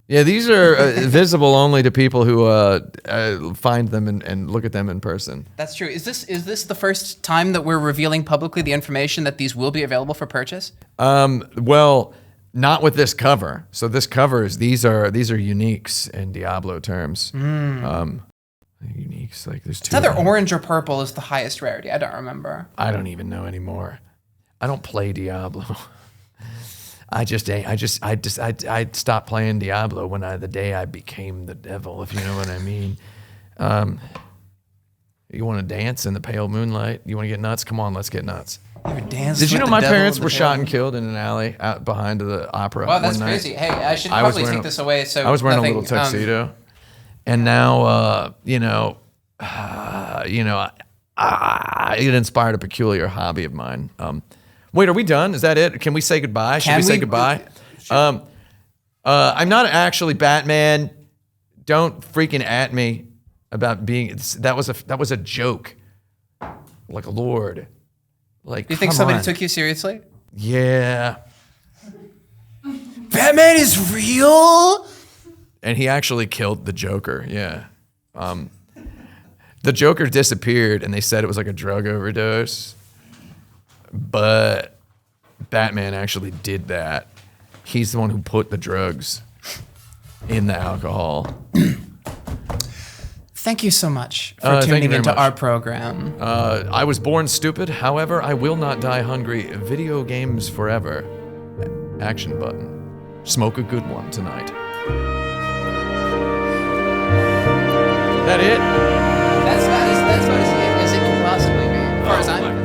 Yeah, these are visible only to people who find them and look at them in person. That's true. Is this the first time that we're revealing publicly the information that these will be available for purchase? Well, not with this cover. So this covers these are uniques in Diablo terms. Uniques, like there's two. It's either orange or purple is the highest rarity. I don't remember. I don't even know anymore. I don't play Diablo. I stopped playing Diablo the day I became the devil, if you know what I mean. You want to dance in the pale moonlight? You want to get nuts? Come on, let's get nuts. Did you know my parents were shot and killed in an alley out behind the opera? Wow, that's one night? crazy. Hey, I should probably take this away. So I was wearing nothing, a little tuxedo, and now it inspired a peculiar hobby of mine. Wait, are we done? Is that it? Can we say goodbye? Should we say goodbye? Sure. I'm not actually Batman. Don't freaking at me about being. That was a joke. Like, Lord. Like, You think come somebody on. took you seriously? Yeah. Batman is real? And he actually killed the Joker. Yeah. The Joker disappeared, and they said it was like a drug overdose. But Batman actually did that. He's the one who put the drugs in the alcohol. Thank you so much for Thank you tuning very into much. our program. I was born stupid. However, I will not die hungry. Video games forever. Action button. Smoke a good one tonight. That it? That's what it is. It could possibly be, as far as I'm concerned.